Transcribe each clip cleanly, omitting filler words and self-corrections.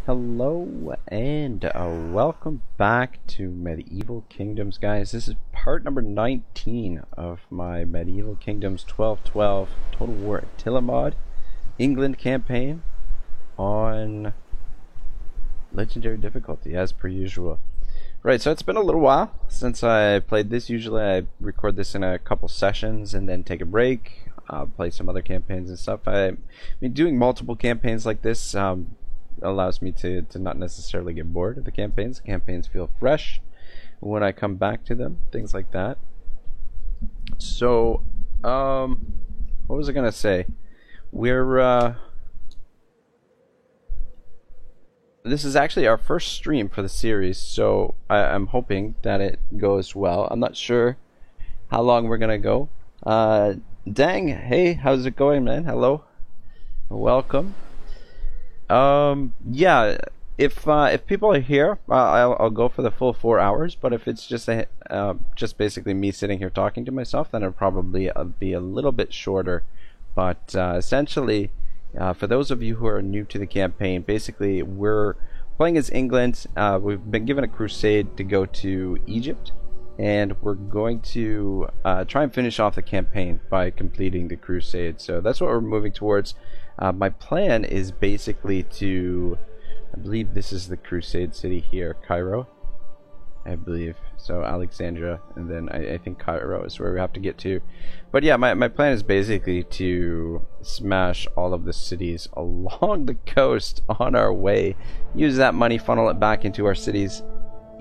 Hello and welcome back to Medieval Kingdoms, guys. This is part number 19 of my Medieval Kingdoms 1212 Total War Attila mod England campaign on Legendary difficulty, as per usual. Right, so it's been a little while since I played this. Usually I record this in a couple sessions and then take a break, play some other campaigns and stuff. I mean, doing multiple campaigns like this allows me to not necessarily get bored of the campaigns. The campaigns feel fresh when I come back to them, things like that. So, what was I gonna say? This is actually our first stream for the series, so I'm hoping that it goes well. I'm not sure how long we're gonna go. Dang, hey, how's it going, man? Hello, welcome. Yeah, if people are here, I'll go for the full 4 hours. But if it's just basically me sitting here talking to myself, then it'll probably be a little bit shorter. But essentially, for those of you who are new to the campaign, basically we're playing as England. We've been given a crusade to go to Egypt, and we're going to try and finish off the campaign by completing the crusade. So that's what we're moving towards. My plan is basically to, I believe this is the crusade city here, Cairo, I believe. So Alexandria, and then I think Cairo is where we have to get to. But yeah, my plan is basically to smash all of the cities along the coast on our way, use that money, funnel it back into our cities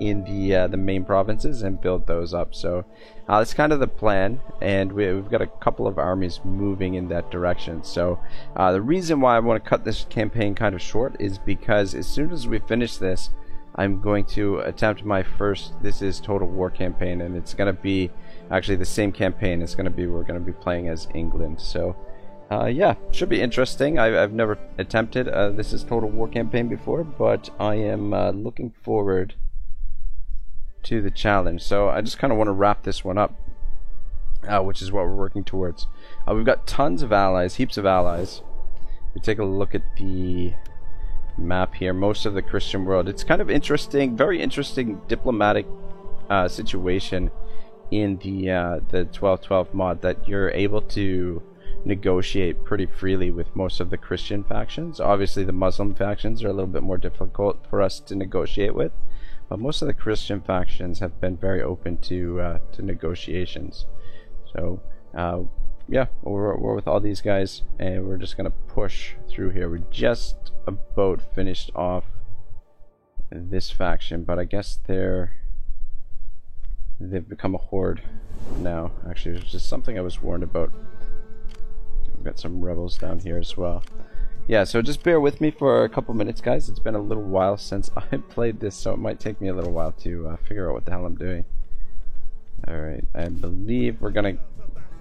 in the main provinces and build those up. So that's kind of the plan, and we've got a couple of armies moving in that direction. So the reason why I want to cut this campaign kind of short is because as soon as we finish this, I'm going to attempt my first This Is Total War campaign, and it's going to be actually the same campaign. It's going to be, we're going to be playing as England. So yeah, should be interesting. I've never attempted This Is Total War campaign before, but I am looking forward to the challenge. So I just kind of want to wrap this one up, which is what we're working towards. We've got tons of allies, heaps of allies. We take a look at the map here. Most of the Christian world. It's kind of interesting, very interesting diplomatic situation in the 1212 mod, that you're able to negotiate pretty freely with most of the Christian factions. Obviously the Muslim factions are a little bit more difficult for us to negotiate with, but most of the Christian factions have been very open to negotiations. So yeah, we're with all these guys, and we're just gonna push through here. We just about finished off this faction, but I guess they've become a horde now. Actually, it's just something I was warned about. We've got some rebels down here as well. Yeah, so just bear with me for a couple minutes, guys. It's been a little while since I played this, so it might take me a little while to figure out what the hell I'm doing. Alright, I believe we're gonna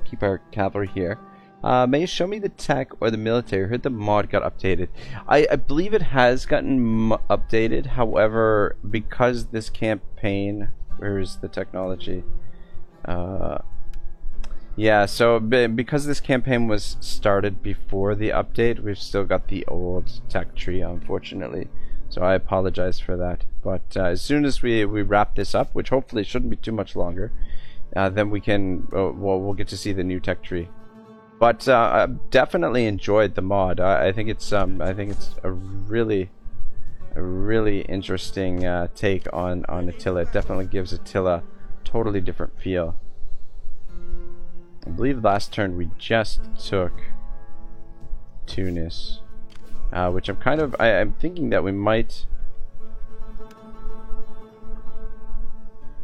keep our cavalry here. May you show me the tech or the military? I heard the mod got updated. I believe it has gotten updated. However, because this campaign... Where is the technology? Yeah, so because this campaign was started before the update, we've still got the old tech tree, unfortunately. So I apologize for that. But as soon as we wrap this up, which hopefully shouldn't be too much longer, then we can we'll get to see the new tech tree. But I definitely enjoyed the mod. I think it's a really interesting take on Attila. It definitely gives Attila a totally different feel. I believe last turn we just took Tunis, which I'm thinking that we might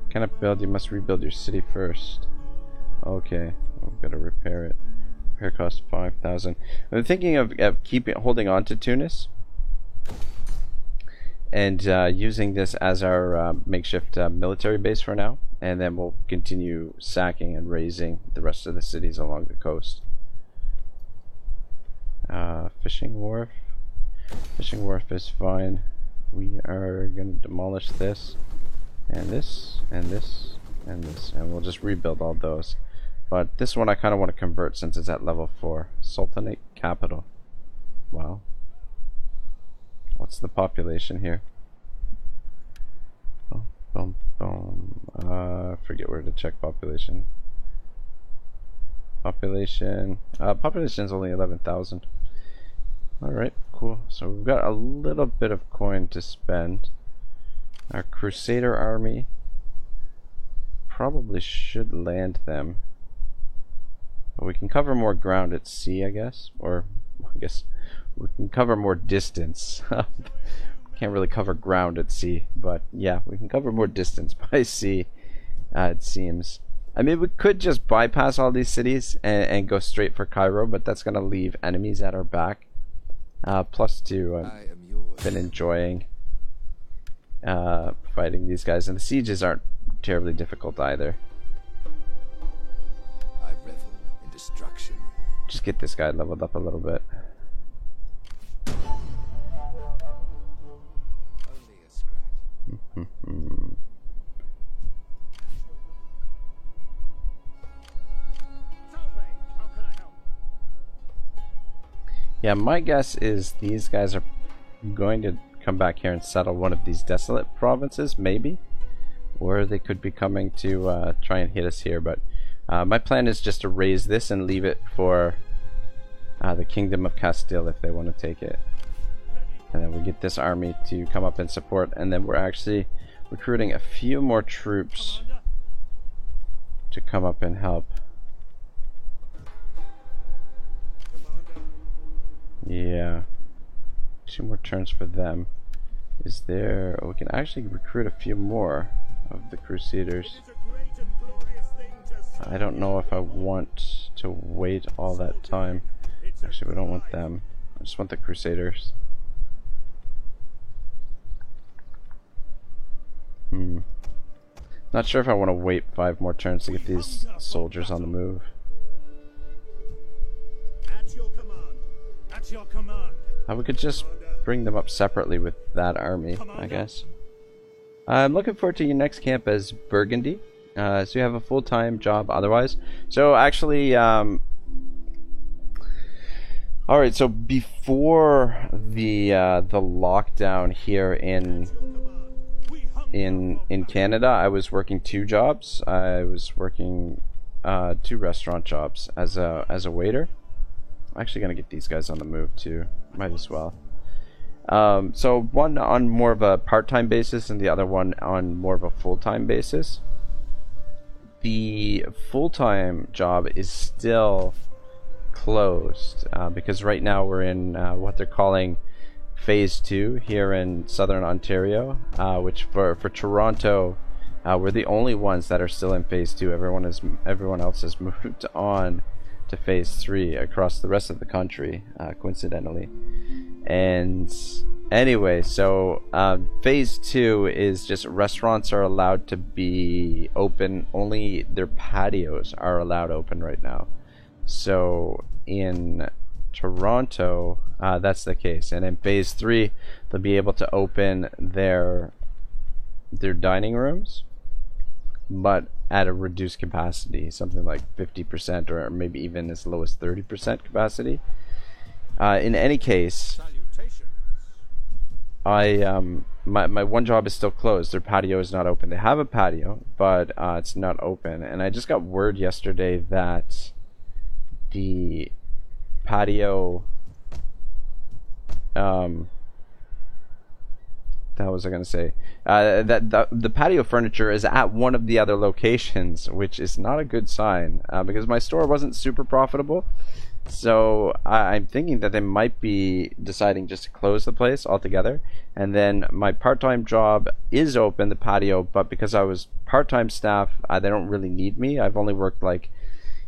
kind of build. You must rebuild your city first. Okay, I've got to repair it. Repair cost 5,000. I'm thinking of holding on to Tunis and using this as our makeshift military base for now, and then we'll continue sacking and razing the rest of the cities along the coast. Fishing wharf. Fishing wharf is fine. We are going to demolish this, and this, and this, and this, and we'll just rebuild all those. But this one I kind of want to convert since it's at level 4. Sultanate capital. Wow. What's the population here? Boom, boom, boom. Forget where to check population. Population is only 11,000. Alright, cool. So we've got a little bit of coin to spend. Our Crusader army probably should land them. But we can cover more ground at sea, I guess. Or, I guess, we can cover more distance. Can't really cover ground at sea, but yeah, we can cover more distance by sea, it seems. I mean, we could just bypass all these cities and go straight for Cairo, but that's going to leave enemies at our back. Plus two, I've been enjoying fighting these guys, and the sieges aren't terribly difficult either. I revel in destruction. Just get this guy leveled up a little bit. Only a scratch. Yeah, my guess is these guys are going to come back here and settle one of these desolate provinces, maybe. Or they could be coming to try and hit us here, but my plan is just to raise this and leave it for the Kingdom of Castile if they want to take it. And then we get this army to come up and support, and then we're actually recruiting a few more troops to come up and help. Yeah, 2 more turns for them. Is there... Oh, we can actually recruit a few more of the Crusaders. I don't know if I want to wait all that time. Actually, we don't want them. I just want the Crusaders. Not sure if I want to wait 5 more turns to get these soldiers on the move. We could just bring them up separately with that army, I guess. I'm looking forward to your next camp as Burgundy. So you have a full-time job otherwise. So actually, alright, so before the lockdown here in Canada, I was working 2 jobs. I was working 2 restaurant jobs as a waiter. I'm actually gonna get these guys on the move too. Might as well. So one on more of a part-time basis and the other one on more of a full-time basis. The full-time job is still closed because right now we're in what they're calling Phase 2 here in Southern Ontario, which for Toronto, we're the only ones that are still in Phase 2. Everyone else has moved on to Phase 3 across the rest of the country, coincidentally. And anyway, so Phase 2 is just restaurants are allowed to be open, only their patios are allowed open right now. So in Toronto, that's the case, and in Phase 3 they'll be able to open their dining rooms, but at a reduced capacity, something like 50% or maybe even as low as 30% capacity. In any case, my one job is still closed. Their patio is not open. They have a patio, but it's not open. And I just got word yesterday that the patio what was I going to say? That the patio furniture is at one of the other locations, which is not a good sign because my store wasn't super profitable. So I'm thinking that they might be deciding just to close the place altogether. And then my part-time job is open, the patio, but because I was part-time staff, they don't really need me. I've only worked like,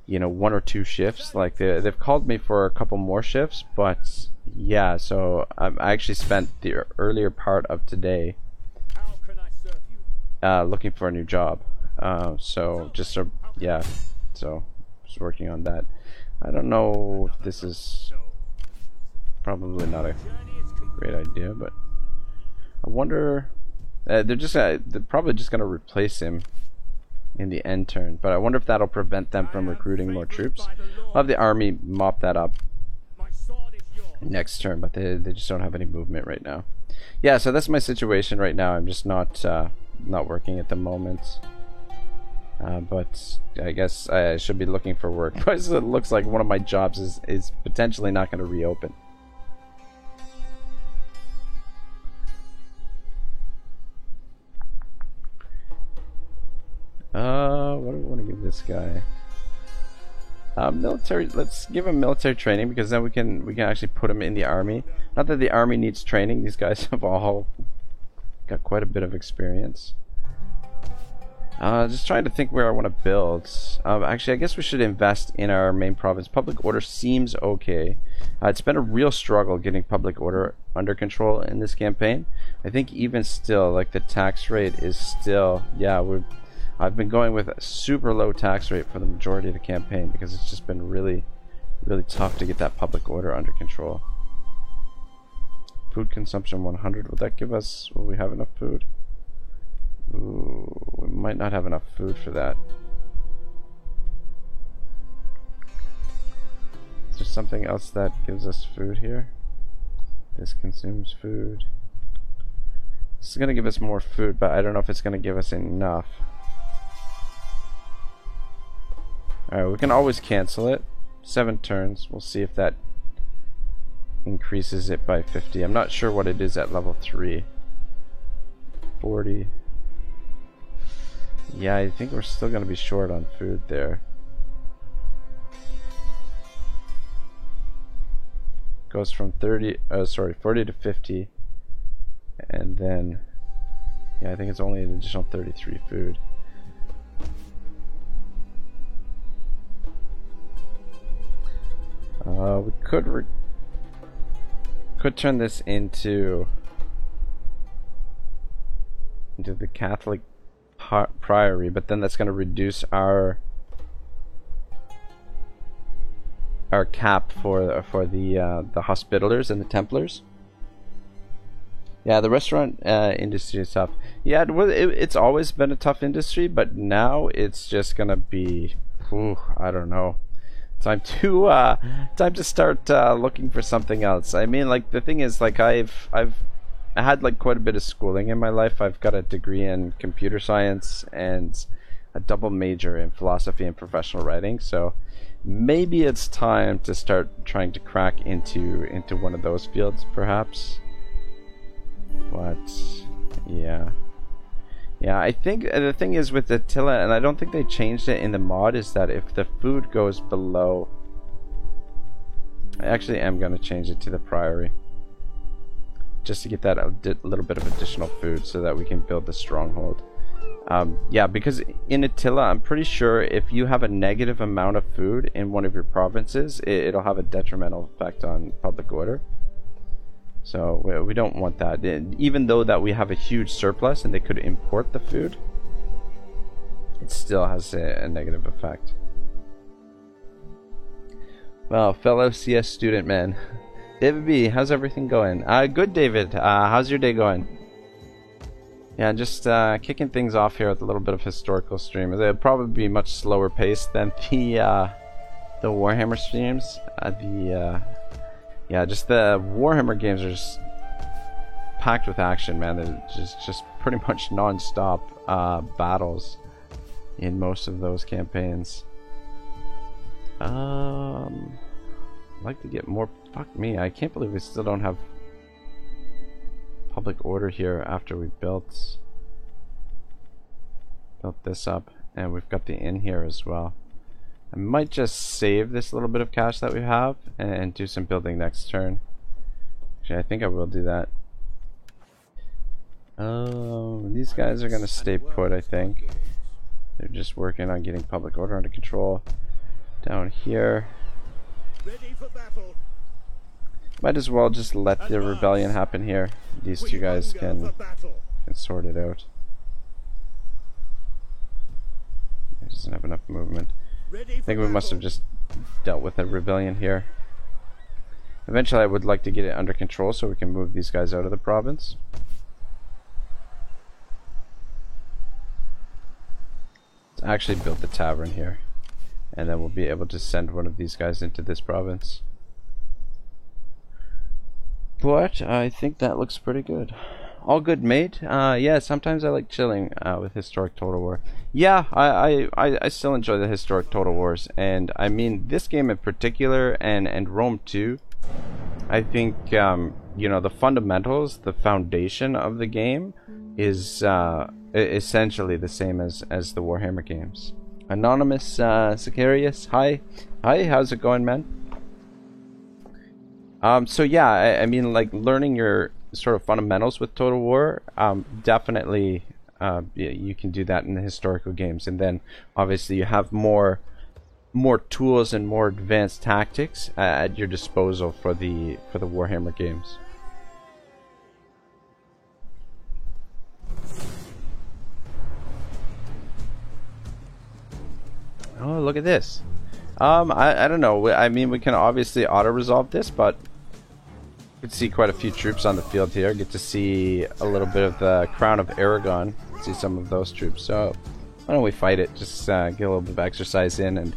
1 or 2 shifts. Like they've called me for a couple more shifts, but yeah, so I actually spent the earlier part of today looking for a new job. So just working on that. I don't know if this is probably not a great idea, but I wonder. They're probably just gonna replace him in the end turn, but I wonder if that'll prevent them from recruiting more troops. I'll have the army mop that up next turn, but they just don't have any movement right now. Yeah, so that's my situation right now. I'm just not working at the moment. But I guess I should be looking for work. But it looks like one of my jobs is potentially not going to reopen. What do we want to give this guy? Military. Let's give him military training, because then we can actually put him in the army. Not that the army needs training. These guys have all got quite a bit of experience. Just trying to think where I want to build. Actually, I guess we should invest in our main province. Public order seems okay. It's been a real struggle getting public order under control in this campaign. I think even still, like, the tax rate is still, yeah, I've been going with a super low tax rate for the majority of the campaign, because it's just been really, really tough to get that public order under control. Food consumption 100. Will that give us, will we have enough food? Ooh, we might not have enough food for that. Is there something else that gives us food here? This consumes food. This is going to give us more food, but I don't know if it's going to give us enough. Alright, we can always cancel it. 7 turns. We'll see if that increases it by 50. I'm not sure what it is at level 3. 40. Yeah, I think we're still going to be short on food there. Goes from 40 to 50. And then, yeah, I think it's only an additional 33 food. We could turn this into the Catholic priory, but then that's going to reduce our cap for the Hospitallers and the Templars. Yeah, the restaurant industry is tough. Yeah, it's always been a tough industry, but now it's just gonna be, I don't know. Time to start looking for something else. I mean, like, the thing is, like, I had like quite a bit of schooling in my life. I've got a degree in computer science and a double major in philosophy and professional writing. So maybe it's time to start trying to crack into one of those fields, perhaps. But yeah, I think the thing is with Attila, and I don't think they changed it in the mod, is that if the food goes below, I actually am going to change it to the priory, just to get that a little bit of additional food so that we can build the stronghold. Yeah, because in Attila, I'm pretty sure if you have a negative amount of food in one of your provinces, it'll have a detrimental effect on public order. So we don't want that. Even though that we have a huge surplus and they could import the food, it still has a negative effect. Well, fellow CS student man, David B, how's everything going? Good, David. How's your day going? Yeah, just kicking things off here with a little bit of historical stream. It'll probably be much slower paced than the Warhammer streams. Yeah, just the Warhammer games are just packed with action, man. They're just pretty much non-stop battles in most of those campaigns. I'd like to get more. Fuck me, I can't believe we still don't have public order here after we built this up, and we've got the inn here as well. I might just save this little bit of cash that we have and do some building next turn. Actually, I think I will do that. These guys are going to stay put, I think. They're just working on getting public order under control. Down here. Ready for battle. Might as well just let the rebellion happen here. These two guys can sort it out. He doesn't have enough movement. I think we must have just dealt with a rebellion here. Eventually I would like to get it under control so we can move these guys out of the province. Let's actually build the tavern here, and then we'll be able to send one of these guys into this province. But I think that looks pretty good. All good, mate. Yeah, sometimes I like chilling with Historic Total War. Yeah, I still enjoy the Historic Total Wars, and I mean this game in particular, and Rome 2. I think you know, the fundamentals, the foundation of the game is essentially the same as the Warhammer games. Anonymous Sicarius, hi, how's it going, man? So yeah, I mean, like, learning your sort of fundamentals with Total War, definitely you can do that in the historical games, and then obviously you have more tools and more advanced tactics at your disposal for the Warhammer games. Oh, look at this. I don't know. I mean, we can obviously auto-resolve this, but you can see quite a few troops on the field here. Get to see a little bit of the Crown of Aragon. See some of those troops. So why don't we fight it? Just get a little bit of exercise in, and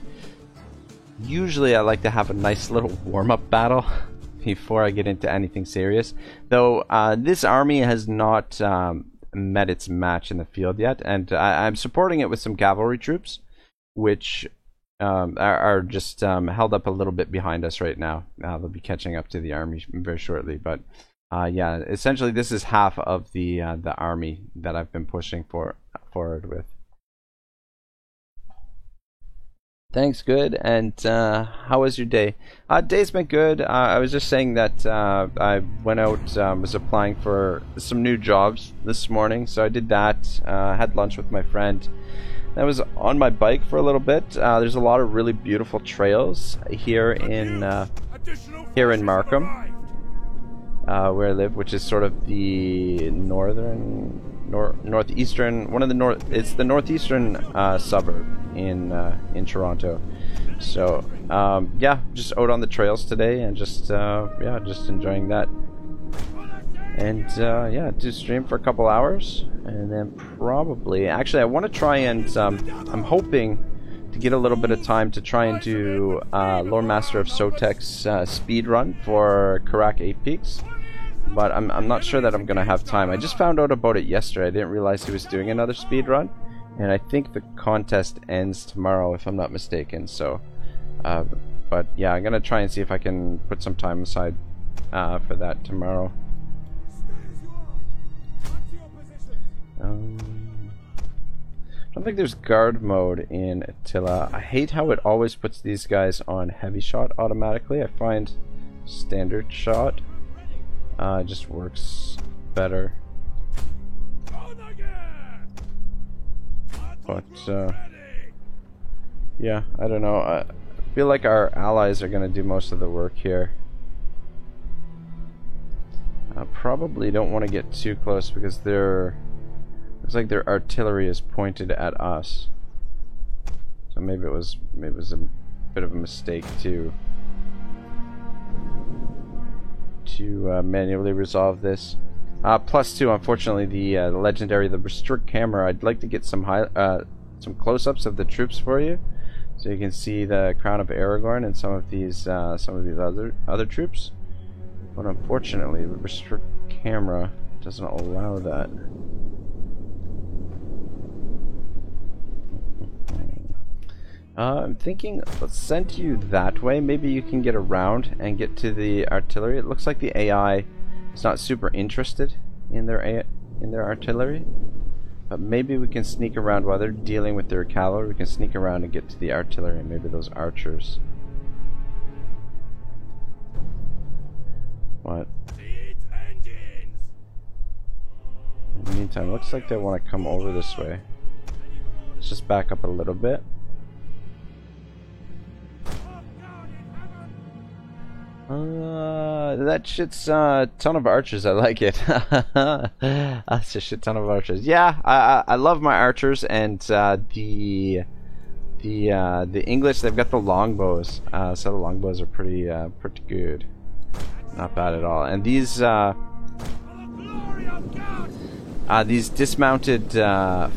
usually I like to have a nice little warm-up battle before I get into anything serious. Though this army has not met its match in the field yet, and I'm supporting it with some cavalry troops, which are just held up a little bit behind us right now. They'll be catching up to the army very shortly, but yeah, essentially this is half of the army that I've been pushing forward with. Thanks, good. And how was your day? Day's been good. I was just saying that I went out, was applying for some new jobs this morning, so I did that. Had lunch with my friend. I was on my bike for a little bit. There's a lot of really beautiful trails here in Markham, where I live, which is sort of the northeastern, it's the northeastern suburb in Toronto. So yeah, just out on the trails today, and just yeah, just enjoying that. And yeah, do stream for a couple hours, and then probably, actually, I want to try and I'm hoping to get a little bit of time to try and do Lord Master of Sotek's speed run for Karak 8 Peaks, but I'm not sure that I'm gonna have time. I just found out about it yesterday. I didn't realize he was doing another speed run, and I think the contest ends tomorrow, if I'm not mistaken. So but yeah, I'm gonna try and see if I can put some time aside for that tomorrow. I don't think there's guard mode in Attila. I hate how it always puts these guys on heavy shot automatically. I find standard shot just works better. But yeah, I don't know. I feel like our allies are going to do most of the work here. I probably don't want to get too close because looks like their artillery is pointed at us. So maybe it was a bit of a mistake to manually resolve this. +2, unfortunately, the legendary, the restrict camera. I'd like to get some close-ups of the troops for you, so you can see the Crown of Aragorn and some of these other troops. But unfortunately, the restrict camera doesn't allow that. I'm thinking, let's send you that way. Maybe you can get around and get to the artillery. It looks like the AI is not super interested in their artillery, but maybe we can sneak around while they're dealing with their cavalry. We can sneak around and get to the artillery, and maybe those archers. What? In the meantime, looks like they want to come over this way. Let's just back up a little bit. That shit's a ton of archers. I like it. That's a shit ton of archers. Yeah, I love my archers, and the English, they've got the longbows. So the longbows are pretty good. Not bad at all. And these dismounted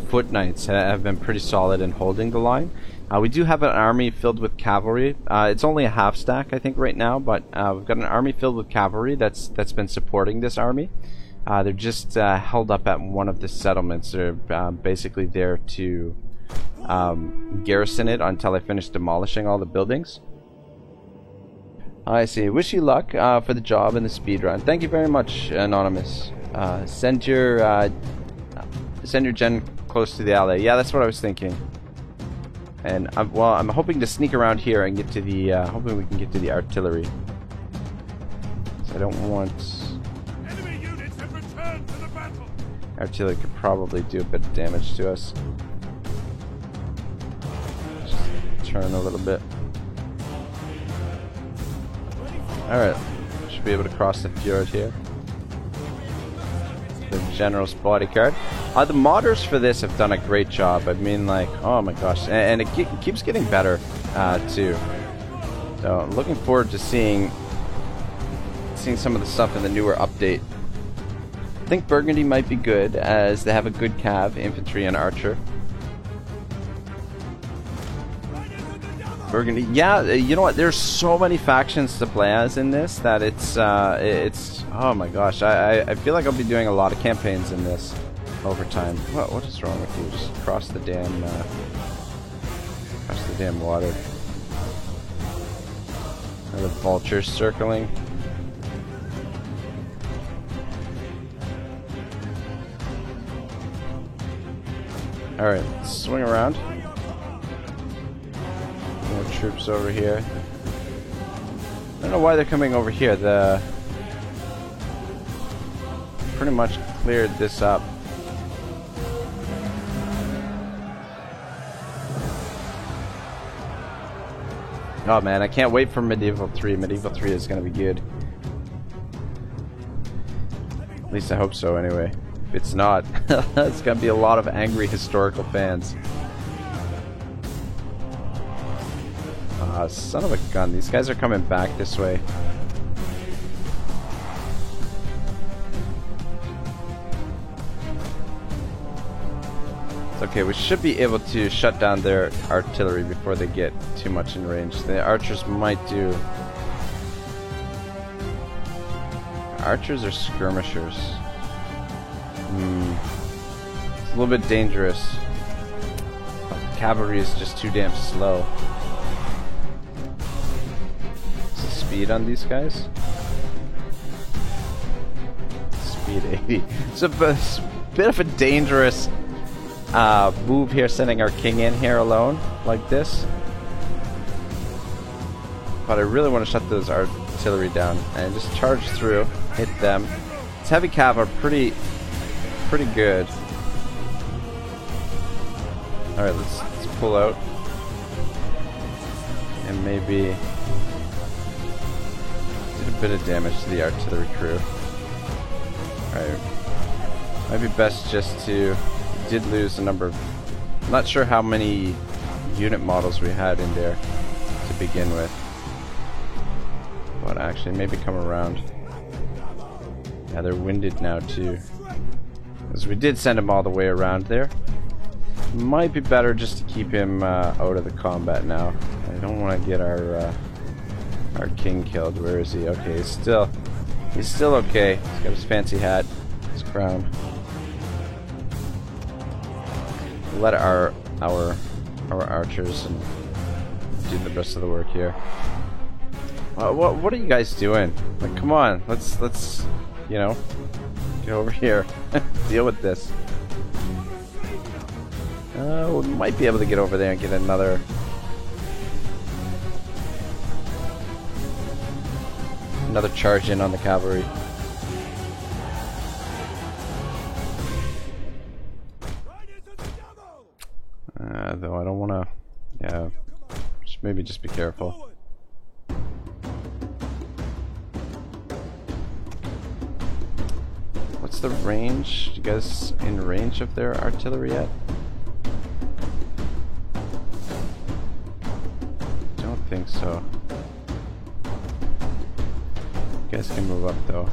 foot knights have been pretty solid in holding the line. We do have an army filled with cavalry. It's only a half stack, I think, right now, but we've got an army filled with cavalry that's been supporting this army. They're just held up at one of the settlements. They're basically there to garrison it until I finish demolishing all the buildings. I see. Wish you luck for the job and the speed run. Thank you very much, Anonymous. Send your gen close to the alley. Yeah, that's what I was thinking. And I'm hoping to sneak around here and get to the. Hoping we can get to the artillery. So I don't want. Enemy units have returned to the battle. Artillery could probably do a bit of damage to us. Just turn a little bit. Alright, should be able to cross the fjord here. The general's bodyguard. The modders for this have done a great job. I mean, like, oh my gosh, and it keeps getting better too. So I'm looking forward to seeing some of the stuff in the newer update. I think Burgundy might be good, as they have a good cav, infantry, and archer. Burgundy, yeah, you know what? There's so many factions to play as in this that it's oh my gosh, I feel like I'll be doing a lot of campaigns in this over time. What is wrong with you? Just cross the damn water. Are the vultures circling? Alright, swing around. More troops over here. I don't know why they're coming over here. Pretty much cleared this up. Oh man, I can't wait for Medieval 3. Medieval 3 is going to be good. At least I hope so anyway. If it's not, it's going to be a lot of angry historical fans. Son of a gun. These guys are coming back this way. It's okay, we should be able to shut down their artillery before they get too much in range. The archers might do... Archers or skirmishers? It's a little bit dangerous. Cavalry is just too damn slow. Speed on these guys? Speed 80. It's a bit of a dangerous move here, sending our king in here alone like this. But I really want to shut those artillery down and just charge through, hit them. These heavy cav are pretty good. Alright, let's pull out. And maybe a bit of damage to the artillery crew. Alright. Might be best just to... We did lose a number of... I'm not sure how many unit models we had in there to begin with. But actually, maybe come around. Yeah, they're winded now too. Because we did send him all the way around there. Might be better just to keep him out of the combat now. I don't want to get our king killed. Where is he? Okay, he's still okay. He's got his fancy hat, his crown. We'll let our archers and do the rest of the work here. What are you guys doing? Like, come on, let's you know, get over here. Deal with this. We might be able to get over there and get another charge in on the cavalry. Though I don't want to. Yeah, maybe just be careful. What's the range? You guys in range of their artillery yet? Don't think so. You guys can move up though.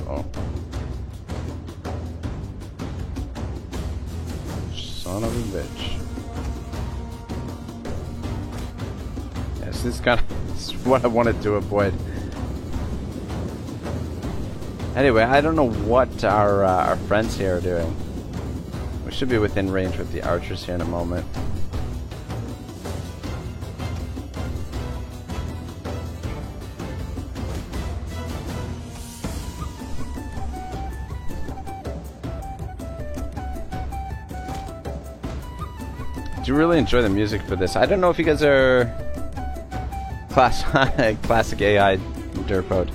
Uh-oh. Son of a bitch. Yes, this is kind of this is what I wanted to avoid. Anyway, I don't know what our friends here are doing. We should be within range with the archers here in a moment. I do really enjoy the music for this. I don't know if you guys are classic AI Derpod.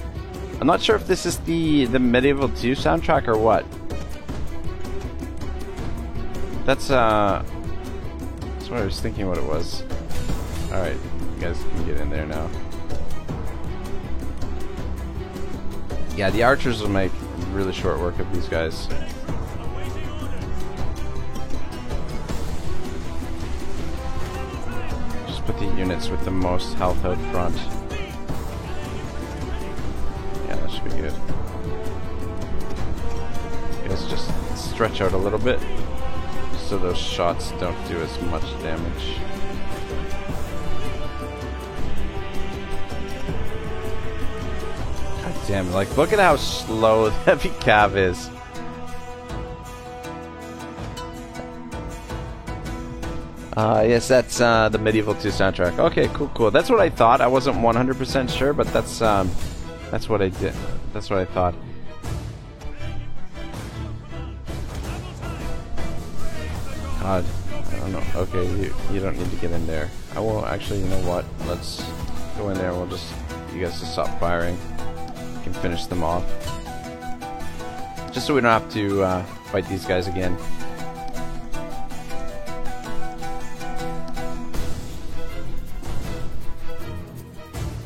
I'm not sure if this is the Medieval 2 soundtrack or what. That's what I was thinking what it was. Alright, you guys can get in there now. Yeah, the archers will make really short work of these guys. Just put the units with the most health out front. Yeah, that should be good. You guys just stretch out a little bit so those shots don't do as much damage. God damn it, like look at how slow the heavy cav is. Yes, that's the Medieval 2 soundtrack. Okay, cool. That's what I thought. I wasn't 100% sure, but that's what I did. That's what I thought. God, I don't know. Okay, you don't need to get in there. I will actually. You know what? Let's go in there. And we'll just you guys just stop firing. We can finish them off, just so we don't have to fight these guys again.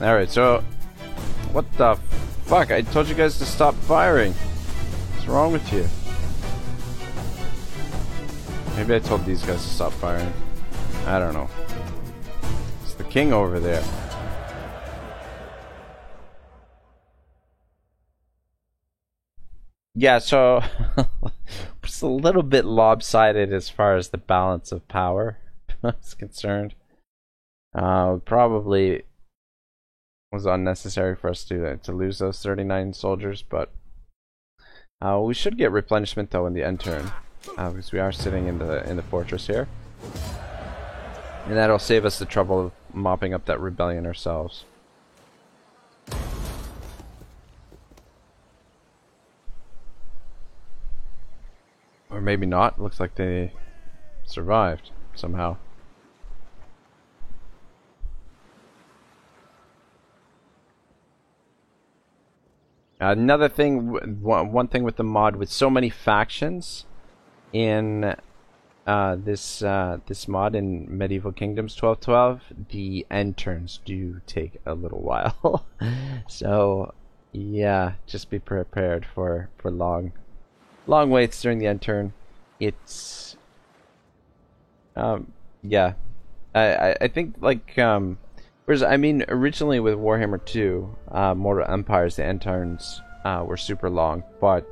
Alright, so what the fuck? I told you guys to stop firing. What's wrong with you? Maybe I told these guys to stop firing. I don't know. It's the king over there. Yeah, so it's a little bit lopsided as far as the balance of power is concerned. Probably was unnecessary for us to lose those 39 soldiers, but we should get replenishment though in the end turn, because we are sitting in the fortress here, and that'll save us the trouble of mopping up that rebellion ourselves. Or maybe not. Looks like they survived somehow. Another thing, one thing with the mod, with so many factions in this mod in Medieval Kingdoms 1212, the end turns do take a little while. So yeah, just be prepared for long waits during the end turn. It's yeah, I think like whereas, I mean, originally with Warhammer 2, Mortal Empires, the end turns were super long, but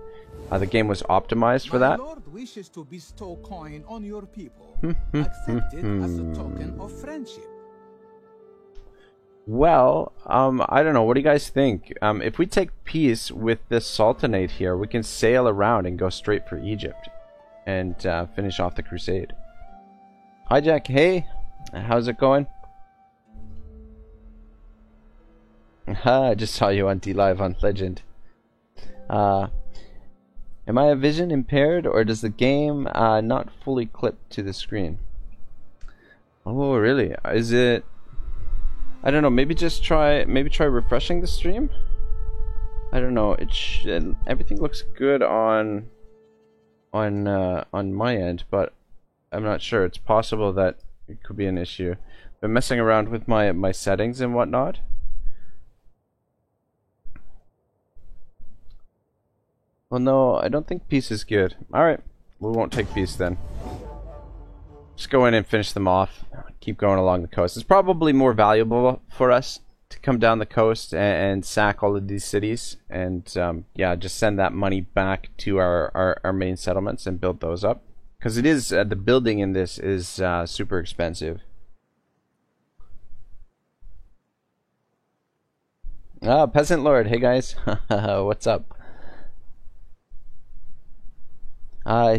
the game was optimized for that. My lord wishes to bestow coin on your people. Accept it as a token of friendship. Well, I don't know. What do you guys think? If we take peace with this Sultanate here, we can sail around and go straight for Egypt and finish off the crusade. Hi, Jack. Hey, how's it going? I just saw you on D-Live on Legend. Am I a vision impaired, or does the game not fully clip to the screen? Oh, really? Is it? I don't know. Maybe just try refreshing the stream. I don't know. Everything looks good on my end, but I'm not sure. It's possible that it could be an issue. Been messing around with my settings and whatnot. Well, no, I don't think peace is good. Alright, we won't take peace then. Just go in and finish them off. Keep going along the coast. It's probably more valuable for us to come down the coast and sack all of these cities, and yeah, just send that money back to our main settlements and build those up, because it is the building in this is super expensive. Peasant Lord, hey guys. What's up?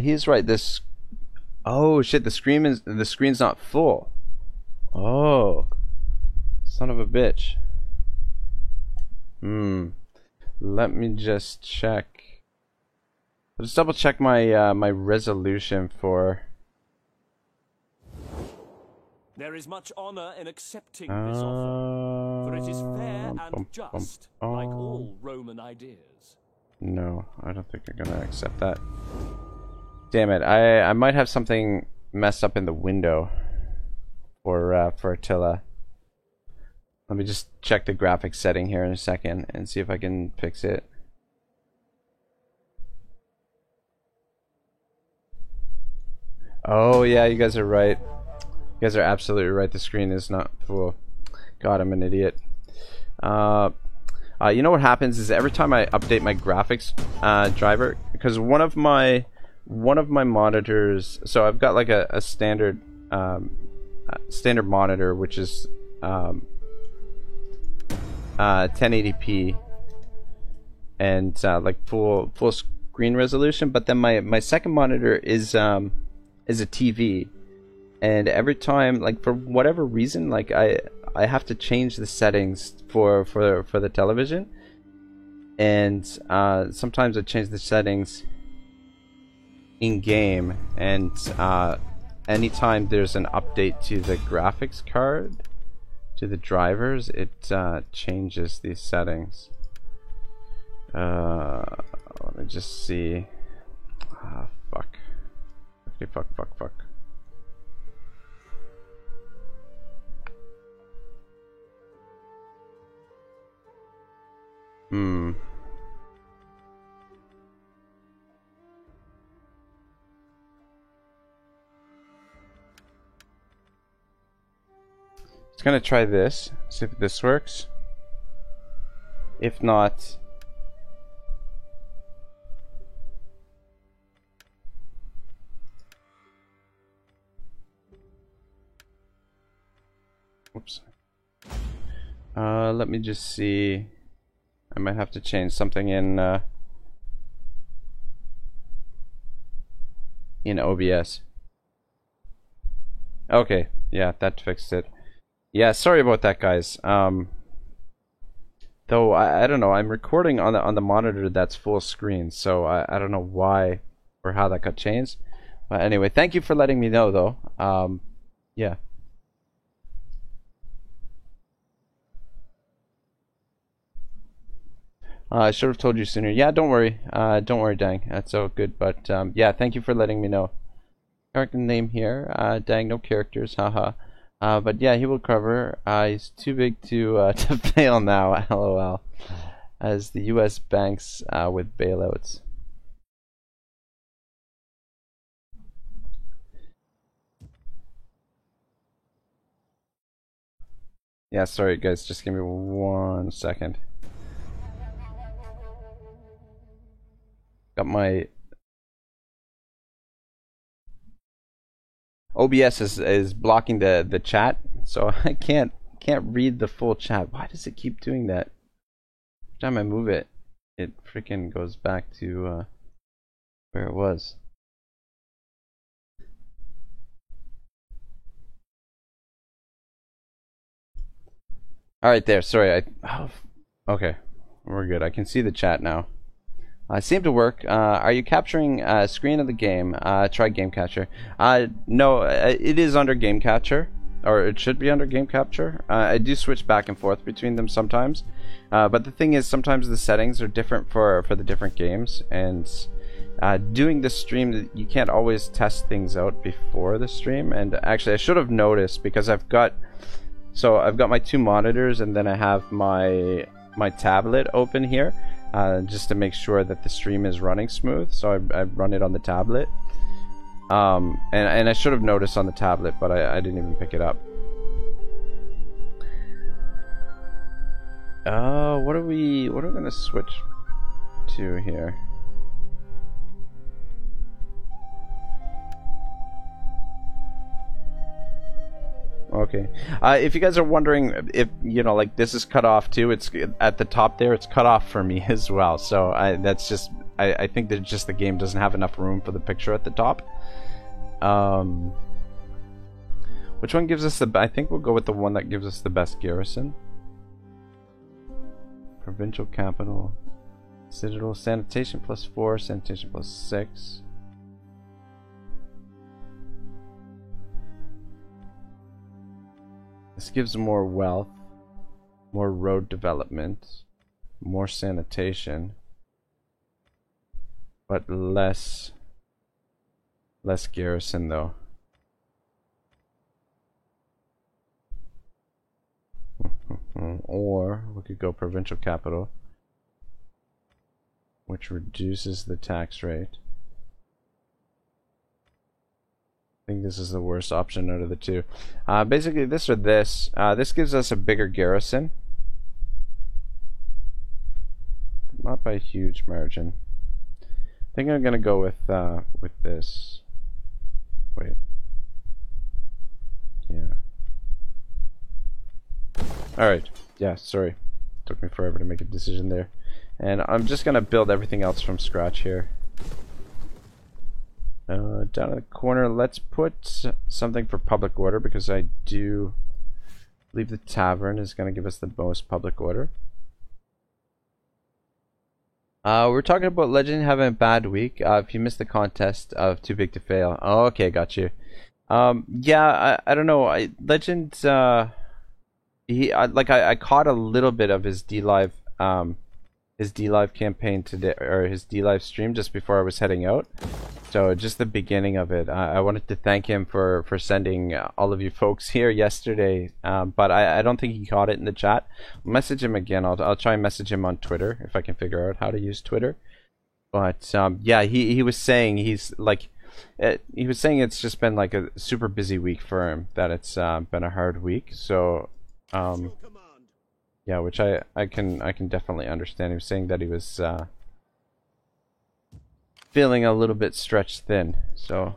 He's right. This. Oh shit! The screen's not full. Oh, son of a bitch. Let me just check. I'll just double check my my resolution for. There is much honor in accepting this offer, for it is fair and just, like all Roman ideas. No, I don't think I'm gonna accept that. Damn it! I might have something messed up in the window for Attila. Let me just check the graphics setting here in a second and see if I can fix it. Oh yeah, you guys are right. You guys are absolutely right. The screen is not full. God, I'm an idiot. You know what happens is every time I update my graphics driver, because one of my monitors, so I've got like a standard standard monitor, which is 1080p and like full screen resolution, but then my second monitor is a TV. And every time, like for whatever reason, like I have to change the settings for the television, and sometimes I change the settings in game, and anytime there's an update to the graphics card, to the drivers, it changes these settings. Let me just see. Fuck. Okay, fuck. Just gonna try this, see if this works. If not, oops. Let me just see. I might have to change something in OBS. Okay, yeah, that fixed it. Yeah, sorry about that, guys. Though I don't know, I'm recording on the monitor that's full screen, so I don't know why or how that got changed. But anyway, thank you for letting me know, though. Yeah. I should have told you sooner. Yeah, don't worry. Don't worry, Dang. That's all good. But yeah, thank you for letting me know. Character name here. Dang, no characters. Haha. But yeah, he will cover. He's too big to to fail now. LOL. As the U.S. banks with bailouts. Yeah, sorry guys. Just give me 1 second. Got my OBS is blocking the chat, so I can't read the full chat. Why does it keep doing that? Every time I move it, it freaking goes back to where it was. All right, there. Sorry, okay, we're good. I can see the chat now. Seemed to work. Are you capturing screen of the game? Try Game Catcher. No, it is under Game Catcher, or it should be under Game Capture. I do switch back and forth between them sometimes, but the thing is, sometimes the settings are different for the different games, and doing the stream, you can't always test things out before the stream. And actually, I should have noticed, because I've got my two monitors, and then I have my tablet open here. Just to make sure that the stream is running smooth, so I run it on the tablet. And I should have noticed on the tablet, but I didn't even pick it up. What are we gonna switch to here? Okay. If you guys are wondering if, you know, like, this is cut off too, it's at the top there, it's cut off for me as well. So that's just, I think that just the game doesn't have enough room for the picture at the top. Which one gives us the, I think we'll go with the one that gives us the best garrison. Provincial capital. Citadel. Sanitation +4, sanitation +6. This gives more wealth, more road development, more sanitation, but less garrison though. Or we could go provincial capital, which reduces the tax rate. I think this is the worst option out of the two. Basically, this or this. This gives us a bigger garrison, not by a huge margin. I think I'm gonna go with this. Wait. Yeah. Alright. Yeah, sorry. Took me forever to make a decision there. And I'm just gonna build everything else from scratch here. Down in the corner, let's put something for public order, because I do believe the tavern is going to give us the most public order. We're talking about Legend having a bad week. If you missed the contest of Too Big to Fail. Oh, okay, got you. Yeah, I don't know. Legend, I caught a little bit of his DLive campaign today, or his DLive stream just before I was heading out. So just the beginning of it. I wanted to thank him for sending all of you folks here yesterday, but I don't think he caught it in the chat. I'll message him again. I'll try and message him on Twitter if I can figure out how to use Twitter. But yeah, he was saying he was saying it's just been like a super busy week for him. That it's been a hard week. So yeah, which I can definitely understand. He was saying that he was feeling a little bit stretched thin. So,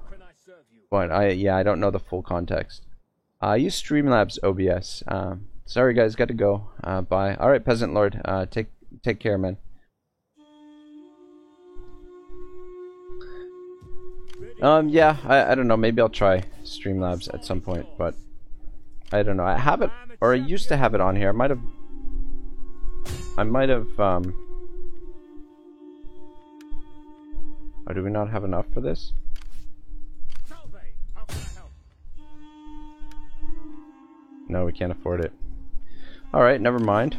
but I don't know the full context. I use Streamlabs OBS. Sorry guys, got to go. Bye. All right, Peasant Lord. Take care, man. Yeah, I don't know. Maybe I'll try Streamlabs at some point, but I don't know. I have it, or I used to have it on here. I might have. Or do we not have enough for this? No, we can't afford it. Alright, never mind.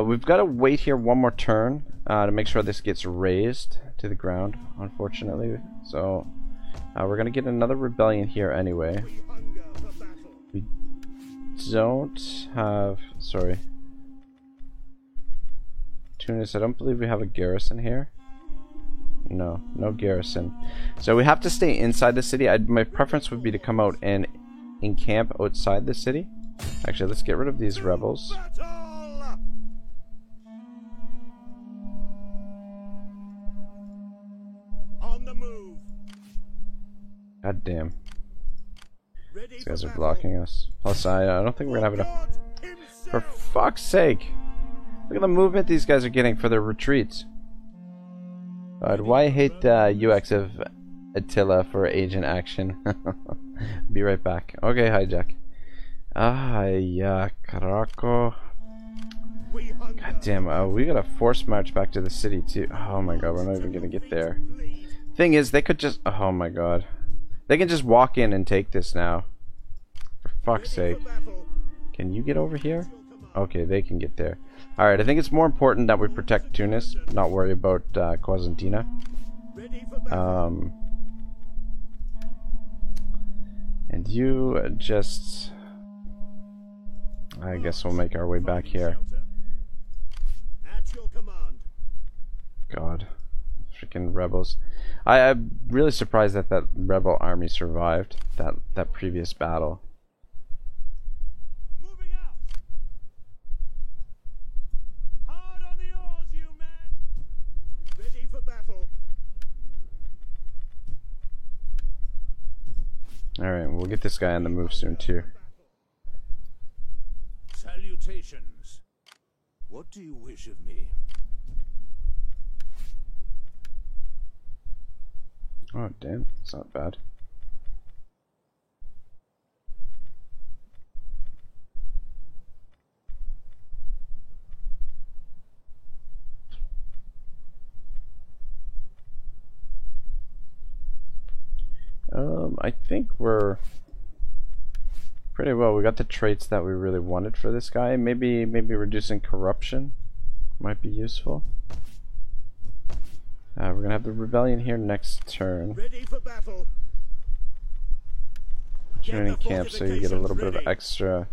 We've got to wait here one more turn to make sure this gets raised to the ground, unfortunately. So, we're going to get another rebellion here anyway. We don't have... Sorry. Tunis, I don't believe we have a garrison here. No garrison. So we have to stay inside the city. My preference would be to come out and encamp outside the city. Actually, let's get rid of these rebels. On the move. God damn. These guys are blocking us. Plus, I don't think we're gonna have enough. For fuck's sake! Look at the movement these guys are getting for their retreats. God, why hate UX of Attila for agent action? Be right back. Okay, hijack. Yeah, Caraco. God damn, we gotta force march back to the city too. Oh my god, we're not even gonna get there. Thing is, they could just... Oh my god. They can just walk in and take this now. For fuck's sake. Can you get over here? Okay, they can get there. Alright, I think it's more important that we protect Tunis, not worry about Quasantina. And you just... I guess we'll make our way back here. God. Freaking rebels. I'm really surprised that rebel army survived that previous battle. Alright, we'll get this guy on the move soon too. Salutations. What do you wish of me? Oh damn, it's not bad. I think we're pretty well. We got the traits that we really wanted for this guy. Maybe reducing corruption might be useful. We're gonna have the rebellion here next turn. Ready for battle. Put you in camp so you get a little bit of extra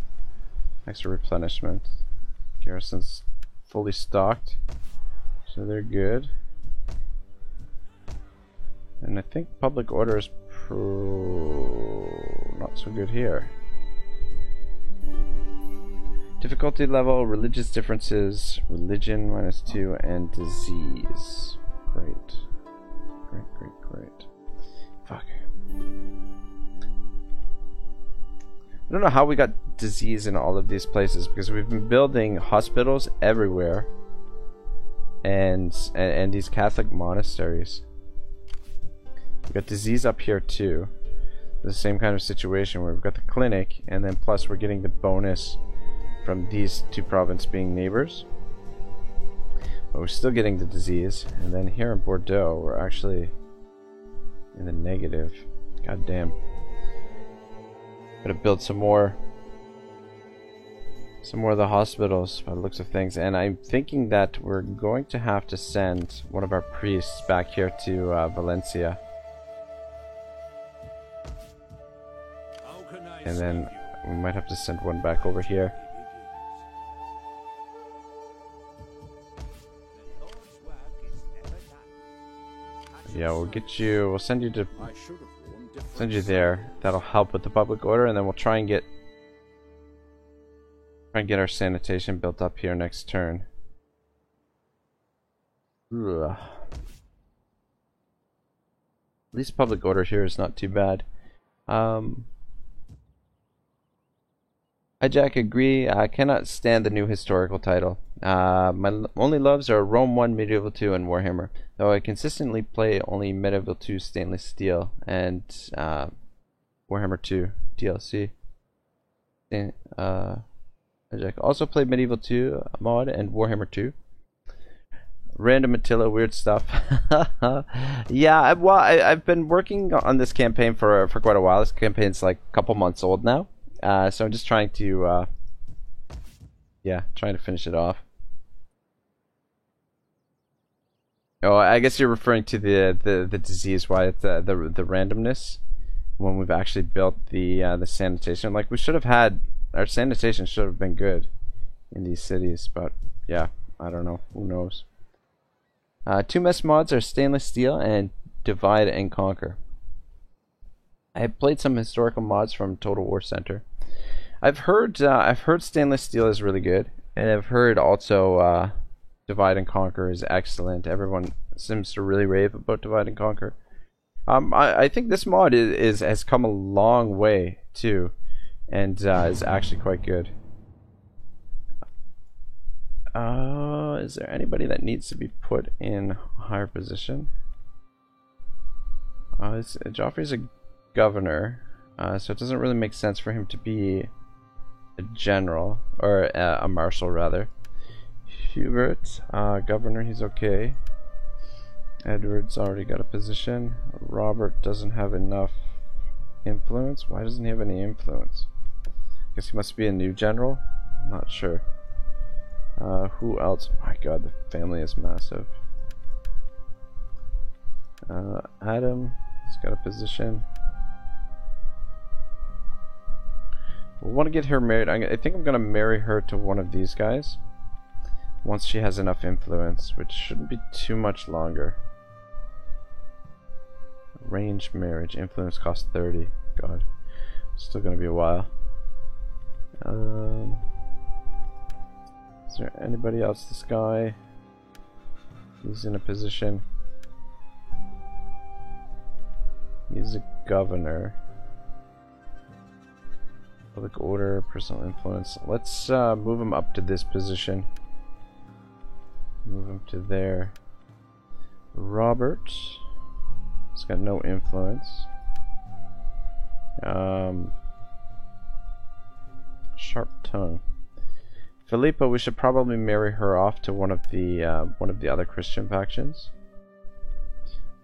replenishment. Garrison's fully stocked, so they're good. And I think public order is not so good here. Difficulty level, religious differences, religion -2, and disease. Great. Great. Fuck. I don't know how we got disease in all of these places, because we've been building hospitals everywhere and these Catholic monasteries. We've got disease up here too. The same kind of situation where we've got the clinic, and then plus we're getting the bonus from these two provinces being neighbors. But we're still getting the disease. And then here in Bordeaux, we're actually in the negative. God damn. Gotta build some more of the hospitals by the looks of things. And I'm thinking that we're going to have to send one of our priests back here to Valencia. And then we might have to send one back over here. Yeah, we'll get you. We'll send you there. That'll help with the public order, and then we'll try and get our sanitation built up here next turn. Ugh. At least public order here is not too bad. I Jack agree. I cannot stand the new historical title. My only loves are Rome 1, Medieval 2, and Warhammer. Though I consistently play only Medieval 2 Stainless Steel and Warhammer 2 DLC. I Jack also played Medieval 2 mod and Warhammer 2. Random Attila, weird stuff. Yeah, well, I've been working on this campaign for quite a while. This campaign's like a couple months old now. So I'm just trying to, trying to finish it off. Oh, I guess you're referring to the disease, why it's the randomness when we've actually built the sanitation. Like, we should have had our sanitation should have been good in these cities, but yeah, I don't know. Who knows? 2 mess mods are Stainless Steel and Divide and Conquer. I have played some historical mods from Total War Center. I've heard Stainless Steel is really good, and I've heard also Divide and Conquer is excellent. Everyone seems to really rave about Divide and Conquer. I think this mod has come a long way too, and is actually quite good. Is there anybody that needs to be put in a higher position? Joffrey's a governor, so it doesn't really make sense for him to be a general, or a marshal rather. Hubert, governor, he's okay. Edward's already got a position. Robert doesn't have enough influence. Why doesn't he have any influence? Guess he must be a new general? Not sure. Who else? My god, the family is massive. Adam, he's got a position. We want to get her married. I think I'm going to marry her to one of these guys once she has enough influence, which shouldn't be too much longer. Arranged marriage. Influence costs 30. God. Still going to be a while. Is there anybody else? This guy. He's in a position. He's a governor. Public order, personal influence. Let's move him up to this position. Move him to there. Robert. He's got no influence. Sharp tongue. Philippa, we should probably marry her off to one of the other Christian factions.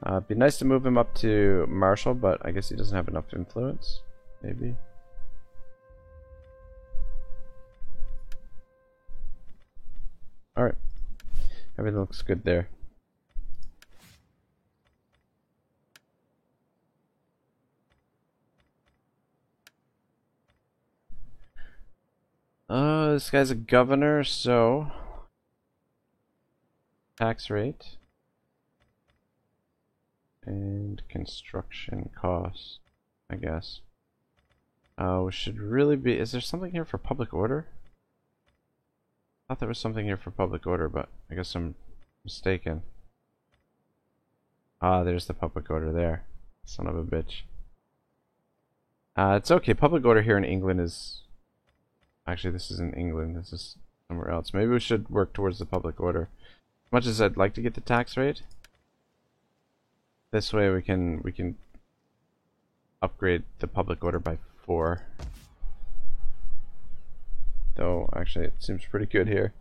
It'd be nice to move him up to Marshal, but I guess he doesn't have enough influence. Maybe. Alright. Everything looks good there. This guy's a governor, so tax rate and construction costs, I guess. We should really be. Is there something here for public order? I thought there was something here for public order, but I guess I'm mistaken. Ah, there's the public order there. Son of a bitch. It's okay. Public order here in England is. Actually, this isn't England. This is somewhere else. Maybe we should work towards the public order. As much as I'd like to get the tax rate, this way we can upgrade the public order by 4. Though, actually, it seems pretty good here.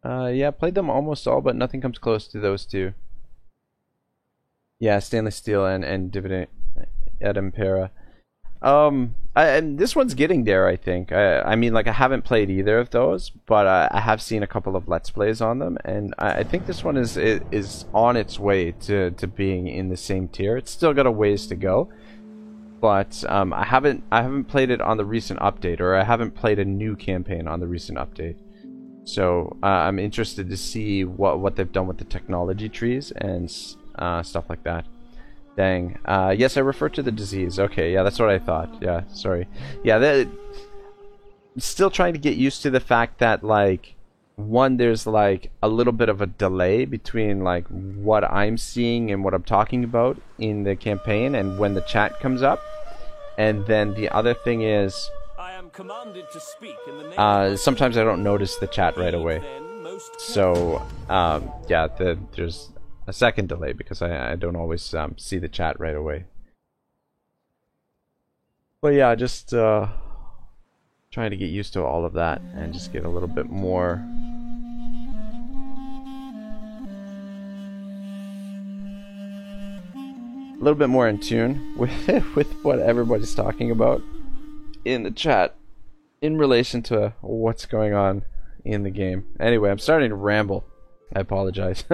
Yeah, played them almost all, but nothing comes close to those two. Yeah, stainless steel and dividend at Impera. And this one's getting there, I think. I mean, like, I haven't played either of those, but I have seen a couple of Let's Plays on them, and I think this one is on its way to being in the same tier. It's still got a ways to go, but I haven't played it on the recent update, or I haven't played a new campaign on the recent update. So I'm interested to see what they've done with the technology trees and stuff like that. Dang. Yes, I refer to the disease. Okay, yeah, that's what I thought. Yeah, sorry. Yeah, still trying to get used to the fact that, like, one, there's, like, a little bit of a delay between, like, what I'm seeing and what I'm talking about in the campaign and when the chat comes up. And then the other thing is, I am commanded to speak in the name sometimes I don't notice the chat right away. So, yeah, there's a second delay because I don't always see the chat right away. But yeah, just trying to get used to all of that and just get a little bit more in tune with what everybody's talking about in the chat in relation to what's going on in the game. Anyway, I'm starting to ramble. I apologize.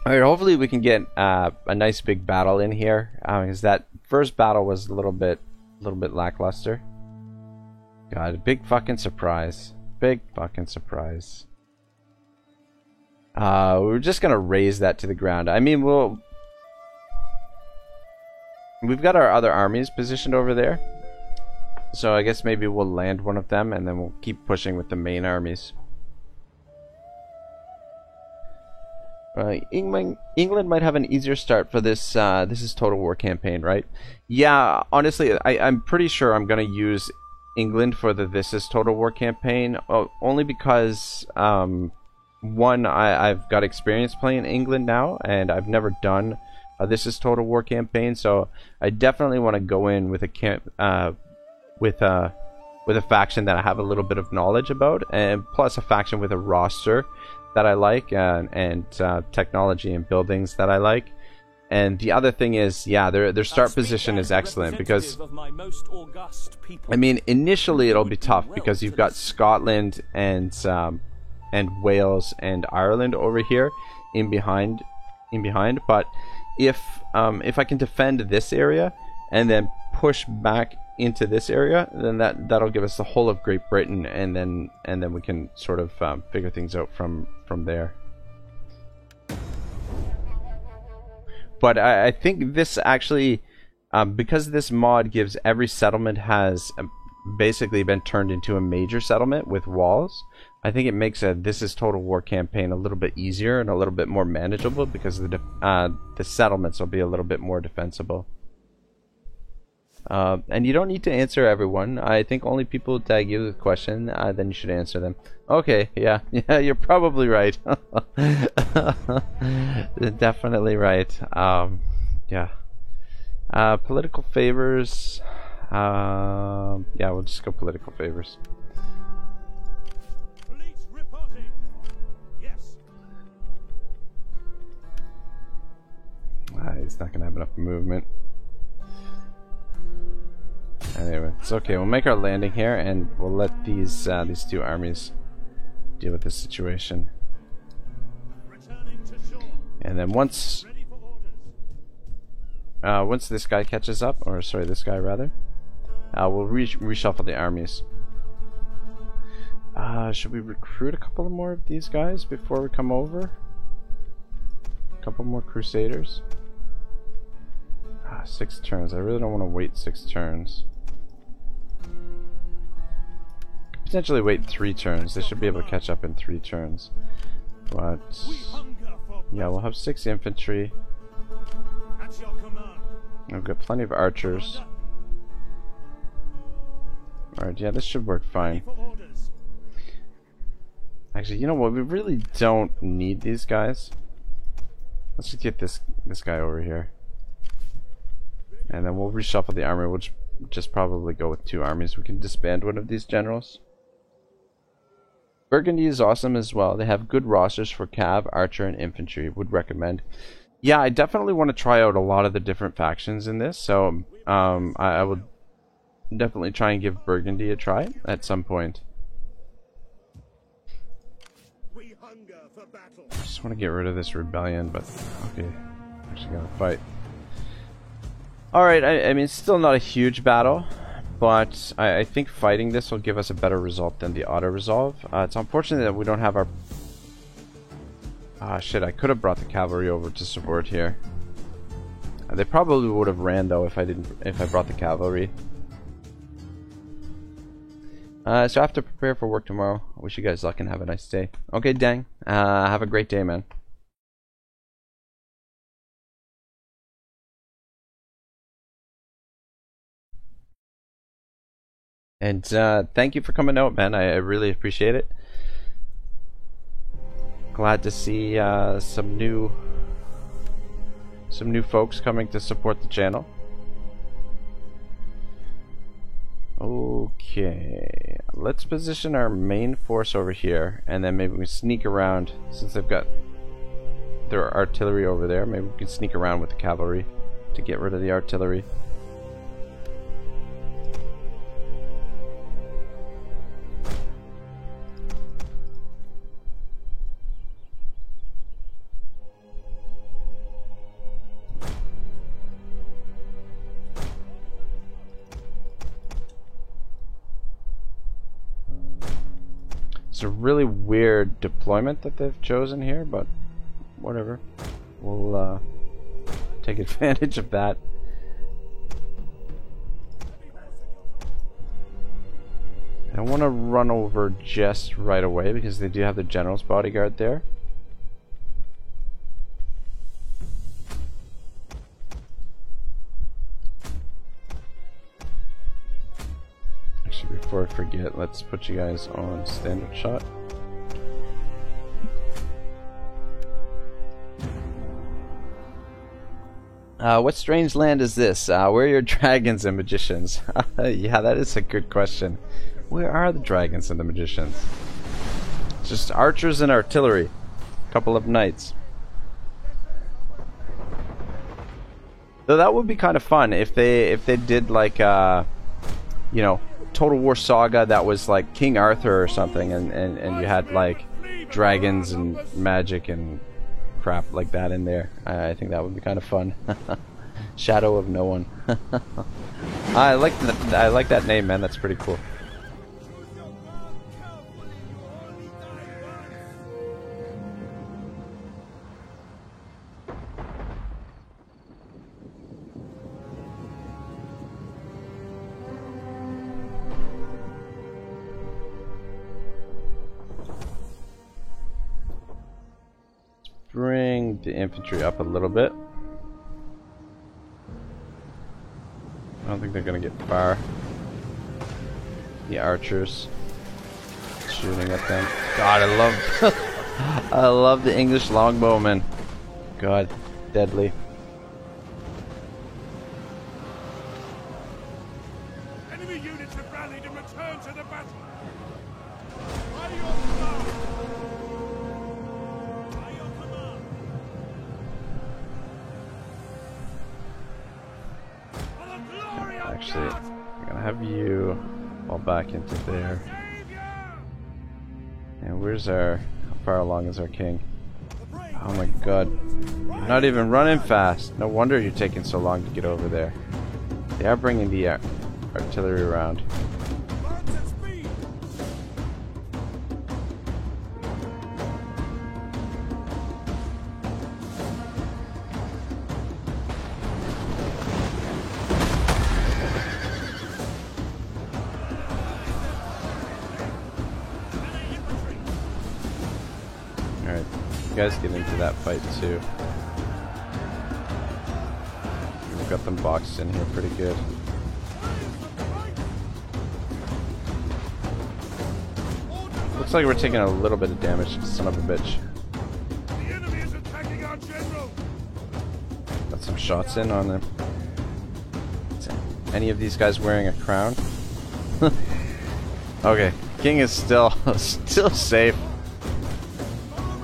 Alright, hopefully we can get a nice big battle in here, because that first battle was a little bit lackluster. God, big fucking surprise. Big fucking surprise. We're just gonna raise that to the ground. I mean, we've got our other armies positioned over there, so I guess maybe we'll land one of them and then we'll keep pushing with the main armies. England might have an easier start for this. This is Total War campaign, right? Yeah, honestly, I'm pretty sure I'm gonna use England for the This is Total War campaign, only because one, I've got experience playing England now, and I've never done a This is Total War campaign, so I definitely want to go in with a with a faction that I have a little bit of knowledge about, and plus a faction with a roster that I like, and technology and buildings that I like. And the other thing is, yeah, their start position is excellent, because I mean, initially it'll be tough because you've got Scotland and Wales and Ireland over here in behind, but if I can defend this area and then push back into this area, then that'll give us the whole of Great Britain, and then we can sort of figure things out from there. But I think this actually, because this mod gives every settlement has basically been turned into a major settlement with walls, I think it makes a This Is Total War campaign a little bit easier and a little bit more manageable because the settlements will be a little bit more defensible. And you don't need to answer everyone. I think only people who tag you with a question, then you should answer them. Okay, yeah, you're probably right. Definitely right. Yeah. Political favors. Yeah, we'll just go political favors. Fleet reporting. Yes. He's not gonna have enough movement. Anyway, it's okay. We'll make our landing here, and we'll let these two armies deal with this situation. Returning to shore. And then once Ready for orders. once this guy catches up, or sorry, this guy rather, we'll reshuffle the armies. Should we recruit a couple more of these guys before we come over? A couple more crusaders. 6 turns. I really don't want to wait 6 turns. Potentially wait 3 turns. They should be able to catch up in 3 turns. But We hunger for yeah, we'll have 6 infantry. at your command. We've got plenty of archers. Alright, yeah, this should work Ready fine. for orders. Actually, you know what? We really don't need these guys. Let's just get this guy over here. And then we'll reshuffle the army. We'll just probably go with 2 armies. We can disband one of these generals. Burgundy is awesome as well. They have good rosters for cav, archer, and infantry. Would recommend. Yeah, I definitely want to try out a lot of the different factions in this. So I would definitely try and give Burgundy a try at some point. We hunger for battle. Just want to get rid of this rebellion, but okay, actually gotta fight. Alright, I mean, it's still not a huge battle, but I think fighting this will give us a better result than the auto-resolve. It's unfortunate that we don't have our... shit, I could have brought the cavalry over to support here. They probably would have ran, though, if I brought the cavalry. So I have to prepare for work tomorrow. I wish you guys luck and have a nice day. Okay, Dang. Have a great day, man. And thank you for coming out, man. I really appreciate it. Glad to see some new folks coming to support the channel. Okay, let's position our main force over here, and then maybe we sneak around, since they've got their artillery over there. Maybe we can sneak around with the cavalry to get rid of the artillery. It's a really weird deployment that they've chosen here, but whatever. We'll take advantage of that. I don't want to run over just right away because they do have the general's bodyguard there. Actually, before I forget, let's put you guys on standard shot. What strange land is this? Where are your dragons and magicians? Yeah, that is a good question. Where are the dragons and the magicians? It's just archers and artillery. A couple of knights. Though that would be kind of fun if they did like you know, Total War Saga that was like King Arthur or something, and you had like dragons and magic and crap like that in there. I think that would be kind of fun. Shadow of No One. I like that name, man. That's pretty cool. bring the infantry up a little bit. I don't think they're gonna get far. The archers shooting at them. God, I love I love the English longbowmen. God, deadly. Enemy units have rallied and returned to the battle. By your command. By your command. For the glory of Actually, God. I'm gonna have you fall back into there. Savior. And where's our... how far along is our king? Oh my god. You're not even running fast. No wonder you're taking so long to get over there. They are bringing the artillery around. Advance at speed. Alright, you guys get into that fight too. We've got them boxed in here pretty good. Looks like we're taking a little bit of damage, son of a bitch. The enemy is attacking our general. Got some shots in on them. Is any of these guys wearing a crown? Okay, king is still safe.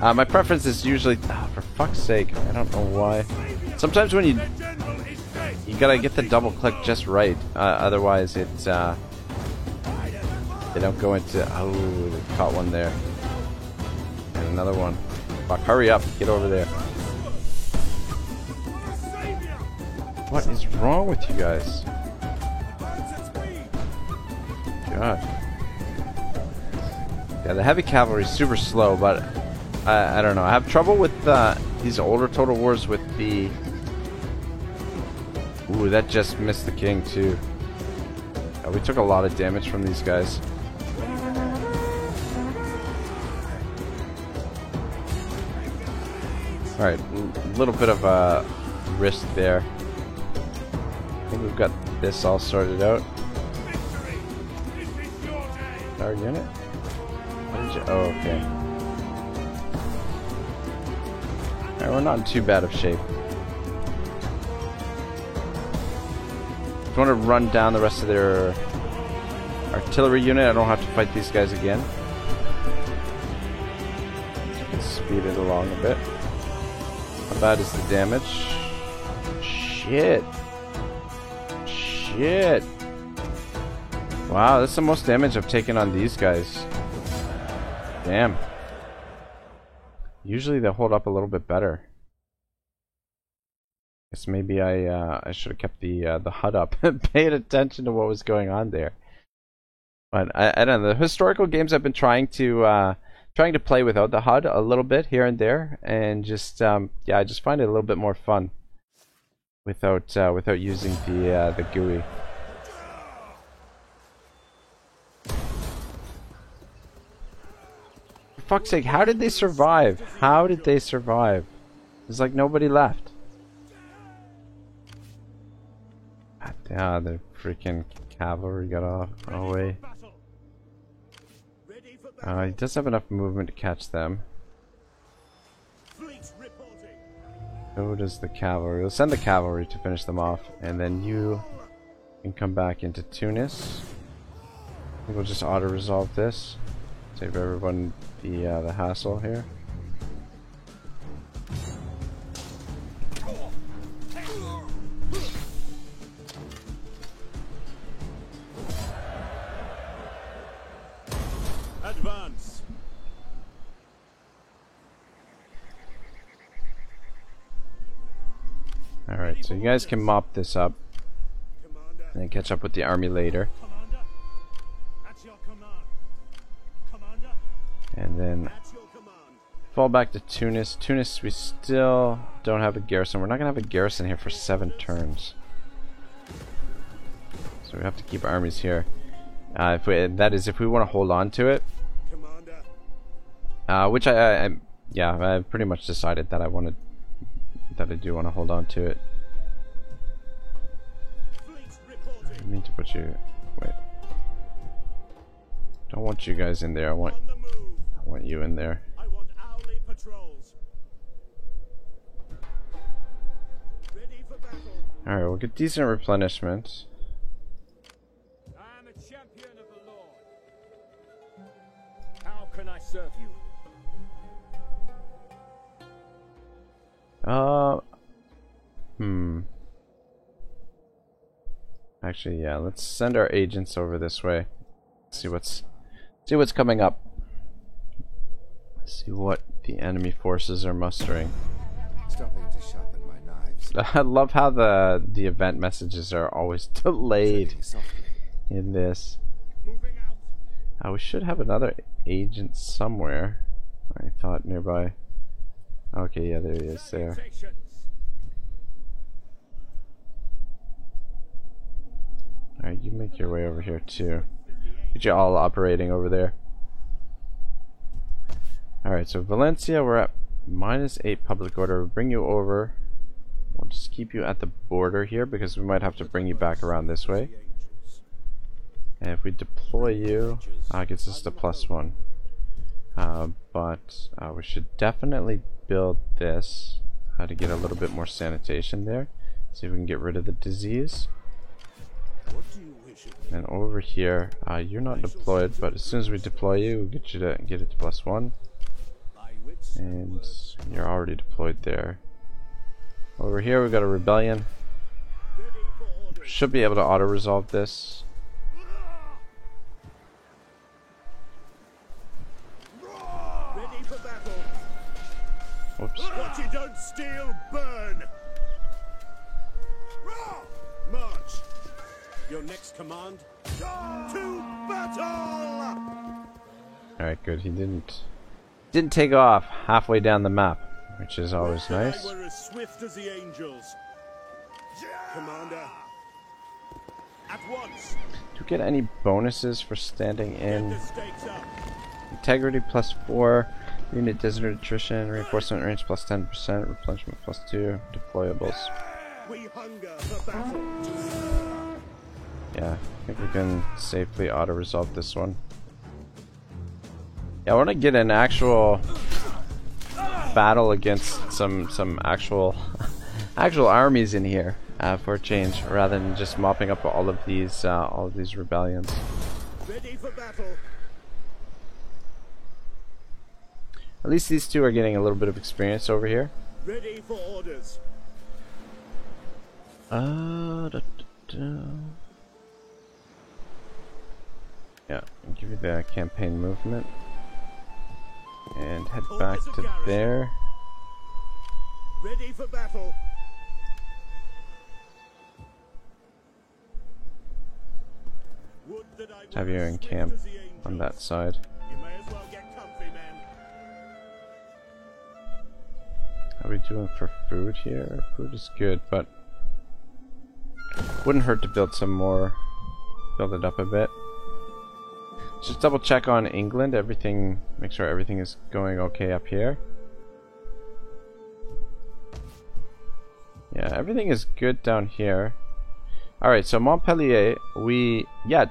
My preference is usually, for fuck's sake, I don't know why. Sometimes when Their general is dead. you gotta get the double click just right, otherwise it they don't go into. Oh, they caught one there, and another one. Fuck! Hurry up, get over there. Savior. What is wrong with you guys? Advance at speed. God. Yeah, the heavy cavalry is super slow, but I don't know. I have trouble with these older Total Wars with the... Ooh, that just missed the king too. We took a lot of damage from these guys. Alright, a little bit of a risk there. I think we've got this all sorted out. Victory. This is your day. Our unit? What did you... Oh, okay. Alright, we're not in too bad of shape. If you want to run down the rest of their artillery unit, I don't have to fight these guys again. So I can speed it along a bit. How bad is the damage? Shit. Shit. Wow, that's the most damage I've taken on these guys. Damn. Usually they hold up a little bit better. Guess maybe I should have kept the HUD up and paid attention to what was going on there. But I don't know. The historical games I've been trying to play without the HUD a little bit here and there, and just yeah, I just find it a little bit more fun without using the GUI. For fuck's sake, how did they survive? How did they survive? There's like nobody left. Yeah, the freaking cavalry got off away. Ready for battle. He does have enough movement to catch them. Fleets reporting. So does the cavalry. We'll send the cavalry to finish them off, and then you can come back into Tunis. I think we'll just auto-resolve this. Save everyone the hassle here. Advance. Alright, so you guys can mop this up Commander. and then catch up with the army later. Commander. At your command. Commander. And then At your command. fall back to Tunis. Tunis, we still don't have a garrison. We're not going to have a garrison here for 7 turns. So we have to keep armies here. That is if we want to hold on to it. Commander. Which I yeah, I pretty much decided that I do want to hold on to it. I mean to put you. Wait. Don't want you guys in there. I want you in there. I want hourly patrols. Ready for battle. All right, we'll get decent replenishment. I am a champion of the Lord. How can I serve you? Actually, yeah, let's send our agents over this way. See what's coming up. See what the enemy forces are mustering. Stopping to sharpen my knives. I love how the event messages are always delayed Treading softly. in this. Moving out. We should have another agent somewhere. I thought nearby. Okay, yeah, there he is there. Salutations. Alright, you make your way over here too. Get you all operating over there. Alright, so Valencia, we're at -8 public order. We'll bring you over. We'll just keep you at the border here because we might have to bring you back around this way. And if we deploy you, it gets us to +1. But we should definitely build this to get a little bit more sanitation there. See if we can get rid of the disease. What do you wish of me? And over here, you're not deployed, but as soon as we deploy you, we'll get you to get it to +1. My wits and And words. you're already deployed there. Over here, we've got a rebellion. Ready for orders. Should be able to auto-resolve this. Ready for battle. Whoops. What you don't steal, burn. March. Your next command. To battle. Alright, good. He didn't take off halfway down the map, which is always nice. I were as swift as the angels. Commander. At once. Do you get any bonuses for standing Get in? the stakes up. Integrity +4, unit desert attrition, reinforcement range +10%, replenishment +2, deployables. We hunger for battle. Yeah, I think we can safely auto-resolve this one. Yeah, I want to get an actual battle against some actual armies in here for a change, rather than just mopping up all of these rebellions. Ready for battle. At least these two are getting a little bit of experience over here. Ready for orders. Yeah, I'll give you the campaign movement. And head Hold back as a to garrison. there. Ready for battle. Would that I were Have you as in swift camp as the on angels. that side. You may as well get comfy, men. How are we doing for food here? Food is good, but wouldn't hurt to build some more. Build it up a bit. Just double check on England. Everything. Make sure everything is going okay up here. Yeah, everything is good down here. Alright, so Montpellier,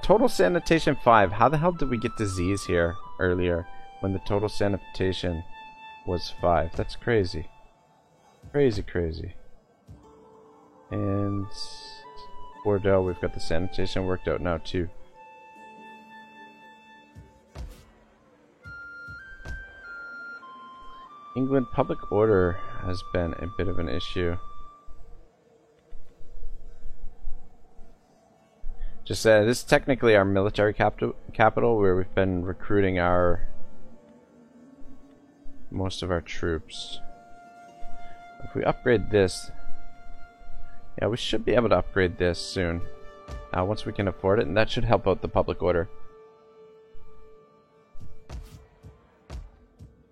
total sanitation 5. How the hell did we get disease here earlier when the total sanitation was 5? That's crazy. Crazy. And Bordeaux, we've got the sanitation worked out now too. England public order has been a bit of an issue. Just this is technically our military capital where we've been recruiting most of our troops. If we upgrade this, yeah, we should be able to upgrade this soon. Once we can afford it, and that should help out the public order.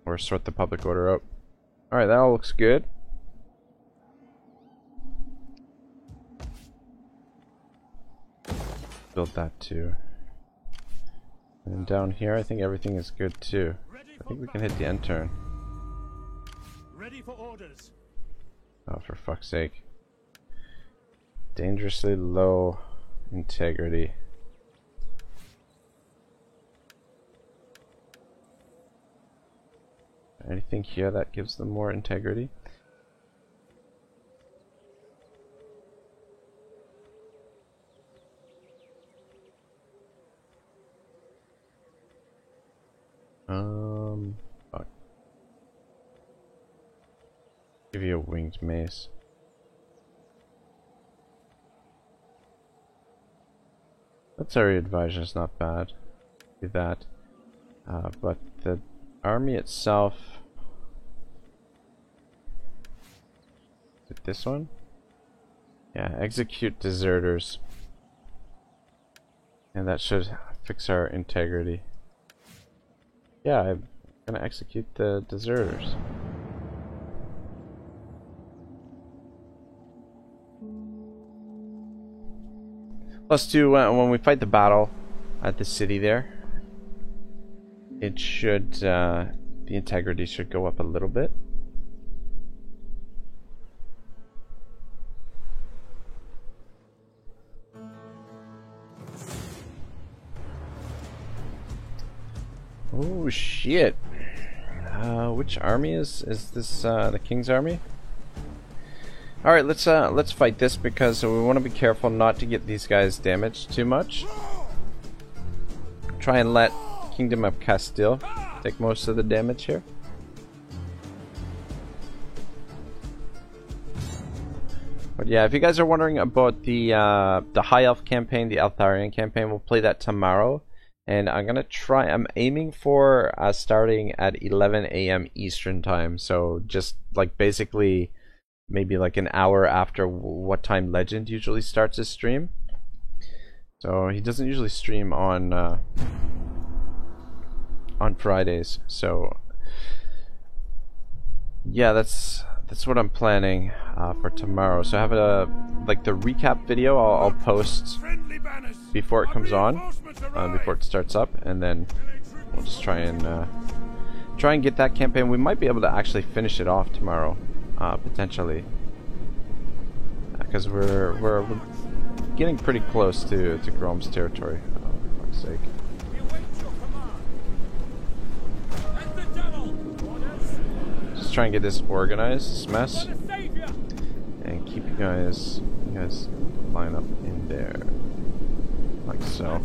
Or sort the public order out. Alright, that all looks good. Build that too. And down here, I think everything is good too. I think we can hit the end turn. for orders. Oh, for fuck's sake. Dangerously low integrity. Anything here that gives them more integrity? Fuck. Give you a winged mace. That's our advisor is not bad. Do that. But the army itself. Is it this one? Yeah, execute deserters. And that should fix our integrity. Yeah, I'm gonna execute the deserters. +2 when we fight the battle at the city there. It should, the integrity should go up a little bit. Oh shit! Which army is this? The King's army. All right, let's fight this because we want to be careful not to get these guys damaged too much. Try and let Kingdom of Castile take most of the damage here. But yeah, if you guys are wondering about the High Elf campaign, the Altharian campaign, we'll play that tomorrow. And I'm gonna try. I'm aiming for starting at 11 a.m. Eastern time. So just like basically maybe like an hour after what time Legend usually starts his stream. So he doesn't usually stream on Fridays. So yeah, that's what I'm planning for tomorrow. So I have like the recap video I'll post before it comes on, before it starts up, and then we'll just try and get that campaign. We might be able to actually finish it off tomorrow, potentially, because we're getting pretty close to Grome's territory. Oh, for fuck's sake. Just try and get this organized, this mess, and keep you guys line up in there, like so.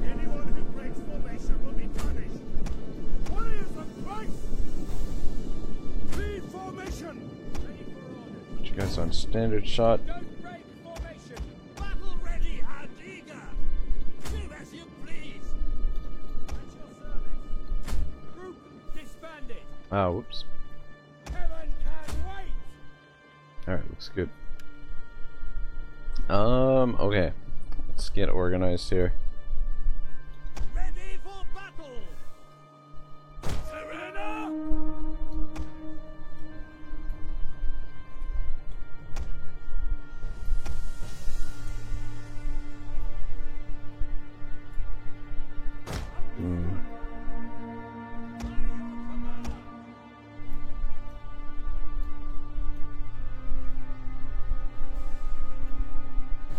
Anyone who breaks formation will be punished. Warriors of Christ! Lead formation! Ready for order. Put you guys on standard shot. Don't break formation! Battle ready and eager! Do as you please! At your service! Group disbanded! Ah, whoops. Heaven can wait! Alright, looks good. Okay. Let's get organized here. Ready for battle! Serena!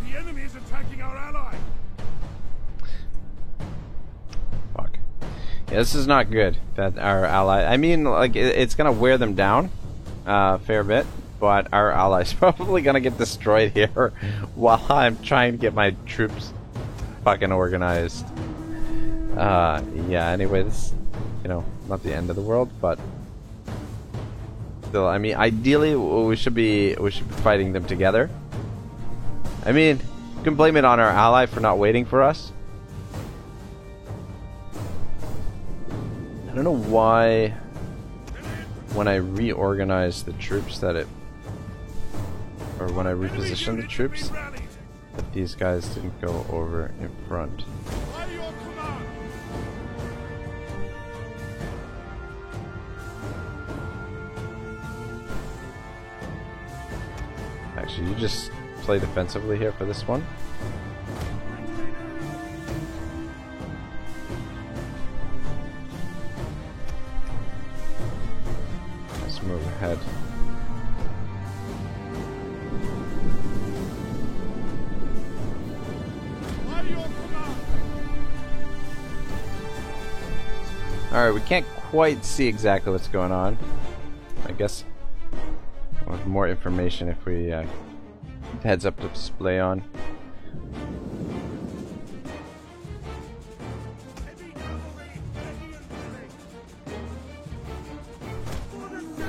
The enemy is attacking our ally! Fuck. Yeah, this is not good. That our ally. I mean, like it's gonna wear them down, a fair bit. But our ally's probably gonna get destroyed here while I'm trying to get my troops fucking organized. Yeah. Anyway, this, not the end of the world, but still, I mean, ideally we should be fighting them together. I mean, you can blame it on our ally for not waiting for us. I don't know why when I reorganized the troops that when I repositioned the troops, that these guys didn't go over in front. By your command! Actually, you just play defensively here for this one. ahead. Alright, we can't quite see exactly what's going on. I guess we'll have more information if we heads up display on.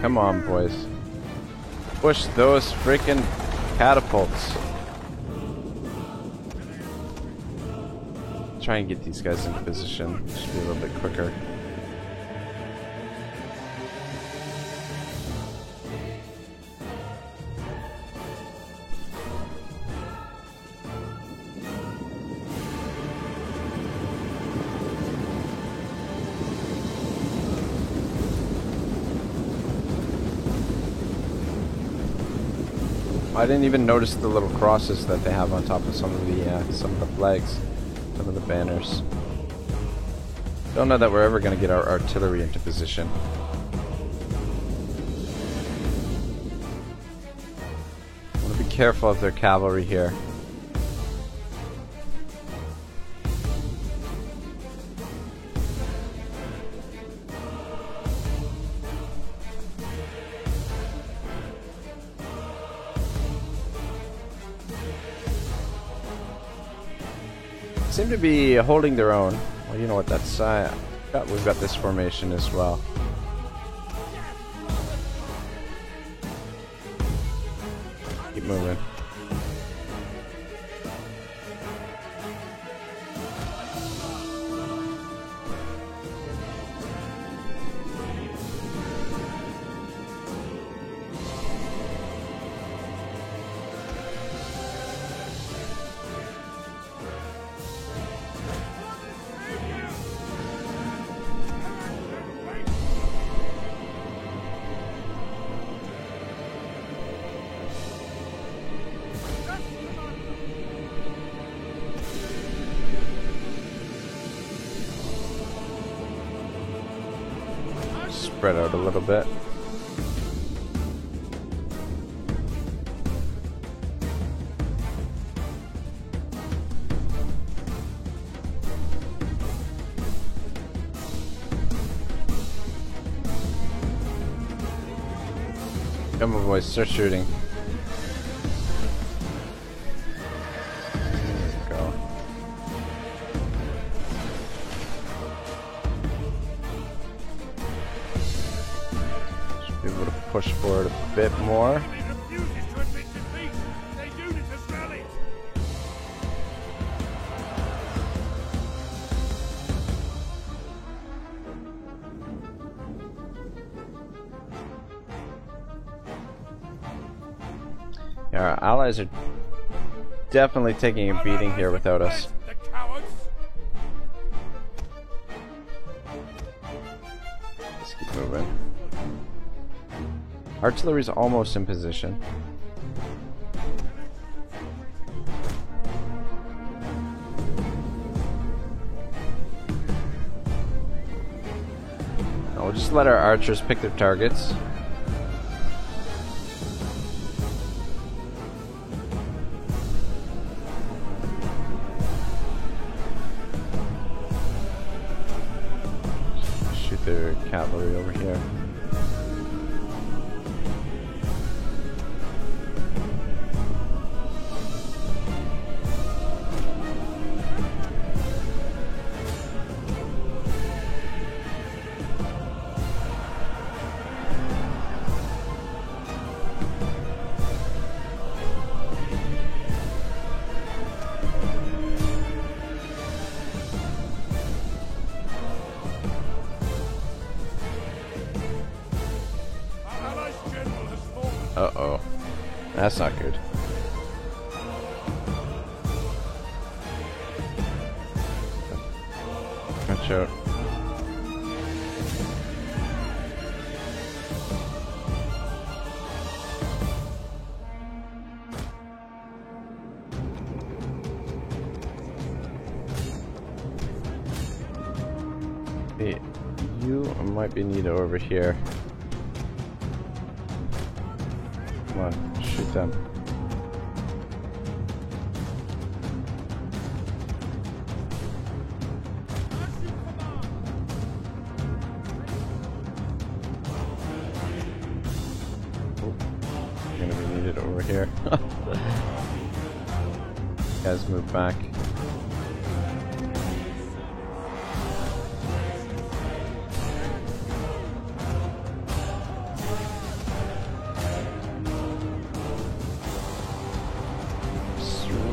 Come on, boys. Push those freaking catapults. Try and get these guys into position. Should be a little bit quicker. I didn't even notice the little crosses that they have on top of some of the flags, some of the banners. Don't know that we're ever going to get our artillery into position. I want to be careful of their cavalry here. Seem to be holding their own. Well, you know what? That's we've got this formation as well. Keep moving. Spread out a little bit. Come on, boys, start shooting. Push forward a bit more. Yeah, our allies are definitely taking a beating here without us. Let's keep moving. Artillery's almost in position. Now we'll just let our archers pick their targets. Shoot their cavalry over here. Uh-oh. That's not good. Watch out. Hey, you might be needed over here. Come on, shoot them. Oh, you're gonna be needed over here. Guys, move back.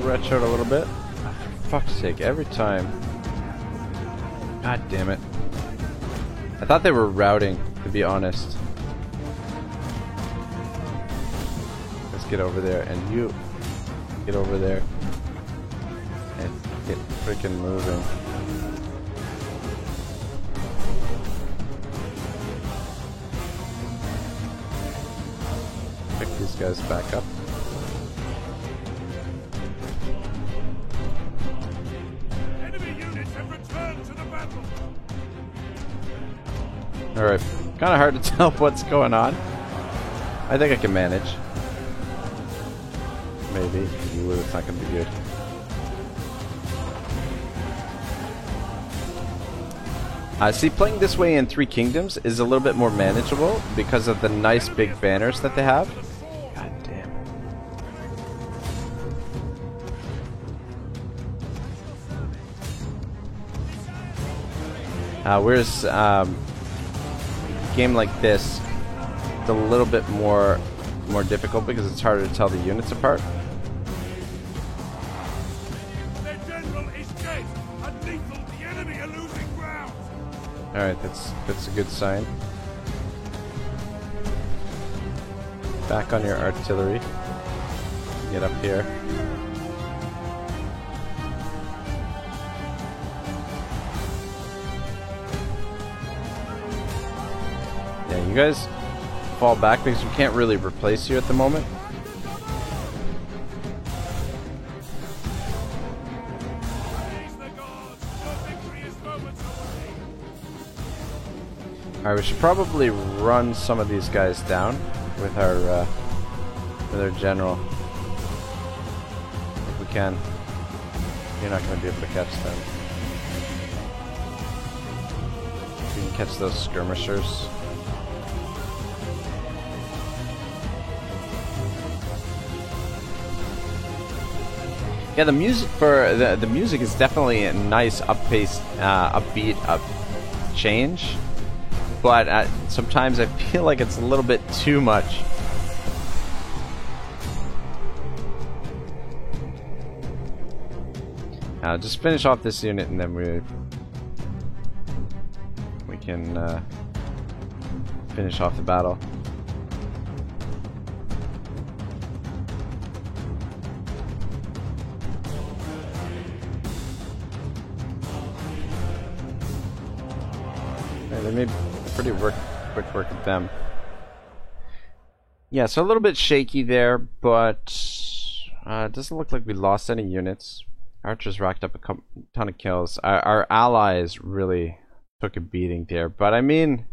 Stretch out a little bit. Oh, for fuck's sake, every time. God damn it. I thought they were routing, to be honest. Let's get over there, and you get over there and get freaking moving. Pick these guys back up. Alright, kind of hard to tell what's going on. I think I can manage. Maybe. Ooh, it's not going to be good. See, playing this way in Three Kingdoms is a little bit more manageable because of the nice big banners that they have. God damn. Whereas game like this, it's a little bit more difficult because it's harder to tell the units apart. Their general is dead, and lethal. The enemy are losing ground. All right, that's a good sign. Back on your artillery. Get up here. Yeah, you guys fall back because we can't really replace you at the moment. Alright, we should probably run some of these guys down with our general. If we can. You're not going to be able to catch them. We can catch those skirmishers. Yeah, the music for the music is definitely a nice up-paced, upbeat change, but sometimes I feel like it's a little bit too much. Just finish off this unit, and then we can finish off the battle. They made pretty quick work of them. Yeah, so a little bit shaky there, but it doesn't look like we lost any units. Archers racked up a ton of kills. Our allies really took a beating there, but I mean,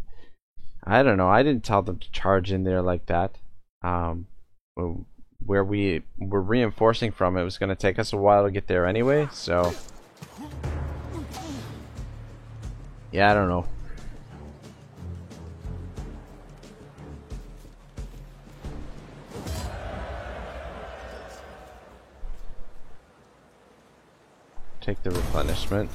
I don't know. I didn't tell them to charge in there like that. Where we were reinforcing from, it was going to take us a while to get there anyway, so yeah, I don't know. Take the replenishment.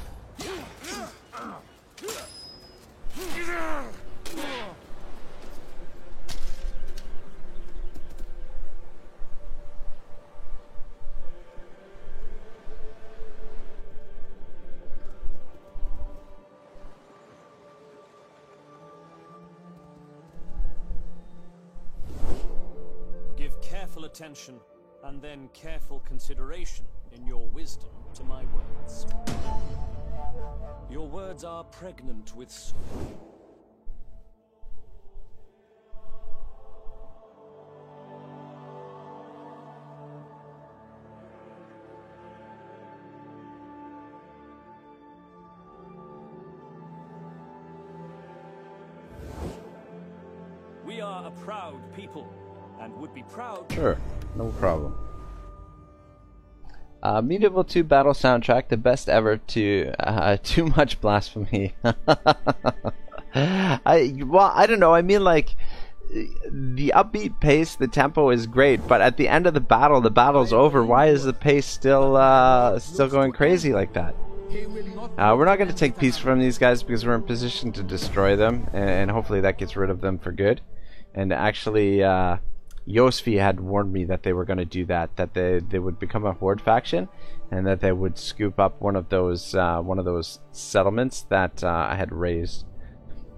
Give careful attention and then careful consideration in your wisdom to my words. Your words are pregnant with sorrow. We are a proud people, and would be proud. Sure, no problem. Medieval 2 battle soundtrack, the best ever. To too much blasphemy. I don't know. I mean, like, the upbeat pace, the tempo is great, but at the end of the battle's over. Why is the pace still going crazy like that? We're not going to take peace from these guys because we're in position to destroy them, and hopefully that gets rid of them for good. And actually, Yosfi had warned me that they were going to do that they would become a horde faction, and that they would scoop up one of those settlements that I had raised.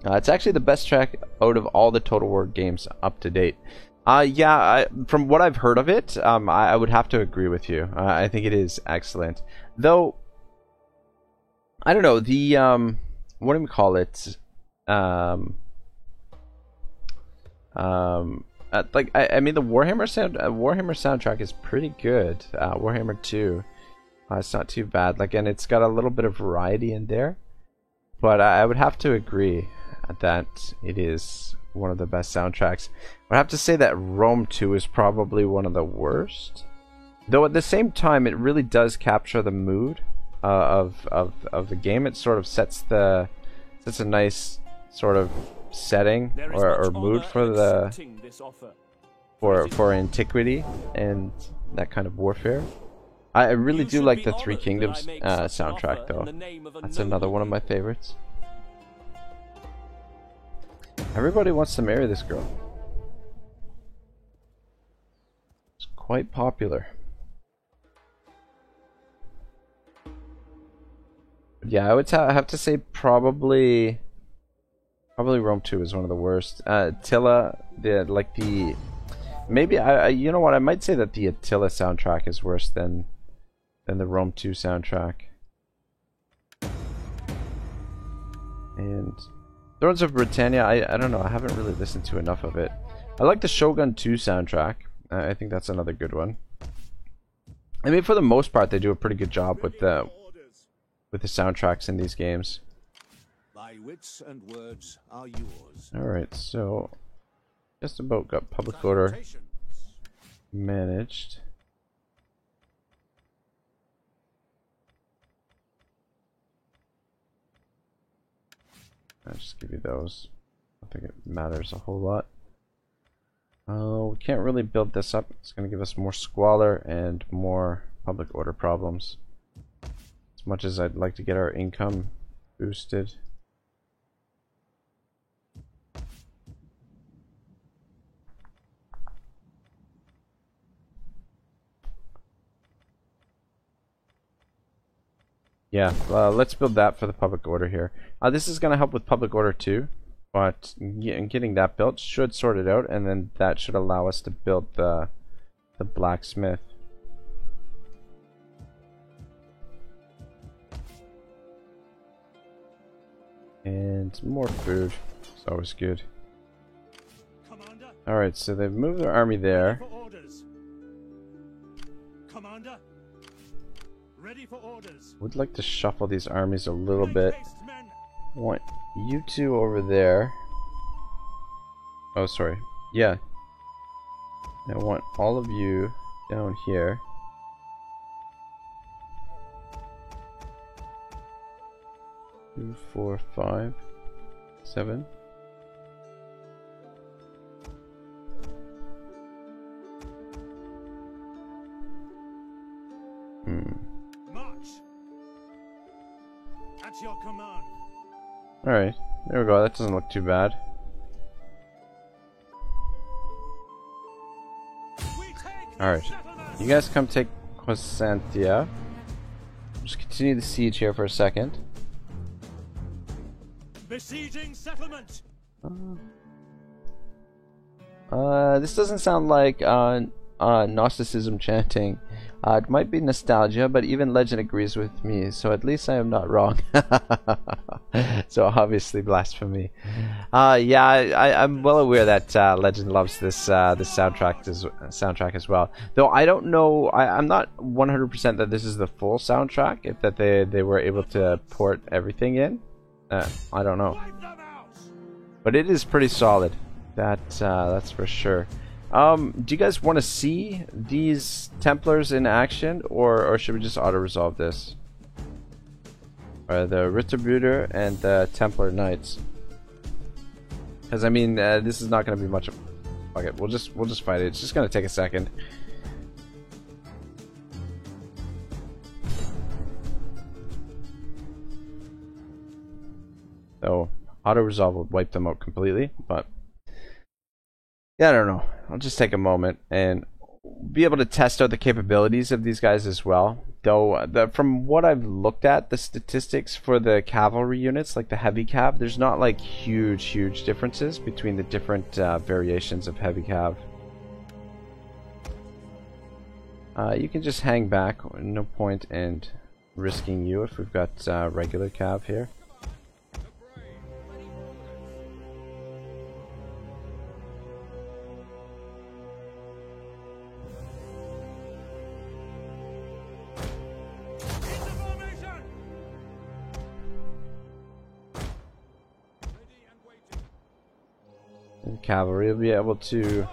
It's actually the best track out of all the Total War games up to date. From what I've heard of it, I would have to agree with you. I think it is excellent, though. I don't know, the what do we call it? I mean, the Warhammer soundtrack is pretty good. Warhammer 2, it's not too bad. Like, and it's got a little bit of variety in there, but I would have to agree that it is one of the best soundtracks. I would have to say that Rome 2 is probably one of the worst, though at the same time it really does capture the mood of the game. It sort of sets a nice sort of setting or mood for for antiquity and that kind of warfare. I really do like the Three Kingdoms soundtrack, though. That's another one of my favorites. Everybody wants to marry this girl. It's quite popular. Yeah, I would have to say probably Rome 2 is one of the worst. Attila, maybe you know what, I might say that the Attila soundtrack is worse than the Rome 2 soundtrack. And Thrones of Britannia, I don't know, I haven't really listened to enough of it. I like the Shogun 2 soundtrack. I think that's another good one. I mean, for the most part, they do a pretty good job with the soundtracks in these games. My wits and words are yours. Alright, so just about got public order managed. I'll just give you those. I don't think it matters a whole lot. We can't really build this up. It's going to give us more squalor and more public order problems. As much as I'd like to get our income boosted. Yeah, let's build that for the public order here. This is going to help with public order too, but getting that built should sort it out, and then that should allow us to build the blacksmith. And more food. It's always good. Alright, so they've moved their army there. Commander, ready for orders. Would like to shuffle these armies a little bit. Want you two over there. Oh, sorry. Yeah. I want all of you down here. Two, 4, 5, 7. March. At your command. Alright, there we go. That doesn't look too bad. Alright, you guys come take Quesantia. Just continue the siege here for a second. Besieging settlement. This doesn't sound like Gnosticism chanting. It might be nostalgia, but even Legend agrees with me, so at least I am not wrong. So obviously blasphemy. Yeah, I'm well aware that Legend loves this soundtrack as well. Though I don't know, I'm not 100% that this is the full soundtrack. If that they were able to port everything in. I don't know, but it is pretty solid. That's for sure. Do you guys want to see these Templars in action, or should we just auto-resolve this? The Ritterbrüder and the Templar Knights. Because I mean, this is not going to be much of. Fuck it, we'll just fight it. It's just going to take a second. So auto-resolve will wipe them out completely, but yeah, I don't know. I'll just take a moment and be able to test out the capabilities of these guys as well. Though, from what I've looked at, the statistics for the cavalry units, like the heavy cav, there's not like huge differences between the different variations of heavy cav. You can just hang back. No point in risking you if we've got regular cav here. Cavalry will be able to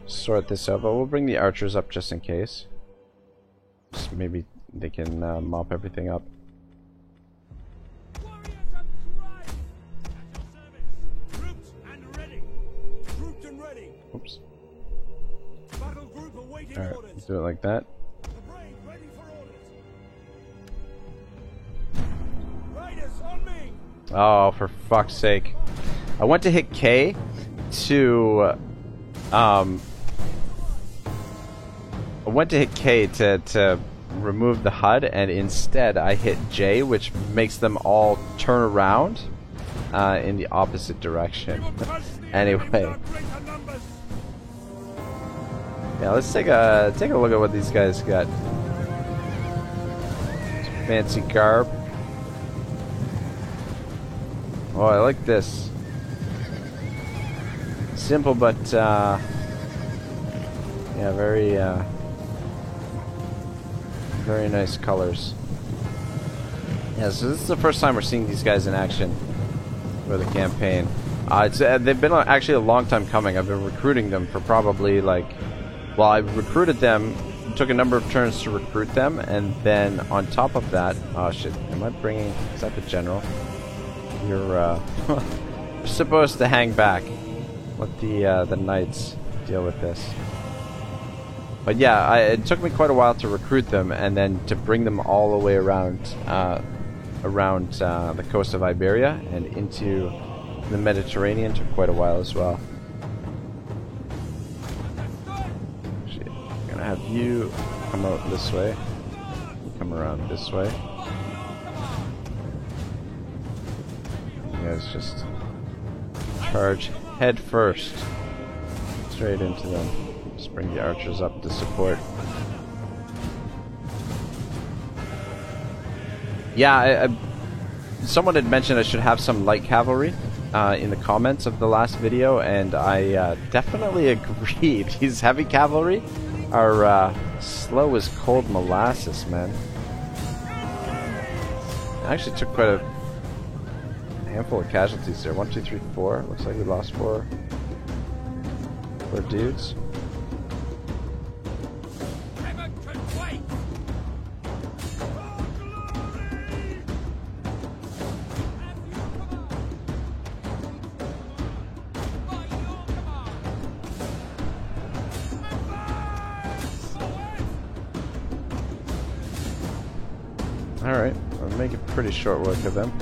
sort this out, but we'll bring the archers up just in case. Just maybe they can mop everything up. Warriors of Christ! At your service! Troops and ready! Grouped and ready! Oops. Battle group awaiting Alright, orders! let's do it like that. The brave ready for orders! Raiders on me! Oh, for fuck's sake. I went to hit K to remove the HUD, and instead I hit J, which makes them all turn around in the opposite direction. Anyway, yeah, let's take a look at what these guys got. Some fancy garb. Oh, I like this. Simple, but yeah, very nice colors. Yeah, so this is the first time we're seeing these guys in action for the campaign. They've been actually a long time coming. I've been recruiting them for probably like, well, I recruited them, took a number of turns to recruit them, and then on top of that, oh shit, am I bringing? Is that the general? You're you're supposed to hang back. Let the knights deal with this. But yeah, it took me quite a while to recruit them, and then to bring them all the way around the coast of Iberia and into the Mediterranean took quite a while as well. Actually, I'm gonna have you come out this way, come around this way. You guys just charge head first, straight into them. Just bring the archers up to support. Yeah, someone had mentioned I should have some light cavalry in the comments of the last video, and I definitely agreed. These heavy cavalry are slow as cold molasses, man. I actually took quite a handful of casualties there. 1, 2, 3, 4. Looks like we lost four dudes. Alright, I'll make it pretty short work of them.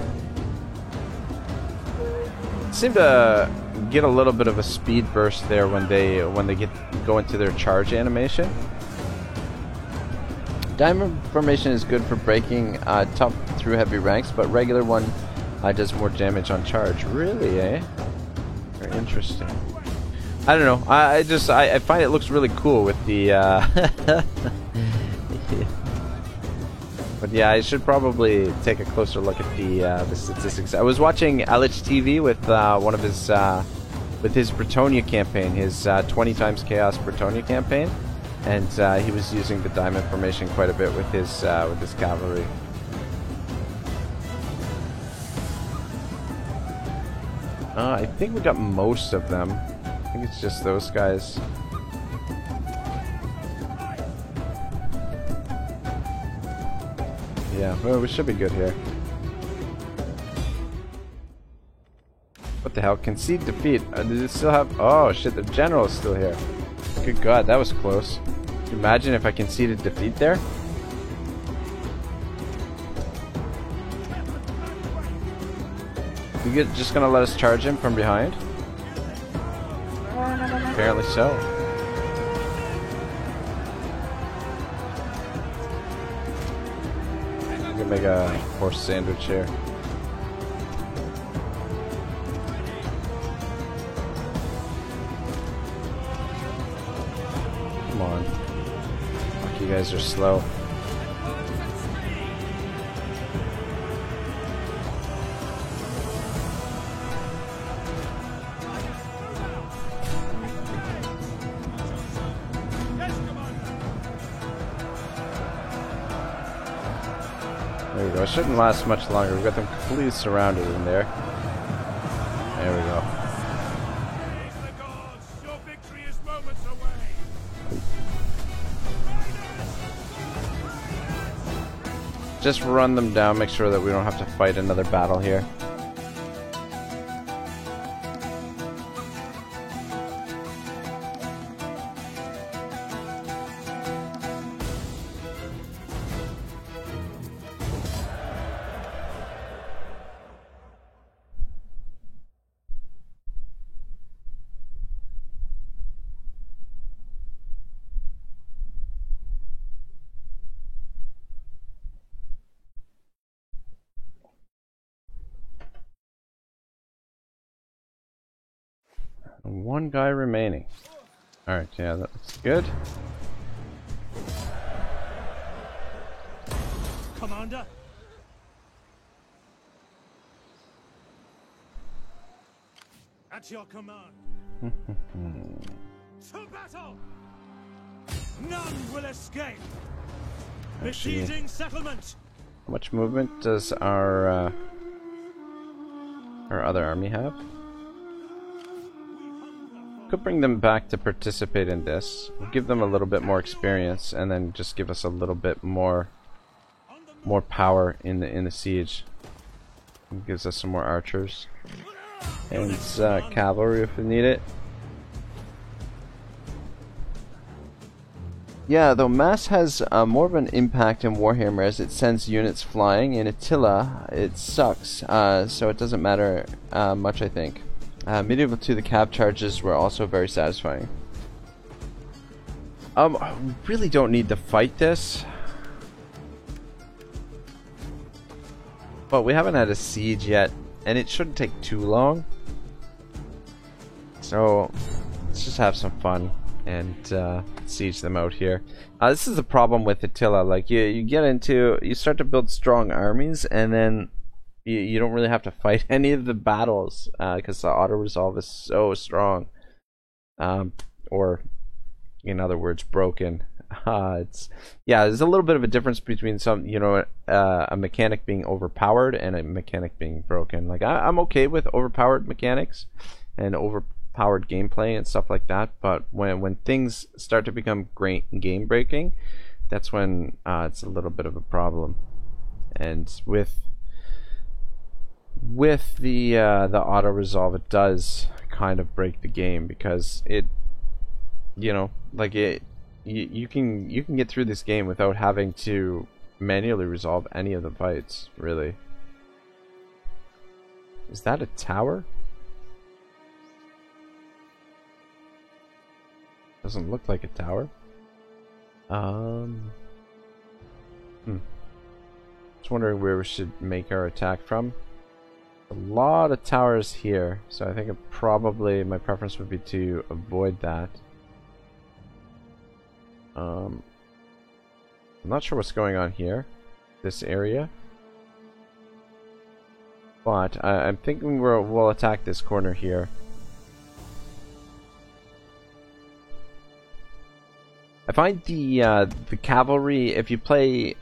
Seem to get a little bit of a speed burst there when they go into their charge animation. Diamond formation is good for breaking tough through heavy ranks, but regular one does more damage on charge. Really, eh? Very interesting. I don't know. I find it looks really cool with the. But yeah, I should probably take a closer look at the statistics. I was watching LHTV with one of his with his Bretonnia campaign, his 20 times Chaos Bretonnia campaign, and he was using the diamond formation quite a bit with his cavalry. I think we got most of them. I think it's just those guys. Yeah, well, we should be good here. What the hell? Concede defeat. Does it still have... Oh shit, the general is still here. Good god, that was close. Can you imagine if I conceded defeat there? You just gonna let us charge him from behind? Apparently so. I'm gonna make a horse sandwich here. Come on. Fuck, you guys are slow. There we go. It shouldn't last much longer. We've got them completely surrounded in there. There we go. Praise the gods! Your victory is moments away! Just run them down, make sure that we don't have to fight another battle here. One guy remaining. Alright, yeah, that looks good. Commander? At your command. To battle! None will escape! Besieging settlement! How much movement does our other army have? Could bring them back to participate in this. We'll give them a little bit more experience, and then just give us a little bit more power in the siege. It gives us some more archers and cavalry if we need it. Yeah, though Mass has more of an impact in Warhammer as it sends units flying. In Attila, it sucks, so it doesn't matter much, I think. Medieval 2, the cap charges were also very satisfying. We really don't need to fight this. But we haven't had a siege yet, and it shouldn't take too long. So, let's just have some fun and siege them out here. This is the problem with Attila. Like, you get into... You start to build strong armies, and then... You don't really have to fight any of the battles because the auto-resolve is so strong. Or, in other words, broken. There's a little bit of a difference between a mechanic being overpowered and a mechanic being broken. Like, I'm okay with overpowered mechanics and overpowered gameplay and stuff like that, but when things start to become game-breaking, that's when it's a little bit of a problem. And with the auto resolve, it does kind of break the game because you can get through this game without having to manually resolve any of the fights, really. Is that a tower? Doesn't look like a tower. Just wondering where we should make our attack from. A lot of towers here, so I think my preference would be to avoid that. I'm not sure what's going on here, this area, but I'm thinking we'll attack this corner here. I find the cavalry, if you play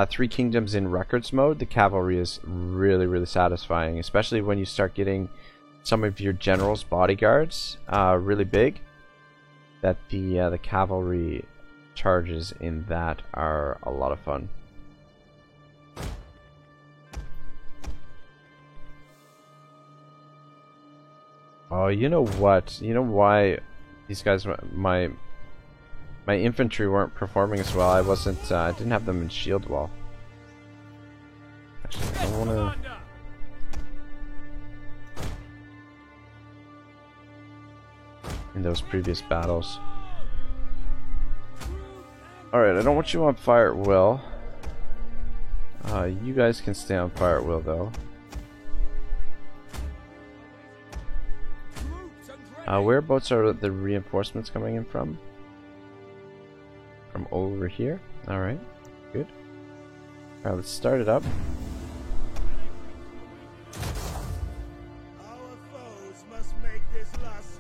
Three Kingdoms in records mode, the cavalry is really, really satisfying, especially when you start getting some of your general's bodyguards really big, that the cavalry charges in that are a lot of fun. Oh, you know what? You know why these guys, my infantry weren't performing as well? I didn't have them in shield wall. Actually, I wanna... in those previous battles. Alright, I don't want you on fire at will. You guys can stay on fire at will, though. Whereabouts are the reinforcements coming in from? From over here? Alright, good. Alright, let's start it up.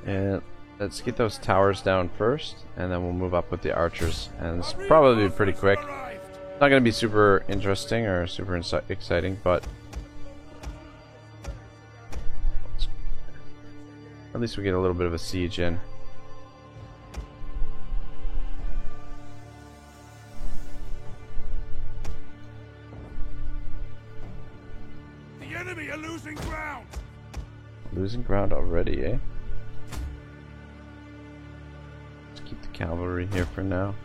And let's get those towers down first, and then we'll move up with the archers. And it's probably pretty quick. Not going to be super interesting or super exciting, but at least we get a little bit of a siege in. The enemy are losing ground. Losing ground already, eh? Let's keep the cavalry here for now.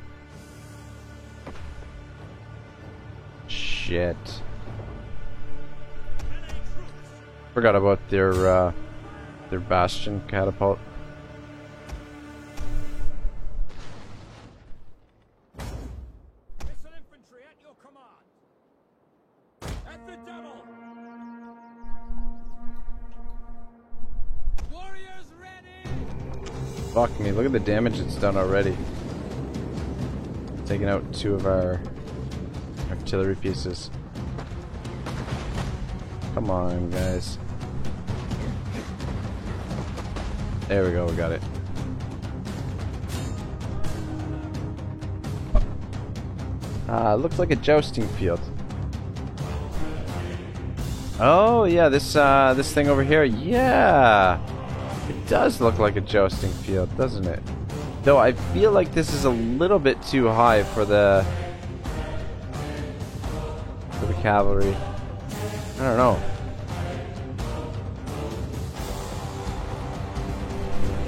Shit. Forgot about their bastion catapult. Missile infantry at your command. At the double. Warriors ready. Fuck me, look at the damage it's done already. Taking out 2 of our artillery pieces. Come on, guys. There we go, we got it. Looks like a jousting field. Oh yeah, this thing over here, yeah! It does look like a jousting field, doesn't it? Though I feel like this is a little bit too high for the cavalry. I don't know.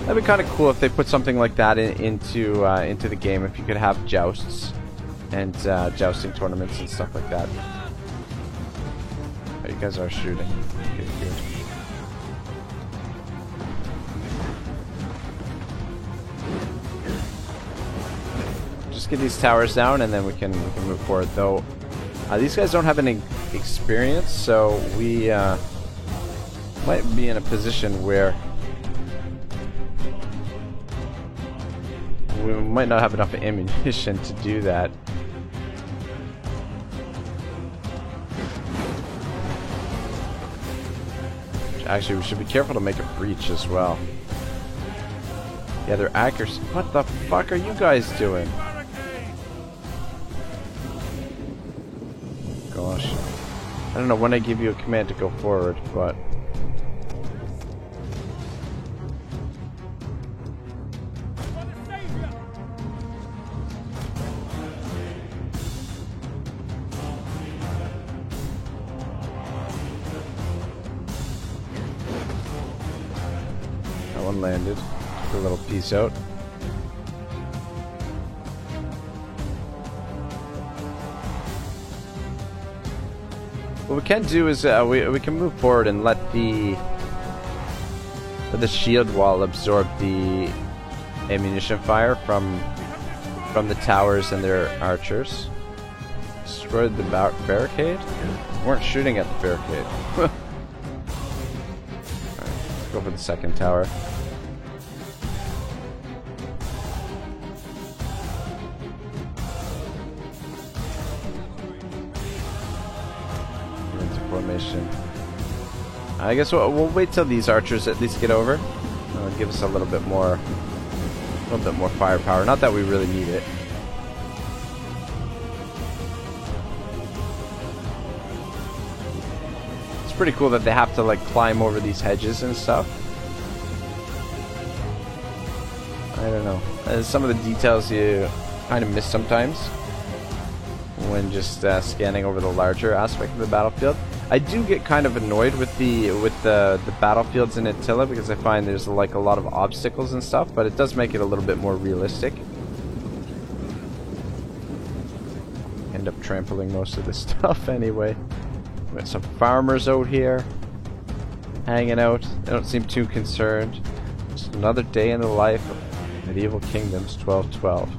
That'd be kind of cool if they put something like that into the game. If you could have jousts and jousting tournaments and stuff like that. Oh, you guys are shooting. Good, good. Just get these towers down, and then we can move forward. Though these guys don't have any experience, so we might be in a position where we might not have enough ammunition to do that. Actually, we should be careful to make a breach as well. Yeah, their accuracy. What the fuck are you guys doing? Gosh. I don't know when I give you a command to go forward, but... That one landed. Took a little piece out. What we can do is we can move forward and let the shield wall absorb the ammunition fire from the towers and their archers. Destroyed the barricade? Weren't shooting at the barricade. Alright, go for the second tower. Formation. I guess we'll wait till these archers at least get over. Give us a little bit more firepower. Not that we really need it. It's pretty cool that they have to like climb over these hedges and stuff. I don't know. Some of the details you kind of miss sometimes when just scanning over the larger aspect of the battlefield. I do get kind of annoyed with the battlefields in Attila because I find there's like a lot of obstacles and stuff, but it does make it a little bit more realistic. End up trampling most of the stuff anyway. We got some farmers out here hanging out. They don't seem too concerned. Just another day in the life of Medieval Kingdoms 1212.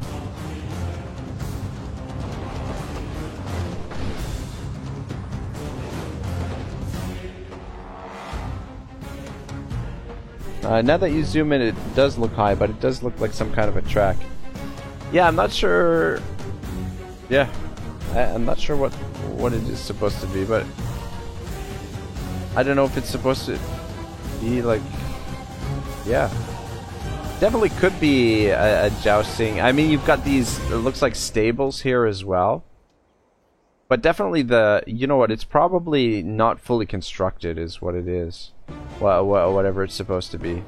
Now that you zoom in, it does look high, but it does look like some kind of a track. Yeah, I'm not sure. Yeah, I'm not sure what it is supposed to be, but I don't know if it's supposed to be like. Yeah, definitely could be a jousting. I mean, you've got these. It looks like stables here as well, but definitely you know what? It's probably not fully constructed, is what it is. Whatever it's supposed to be.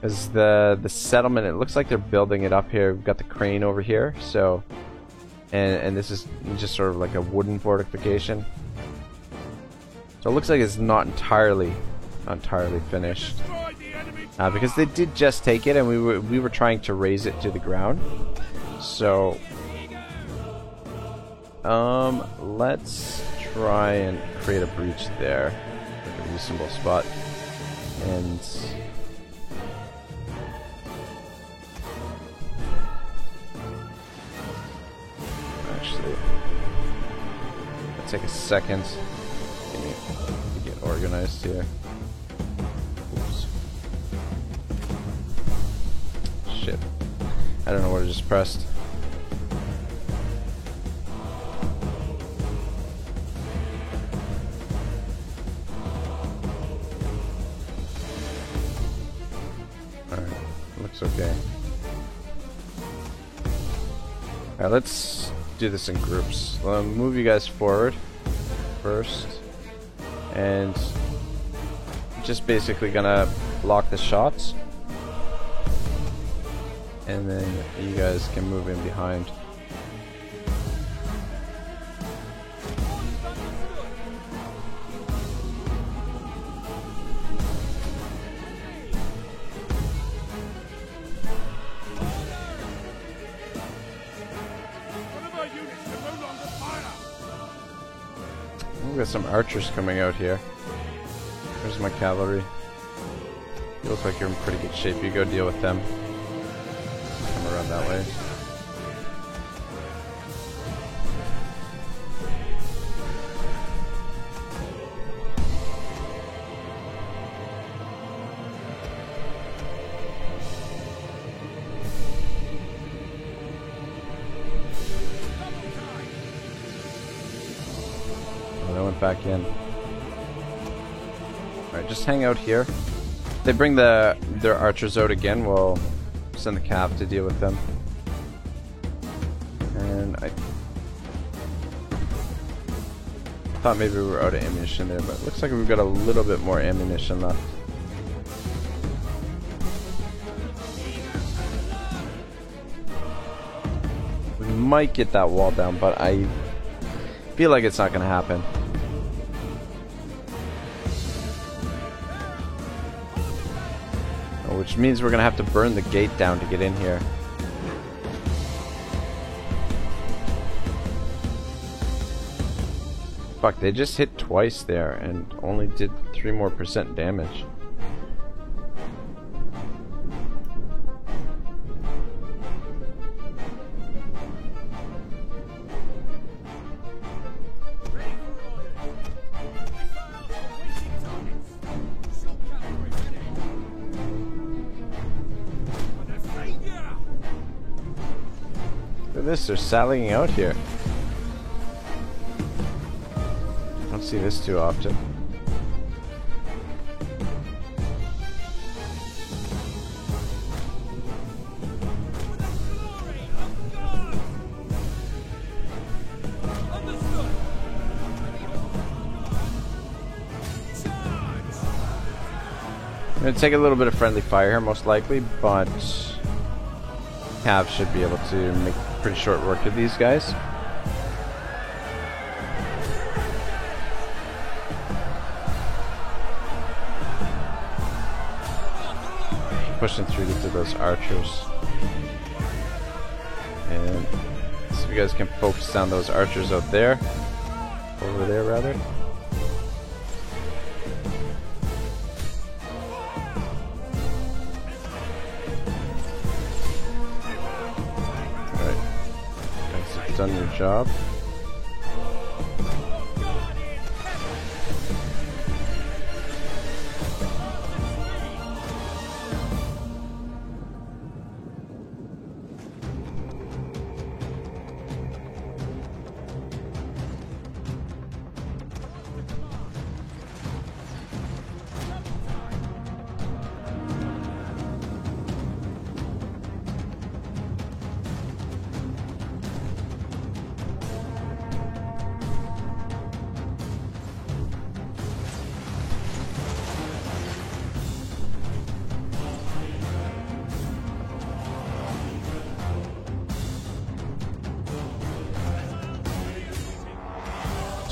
Because the settlement, it looks like they're building it up here. We've got the crane over here, so and this is just sort of like a wooden fortification. So it looks like it's not entirely finished. Because they did just take it, and we were trying to raise it to the ground. So let's try and create a breach there. A reasonable spot, and actually let's take a second to get organized here. Oops. Shit, I don't know what I just pressed. Okay. Alright, let's do this in groups. I'll move you guys forward first. And just basically gonna block the shots. And then you guys can move in behind. We've got some archers coming out here. There's my cavalry. You look like you're in pretty good shape. You go deal with them. Come around that way. Back in. Alright, just hang out here. If they bring their archers out again, we'll send the cav to deal with them. And I thought maybe we were out of ammunition there, but it looks like we've got a little bit more ammunition left. We might get that wall down, but I feel like it's not going to happen. Which means we're gonna have to burn the gate down to get in here. Fuck, they just hit twice there and only did 3% more damage. This, they're sallying out here. I don't see this too often. I'm gonna take a little bit of friendly fire here, most likely, but Cav should be able to make pretty short work of these guys. Pushing through to those archers. And so you guys can focus on those archers out there. Over there, rather. Alright. Guys have done your job.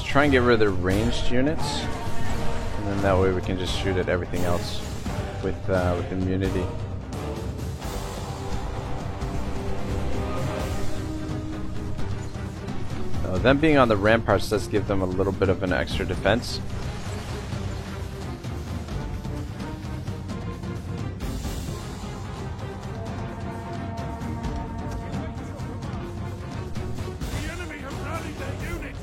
Try and get rid of the ranged units, and then that way we can just shoot at everything else with immunity. Them being on the ramparts does give them a little bit of an extra defense. The enemy have rallied their units.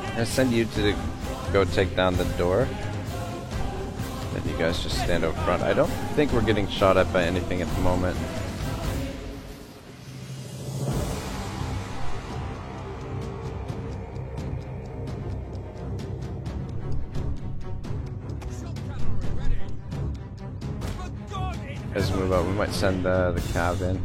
I'm gonna send you to go take down the door. Then you guys just stand out front. I don't think we're getting shot at by anything at the moment. As we move out, we might send the cav in.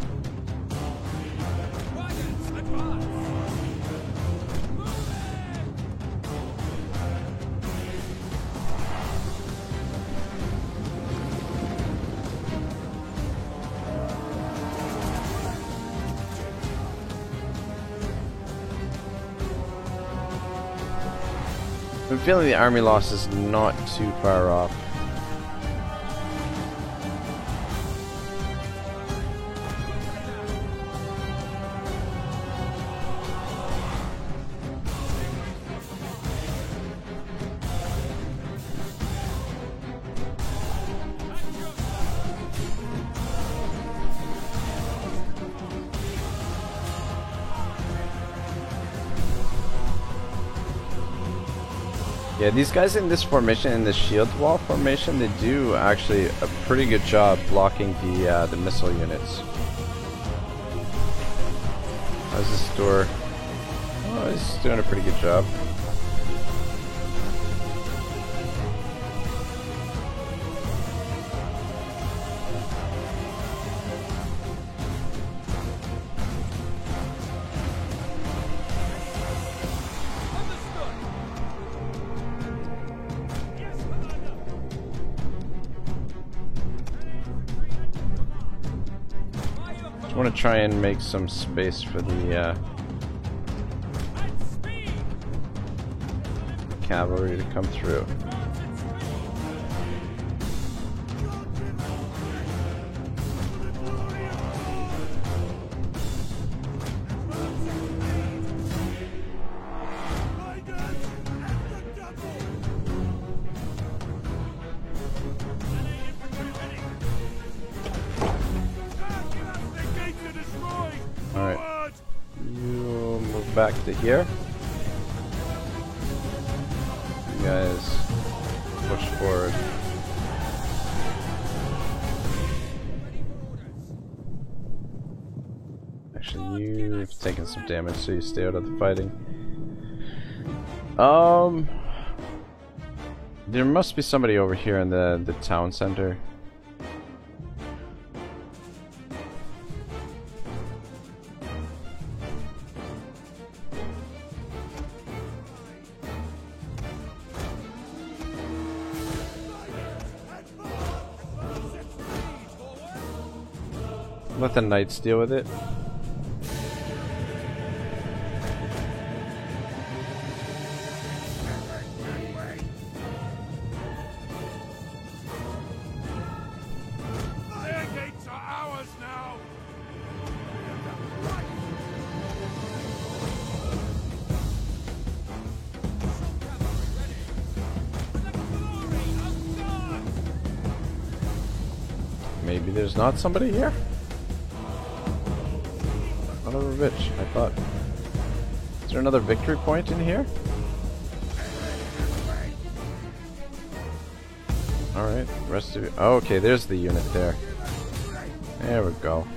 I'm feeling the army loss is not too far off. Yeah, these guys in this formation, in the shield wall formation, they do actually a pretty good job blocking the missile units. How's this door? Oh, he's doing a pretty good job. I want to try and make some space for the cavalry to come through. Alright, you move back to here. You guys push forward. Actually, you've taken some damage, so you stay out of the fighting. There must be somebody over here in the town center. Let the knights deal with it. Fire gates are ours now. Maybe there's not somebody here? Son of a bitch, I thought. Is there another victory point in here? Alright, rest of you. Oh, okay, there's the unit there. There we go.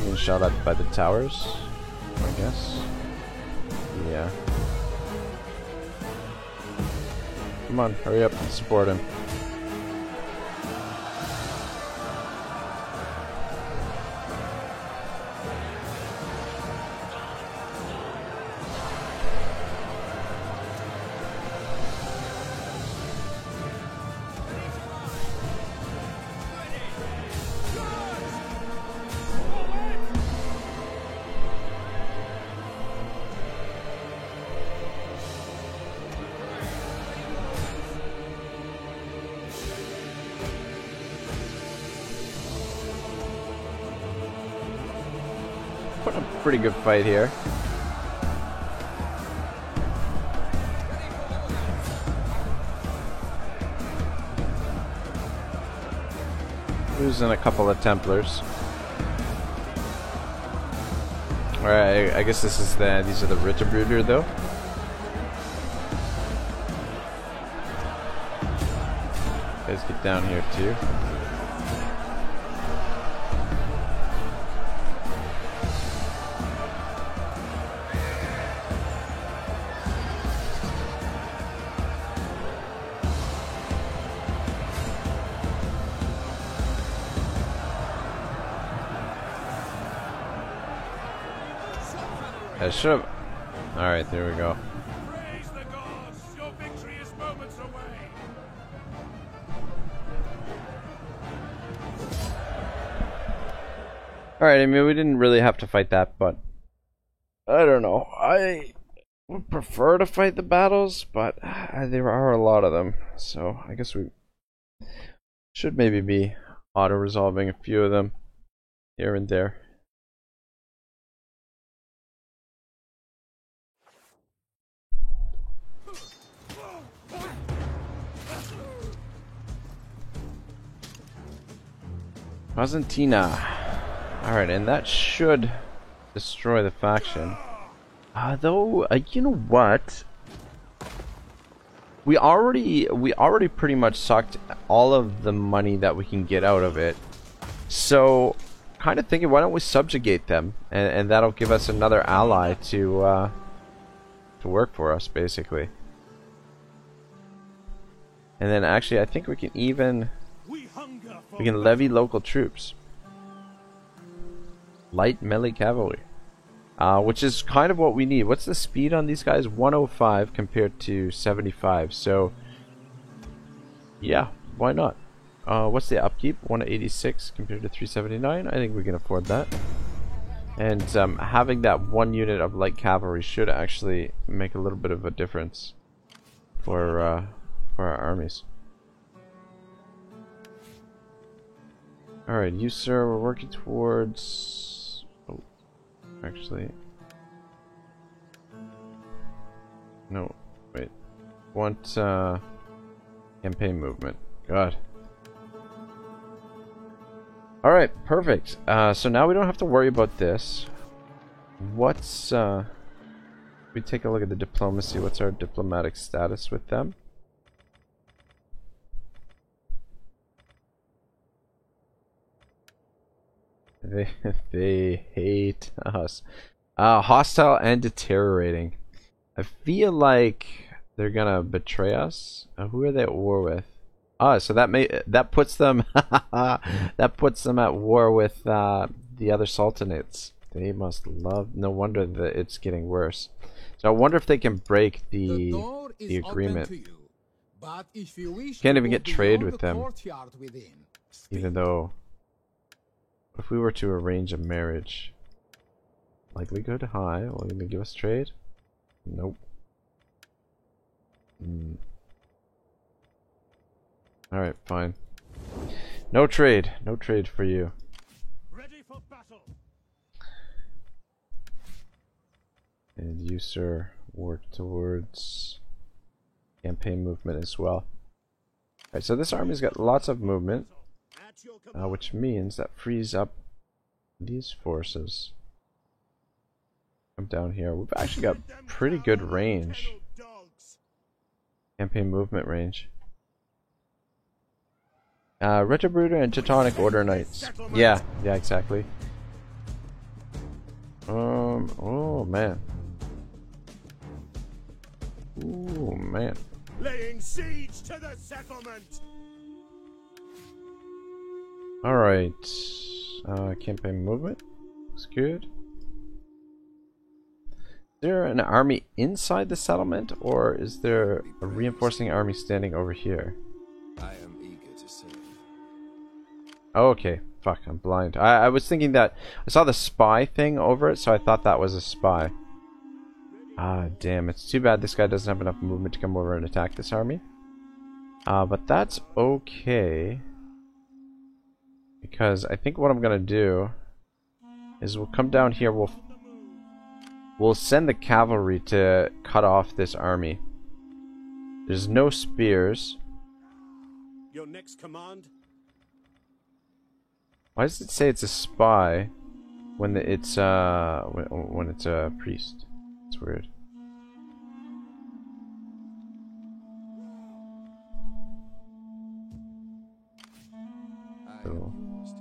Being shot at by the towers, I guess. Yeah. Come on, hurry up and support him. Put a pretty good fight here. Losing a couple of Templars. Alright, I guess these are the Ritterbrüder though. Guys get down here too. I should have. Alright, there we go. Praise the gods. Your victory is moments away. Alright, I mean, we didn't really have to fight that, but I don't know. I would prefer to fight the battles, but there are a lot of them, so I guess we should maybe be auto-resolving a few of them here and there. Byzantina. Alright, and that should destroy the faction. Though, you know what? We already pretty much sucked all of the money that we can get out of it. So, kind of thinking, why don't we subjugate them? And that'll give us another ally to work for us, basically. And then actually, I think we can even... We can levy local troops. Light melee cavalry. Which is kind of what we need. What's the speed on these guys? 105 compared to 75. So, yeah, why not? What's the upkeep? 186 compared to 379. I think we can afford that. And having that one unit of light cavalry should actually make a little bit of a difference for our armies. Alright, you sir, we're working towards... Oh, actually... No, wait. Want, campaign movement. God. Alright, perfect. So now we don't have to worry about this. What's, We take a look at the diplomacy. What's our diplomatic status with them? They hate us. Hostile and deteriorating. I feel like they're gonna betray us. Who are they at war with? So that puts them that puts them at war with the other sultanates. They must love. No wonder that it's getting worse. So I wonder if they can break the agreement. Can't even get trade with them, even though if we were to arrange a marriage, likelihood high. Will they give us trade? Nope. Alright, fine. No trade. No trade for you. Ready for battle. And you, sir, work towards campaign movement as well. Alright, so this army's got lots of movement, At your command. which means that frees up these forces. Come down here. We've actually got pretty good range. Dogs. Campaign movement range. Retrobruder and Teutonic Order Knights. Yeah, exactly. Oh man. Ooh, man. Laying siege to the settlement. Alright. Campaign movement. Looks good. Is there an army inside the settlement, or is there a reinforcing army standing over here? I am eager to serve. Oh, okay. Fuck, I'm blind. I was thinking that I saw the spy thing over it, so I thought that was a spy. Ah, damn. It's too bad this guy doesn't have enough movement to come over and attack this army. But that's okay. Because I think what I'm gonna do is we'll come down here, we'll send the cavalry to cut off this army. There's no spears. Your next command. Why does it say it's a spy when it's when it's a priest? It's weird. I Cool. am yours to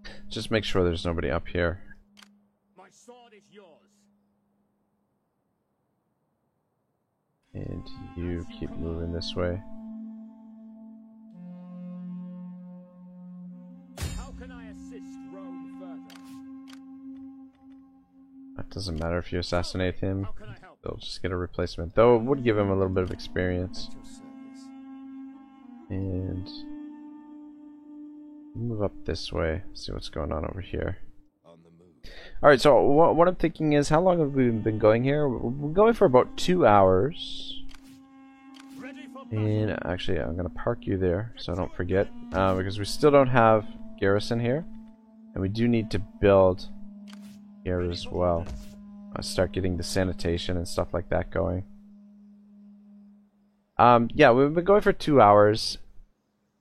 command. Just make sure there's nobody up here. My sword is yours. And you keep moving this way. How can I assist Rome further? It doesn't matter if you assassinate him. How can I help? They'll just get a replacement. Though it would give him a little bit of experience. At your service. And move up this way. See what's going on over here. On the move. Alright, so what I'm thinking is, how long have we been going here? We're going for about 2 hours. Ready for battle. And actually, I'm going to park you there so I don't forget. Because we still don't have garrison here. And we do need to build here as well. Start getting the sanitation and stuff like that going. Yeah, we've been going for 2 hours.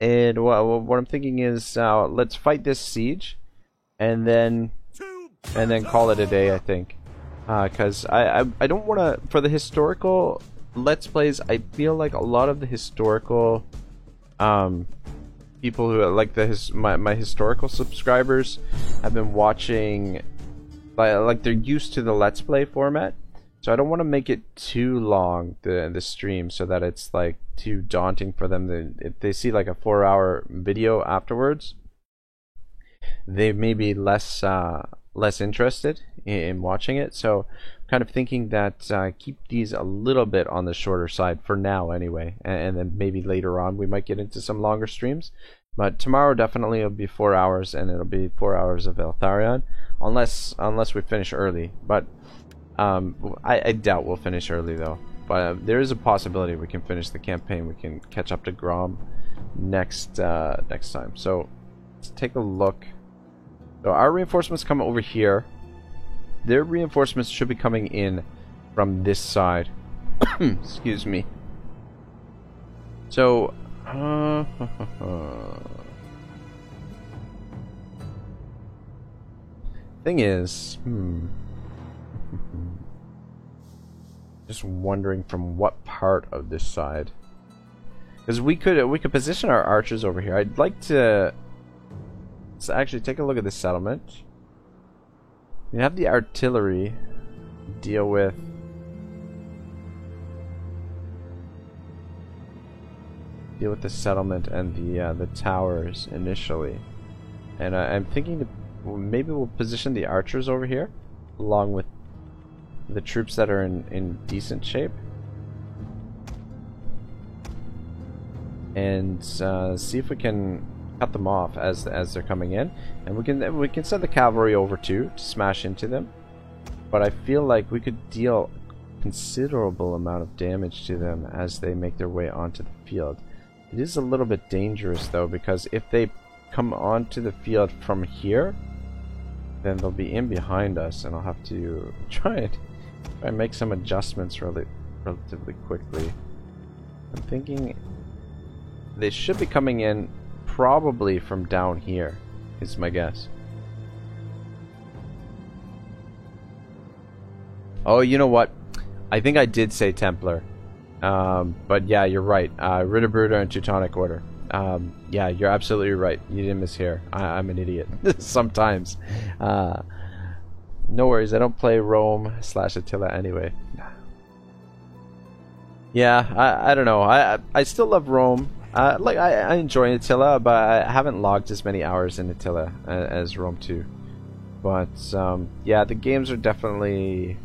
And what I'm thinking is, let's fight this siege. And then call it a day, I think. Because I don't want to, for the historical Let's Plays, I feel like a lot of the historical people who like my historical subscribers have been watching, like they're used to the Let's Play format. So I don't want to make it too long, the stream, so that it's like too daunting for them. If they see like a 4-hour video afterwards, they may be less interested in watching it. So I'm kind of thinking that keep these a little bit on the shorter side for now anyway, and then maybe later on we might get into some longer streams. But tomorrow definitely it'll be 4 hours, and it'll be 4 hours of Eltharion, unless we finish early. But I doubt we'll finish early though. But there is a possibility we can finish the campaign. We can catch up to Grom next time. So let's take a look. So our reinforcements come over here. Their reinforcements should be coming in from this side. Excuse me. So Thing is, just wondering from what part of this side, because we could position our archers over here. I'd like to actually take a look at this settlement. We have the artillery deal with the settlement and the towers initially, and I'm thinking to maybe we'll position the archers over here along with the troops that are in decent shape, and see if we can cut them off as they're coming in, and we can send the cavalry over too to smash into them. But I feel like we could deal considerable amount of damage to them as they make their way onto the field. It is a little bit dangerous though, because if they come onto the field from here, then they'll be in behind us, and I'll have to try and make some adjustments relatively quickly. I'm thinking they should be coming in probably from down here, is my guess. Oh, you know what? I think I did say Templar. But yeah, you're right. Ritterbrüder and Teutonic Order. Yeah, you're absolutely right. You didn't mishear. I'm an idiot. Sometimes. No worries, I don't play Rome / Attila anyway. Yeah, I don't know. I still love Rome. Like I enjoy Attila, but I haven't logged as many hours in Attila as Rome 2. But yeah, the games are definitely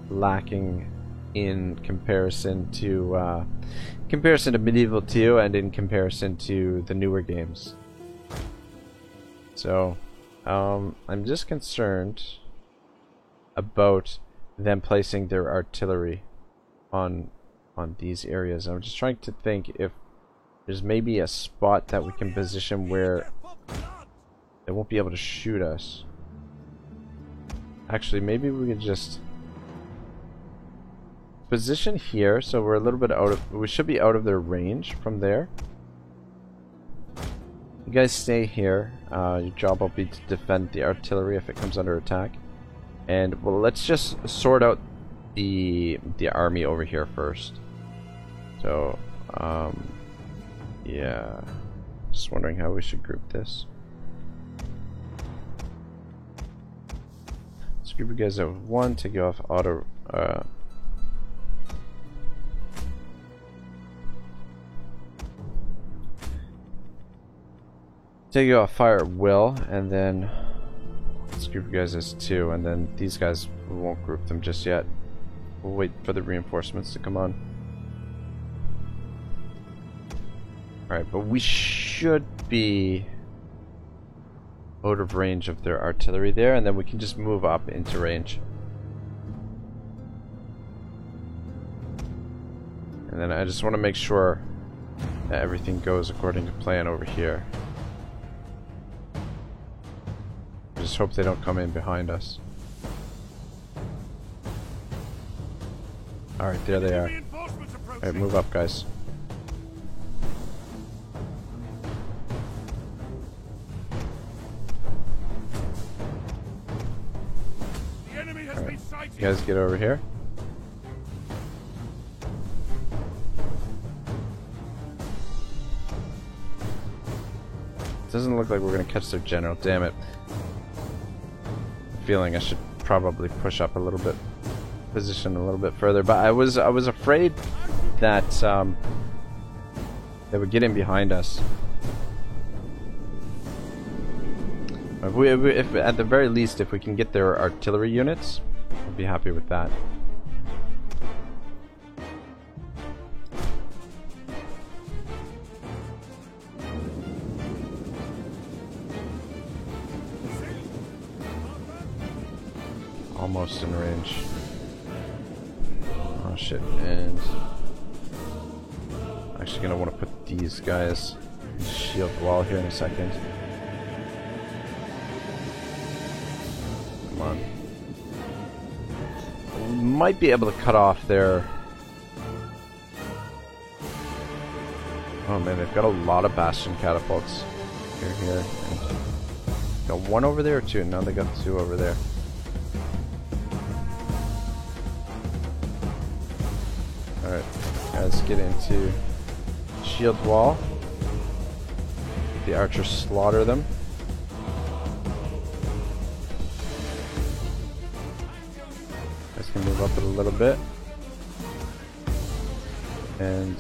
lacking in comparison to Medieval 2 and in comparison to the newer games. So I'm just concerned about them placing their artillery on these areas. I'm just trying to think if there's maybe a spot that we can position where they won't be able to shoot us. Actually, maybe we could just position here, so we're a little bit we should be out of their range from there. You guys stay here. Your job will be to defend the artillery if it comes under attack. And well, let's just sort out the army over here first. So yeah, just wondering how we should group this. Let's group you guys at 1 to go off auto take you off fire at will, and then let's group you guys as 2, and then these guys, we won't group them just yet. We'll wait for the reinforcements to come on. Alright, but we should be out of range of their artillery there, and then we can just move up into range. And then I just want to make sure that everything goes according to plan over here. I just hope they don't come in behind us. Alright, there they are. Alright, move up, guys. Alright, you guys get over here. Doesn't look like we're gonna catch their general, damn it. Feeling I should probably push up a little bit, position a little bit further, but I was afraid that they would get in behind us. If at the very least, if we can get their artillery units, I'll be happy with that. Almost in range. Oh shit, and I'm actually gonna want to put these guys shield wall here in a second. Come on. We might be able to cut off their... Oh man, they've got a lot of bastion catapults here, and Got one over there or two? No, they got two over there. Alright, guys, get into shield wall. The archers slaughter them. Guys can move up it a little bit. And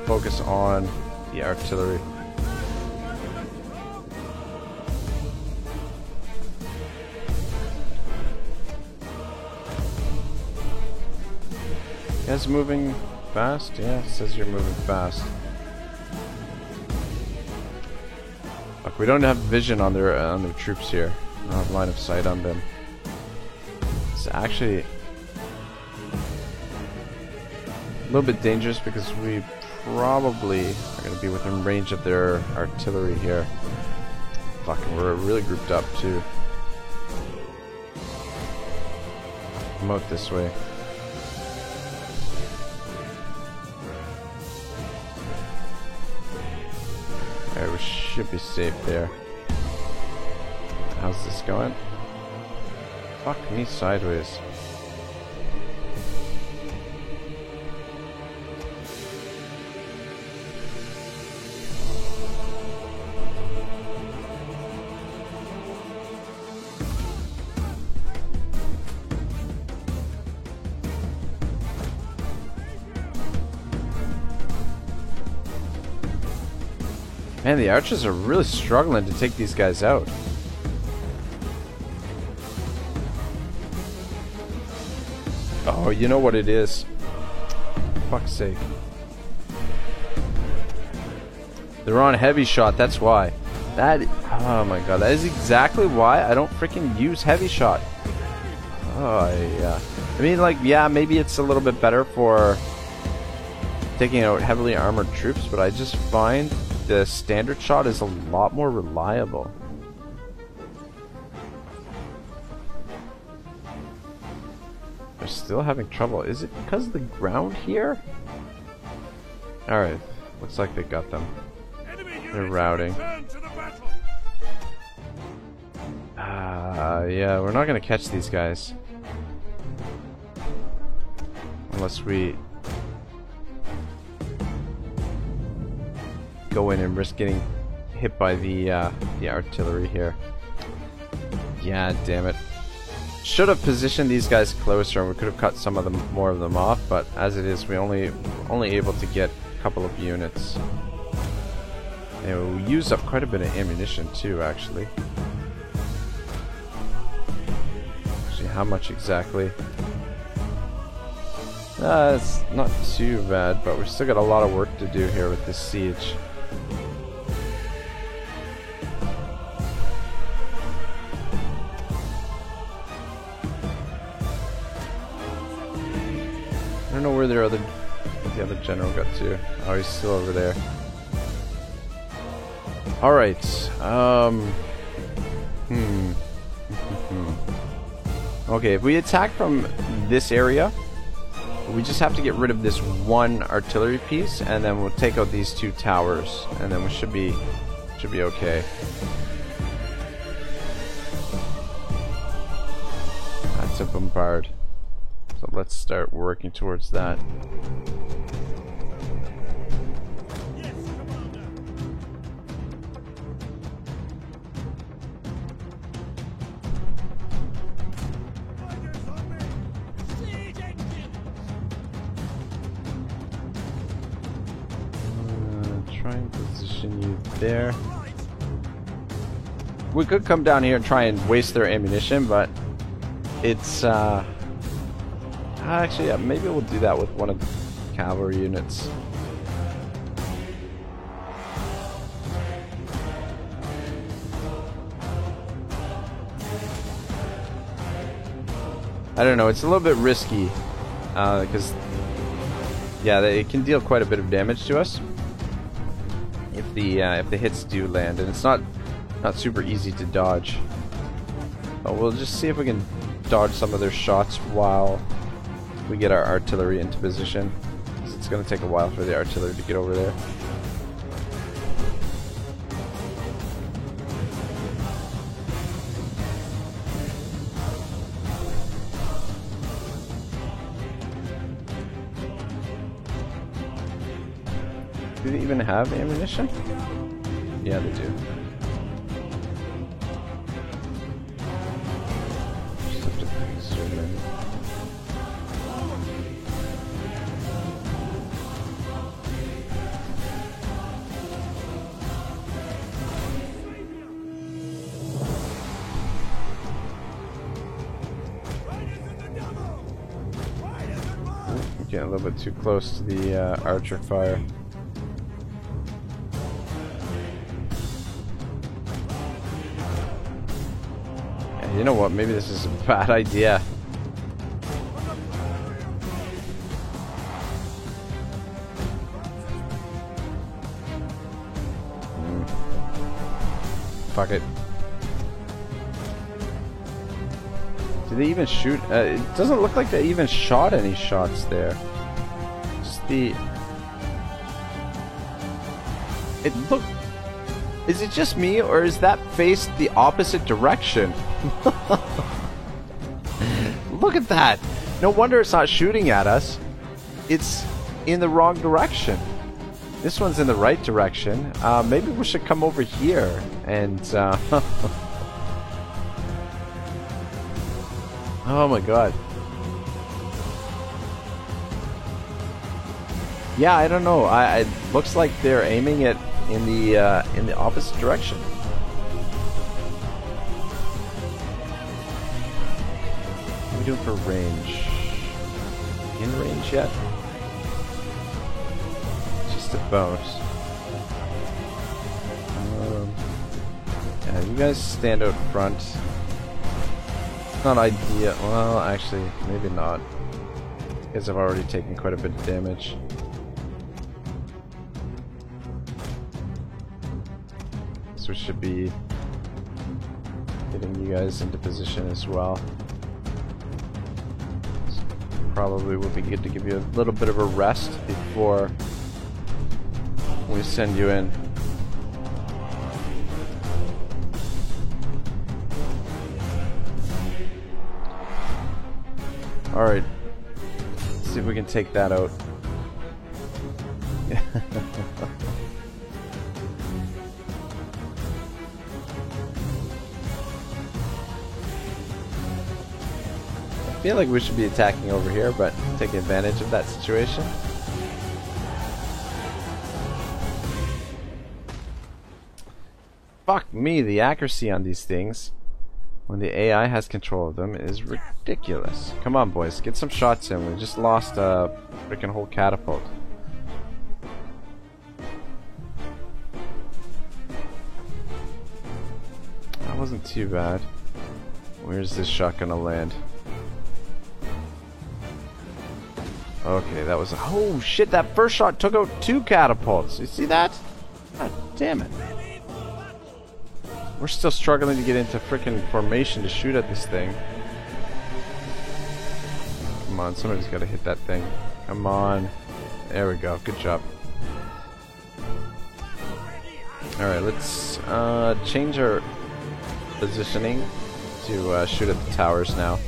focus on the artillery. You guys moving fast? Yeah, it says you're moving fast. Look, we don't have vision on their troops here. We don't have line of sight on them. It's actually a little bit dangerous because we probably are going to be within range of their artillery here. Fucking, we're really grouped up too. Come out this way. Alright, we should be safe there. How's this going? Fuck me sideways. Man, the archers are really struggling to take these guys out. Oh, you know what it is. For fuck's sake. They're on heavy shot, that's why. Oh my god, that is exactly why I don't freaking use heavy shot. Oh, yeah. I mean, like, yeah, maybe it's a little bit better for taking out heavily armored troops, but I just find the standard shot is a lot more reliable. They're still having trouble. Is it because of the ground here? Alright, looks like they got them. They're routing. Yeah, we're not gonna catch these guys. Unless we go in and risk getting hit by the artillery here. Yeah, damn it. Should have positioned these guys closer and we could have cut some of them, more of them off, but as it is, we only able to get a couple of units. And we used up quite a bit of ammunition too, actually. Actually, how much exactly? It's not too bad, but we've still got a lot of work to do here with this siege. I don't know where the other general got to. Oh, he's still over there. Alright, Okay, if we attack from this area, we just have to get rid of this one artillery piece, and then we'll take out these two towers, and then we should be okay. That's a bombard. So let's start working towards that. Yes, Commander. Fighters on me. Siege engines. Try and position you there. Right. We could come down here and try and waste their ammunition, but it's actually, yeah, maybe we'll do that with one of the cavalry units. I don't know, it's a little bit risky because yeah, it can deal quite a bit of damage to us if the hits do land, and it's not super easy to dodge. But we'll just see if we can dodge some of their shots while we get our artillery into position. It's going to take a while for the artillery to get over there. Do they even have ammunition? Yeah, they do. Just have to zoom in. Getting a little bit too close to the archer fire. And you know what? Maybe this is a bad idea. Fuck it. Did they even shoot? It doesn't look like they even shot any shots there. Just the... It looked... Is it just me, or is that faced the opposite direction? Look at that! No wonder it's not shooting at us. It's in the wrong direction. This one's in the right direction. Maybe we should come over here and... Oh my god. Yeah, I don't know. It looks like they're aiming it in the opposite direction. What are we doing for range? In range yet? Just about. Yeah, you guys stand out front. Not ideal. Well, actually, maybe not. Because I've already taken quite a bit of damage. So we should be getting you guys into position as well. So probably would be good to give you a little bit of a rest before we send you in. Alright, let's see if we can take that out. I feel like we should be attacking over here, but taking advantage of that situation. Fuck me, the accuracy on these things when the AI has control of them is ridiculous. Come on, boys, get some shots in. We just lost a freaking whole catapult. That wasn't too bad. Where's this shot gonna land? Okay, that was... Oh shit, that first shot took out 2 catapults. You see that? God damn it. We're still struggling to get into frickin' formation to shoot at this thing. Come on, somebody's gotta hit that thing. Come on. There we go, good job. Alright, let's change our positioning to shoot at the towers now.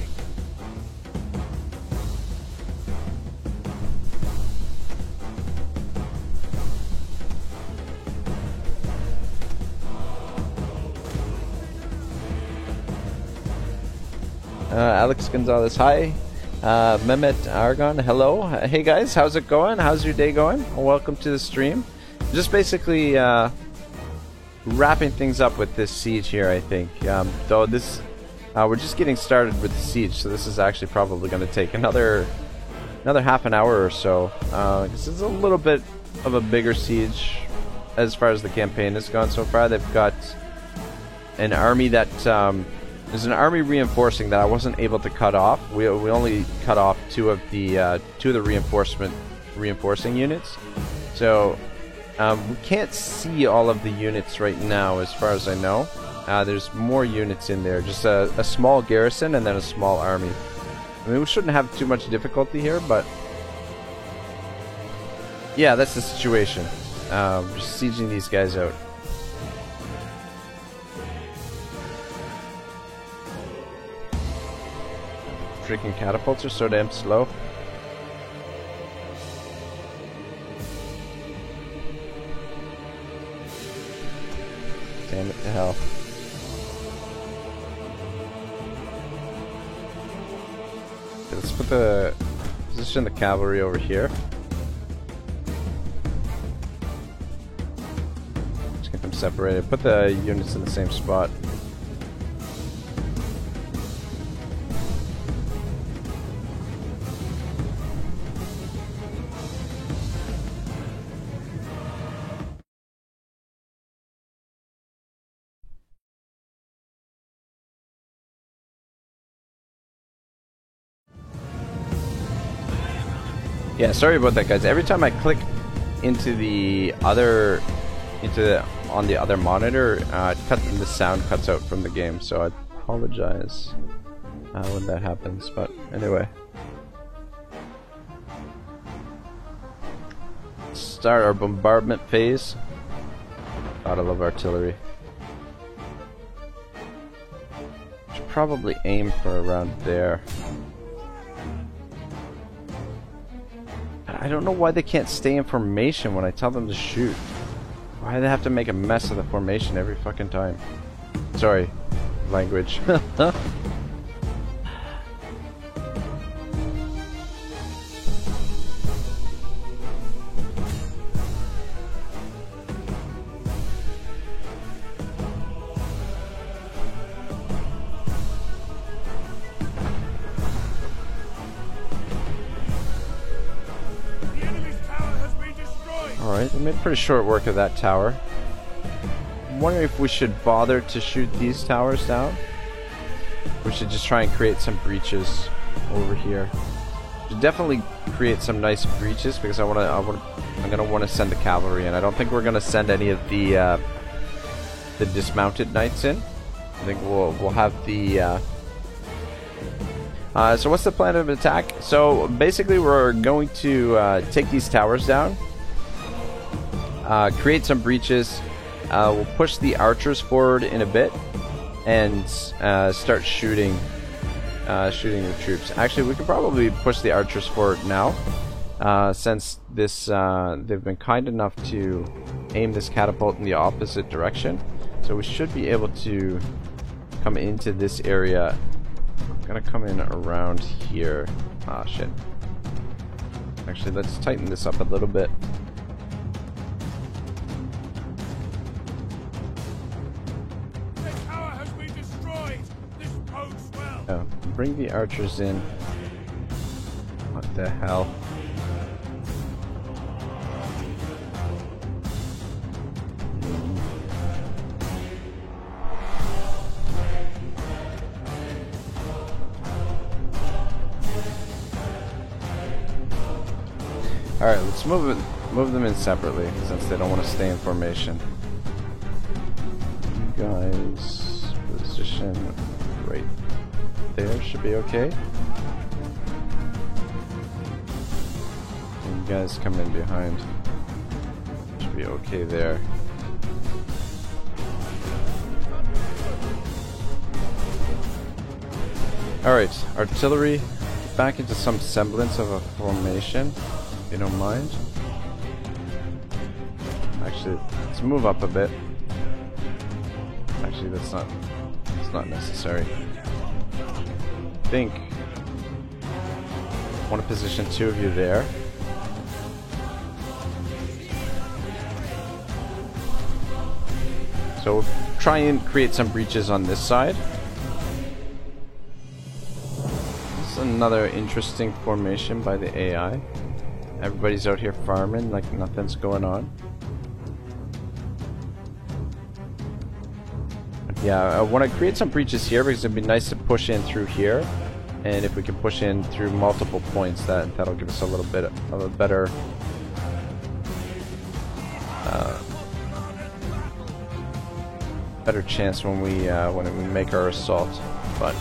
Alex Gonzalez, hi. Mehmet Argon, hello. Hey guys, how's it going? How's your day going? Welcome to the stream. Just basically wrapping things up with this siege here, I think. Though this, we're just getting started with the siege, so this is actually probably going to take another half an hour or so. This is a little bit of a bigger siege as far as the campaign has gone so far. They've got an army that... there's an army reinforcing that I wasn't able to cut off. We only cut off two of the reinforcing units. So we can't see all of the units right now, as far as I know. There's more units in there. Just a small garrison and then a small army. I mean, we shouldn't have too much difficulty here, but yeah, that's the situation. Just sieging these guys out. Freaking catapults are so damn slow. Damn it to hell. Okay, let's position the cavalry over here. Just get them separated. Put the units in the same spot. Yeah, sorry about that, guys. Every time I click into the other, on the other monitor, the sound cuts out from the game. So I apologize when that happens. But anyway, start our bombardment phase. Gotta love artillery. Should probably aim for around there. I don't know why they can't stay in formation when I tell them to shoot. Why do they have to make a mess of the formation every fucking time? Sorry, language. Alright, we made pretty short work of that tower. I'm wondering if we should bother to shoot these towers down. We should just try and create some breaches over here. Should definitely create some nice breaches because I'm gonna want to send the cavalry in. I don't think we're gonna send any of the dismounted knights in. I think we'll have the. So what's the plan of attack? So basically, we're going to take these towers down. Create some breaches. We'll push the archers forward in a bit and start shooting the troops. Actually, we could probably push the archers forward now, since this they've been kind enough to aim this catapult in the opposite direction. So we should be able to come into this area. I'm gonna come in around here. Ah, shit. Actually, let's tighten this up a little bit. Oh, bring the archers in. What the hell? Alright, let's move them in separately since they don't want to stay in formation. You guys position right there, should be okay. And you guys come in behind. Should be okay there. Alright, artillery back into some semblance of a formation, if you don't mind. Actually, let's move up a bit. Actually, it's not necessary. I think I want to position two of you there. So we'll try and create some breaches on this side. This is another interesting formation by the AI. Everybody's out here farming like nothing's going on. Yeah, I want to create some breaches here because it'd be nice to push in through here, and if we can push in through multiple points, that'll give us a little bit of a better chance when we make our assault. But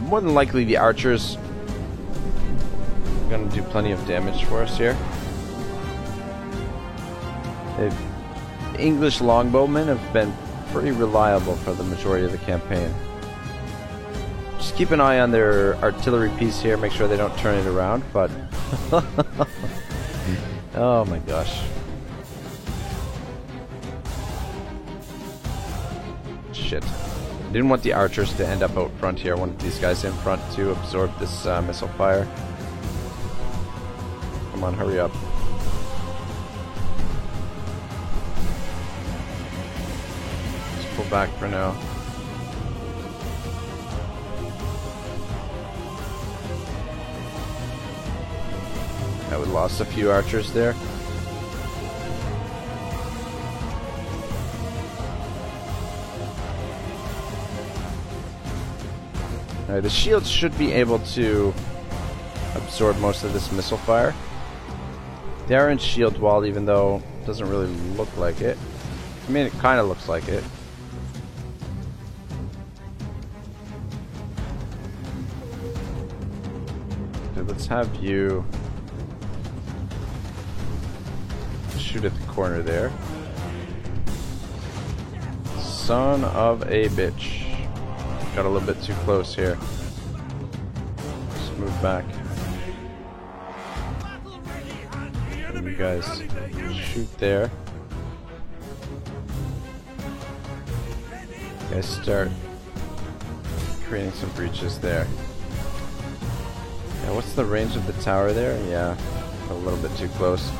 more than likely, the archers are going to do plenty of damage for us here. The English longbowmen have been pretty reliable for the majority of the campaign. Just keep an eye on their artillery piece here, make sure they don't turn it around, but oh my gosh. shit. I didn't want the archers to end up out front here. I wanted these guys in front to absorb this missile fire. Come on, hurry up. Just pull back for now. Yeah, we lost a few archers there. Alright, the shields should be able to absorb most of this missile fire. They are in shield wall, even though it doesn't really look like it. I mean, it kind of looks like it. Okay, let's have you shoot at the corner there. Son of a bitch. Got a little bit too close here. Just move back. And you guys shoot there. You guys start creating some breaches there. Yeah, what's the range of the tower there? Yeah, a little bit too close.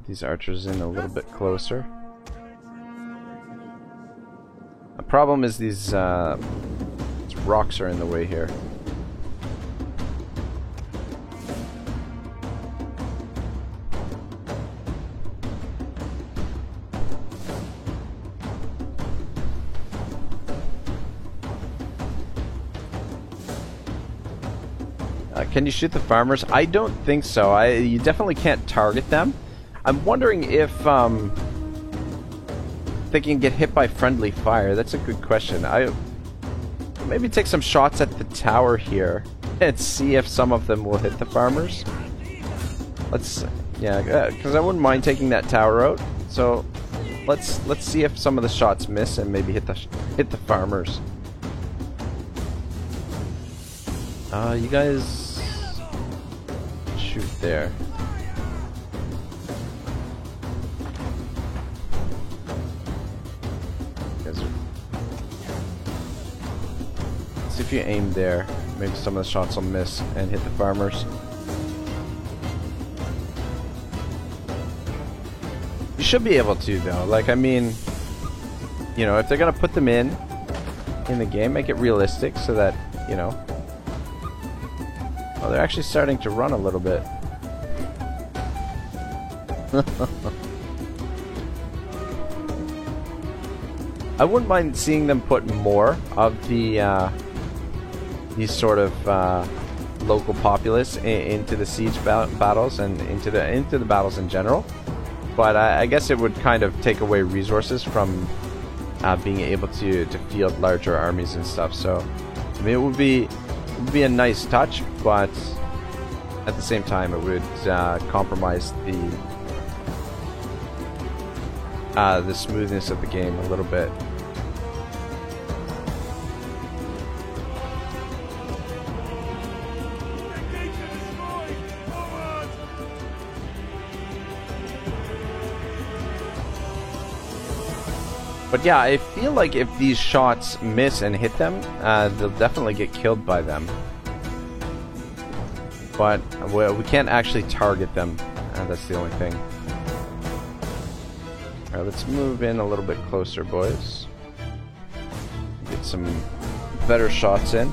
These archers in a little bit closer. The problem is these rocks are in the way here. Can you shoot the farmers? I don't think so. You definitely can't target them. I'm wondering if they can get hit by friendly fire. That's a good question. Maybe take some shots at the tower here and see if some of them will hit the farmers. Yeah, because I wouldn't mind taking that tower out. So let's see if some of the shots miss and maybe hit the farmers. You guys shoot there. See if you aim there. Maybe some of the shots will miss and hit the farmers. You should be able to, though. Like, I mean, you know, if they're gonna put them in the game, make it realistic so that, you know. Oh, they're actually starting to run a little bit. I wouldn't mind seeing them put more of the these sort of local populace into the siege battles and into the battles in general. But I guess it would kind of take away resources from being able to field larger armies and stuff. So I mean, it would be a nice touch, but at the same time, it would compromise the smoothness of the game a little bit. But yeah, I feel like if these shots miss and hit them, they'll definitely get killed by them. But we can't actually target them. That's the only thing. Alright, let's move in a little bit closer, boys. Get some better shots in.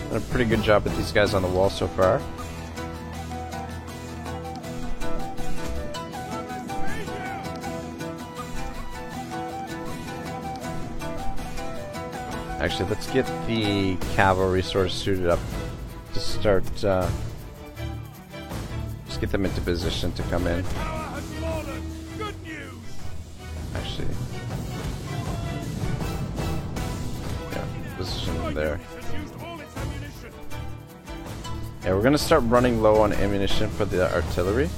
Done a pretty good job with these guys on the wall so far. Actually, let's get the cavalry sort of suited up to start. Just get them into position to come in. Actually, yeah, position them there. Yeah, we're gonna start running low on ammunition for the artillery.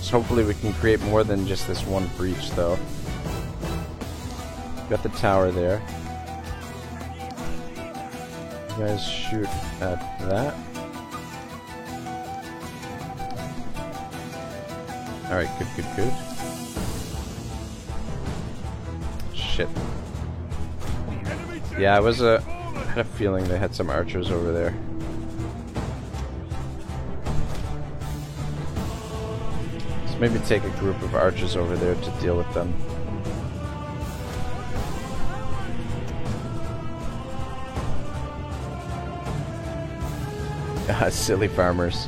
So hopefully we can create more than just this one breach, though. Got the tower there. guys shoot at that. Alright, good. Shit. Yeah, I had a feeling they had some archers over there. So maybe take a group of archers over there to deal with them. Silly farmers.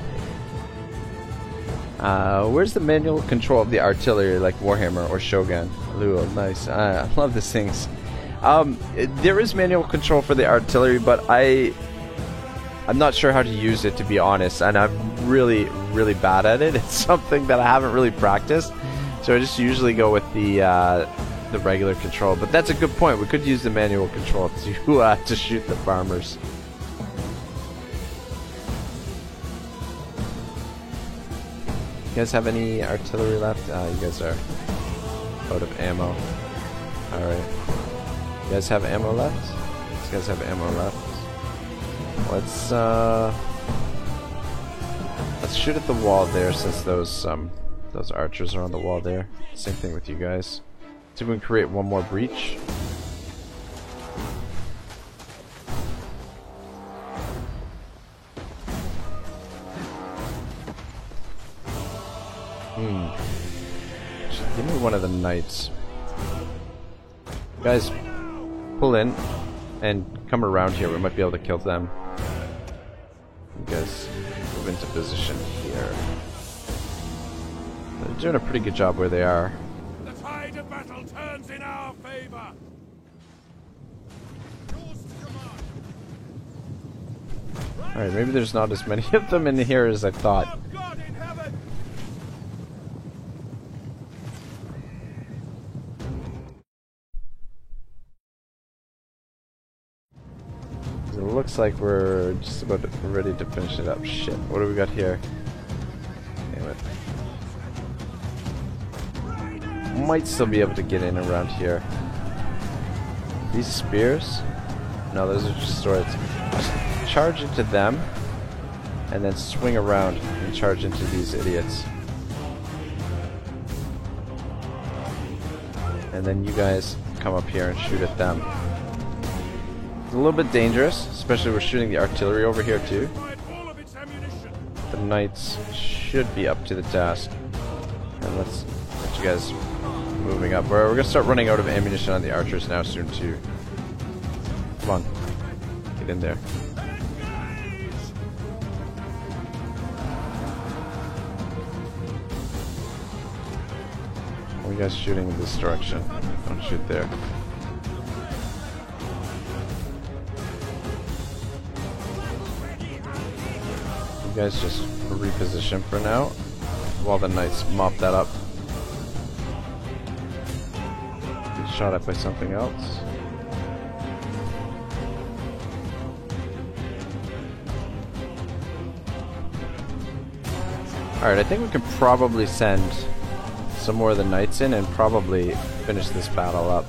Where's the manual control of the artillery like Warhammer or Shogun? Ooh, nice. I love these things. There is manual control for the artillery, but I'm not sure how to use it, to be honest, and I'm really bad at it. It's something that I haven't really practiced, so I just usually go with the regular control. But that's a good point. We could use the manual control to shoot the farmers. You guys have any artillery left? You guys are out of ammo. Alright. You guys have ammo left? These guys have ammo left. Let's shoot at the wall there, since those archers are on the wall there. Same thing with you guys. See if we can create one more breach. Give me one of the knights. Guys, pull in and come around here. We might be able to kill them. You guys move into position here. They're doing a pretty good job where they are. The tide of battle turns in our favor. Yours to command. Alright, maybe there's not as many of them in here as I thought. God in heaven. It looks like we're just about ready to finish it up. Shit, what do we got here? Damn it. Might still be able to get in around here. These spears? No, those are just swords. Charge into them, and then swing around and charge into these idiots. And then you guys come up here and shoot at them. It's a little bit dangerous, especially we're shooting the artillery over here too. The knights should be up to the task. And let's get you guys moving up. We're gonna start running out of ammunition on the archers now soon too. Come on, get in there. Are you guys shooting in this direction? Don't shoot there. You guys just reposition for now while the knights mop that up. Get shot at by something else. Alright, I think we can probably send some more of the knights in and probably finish this battle up.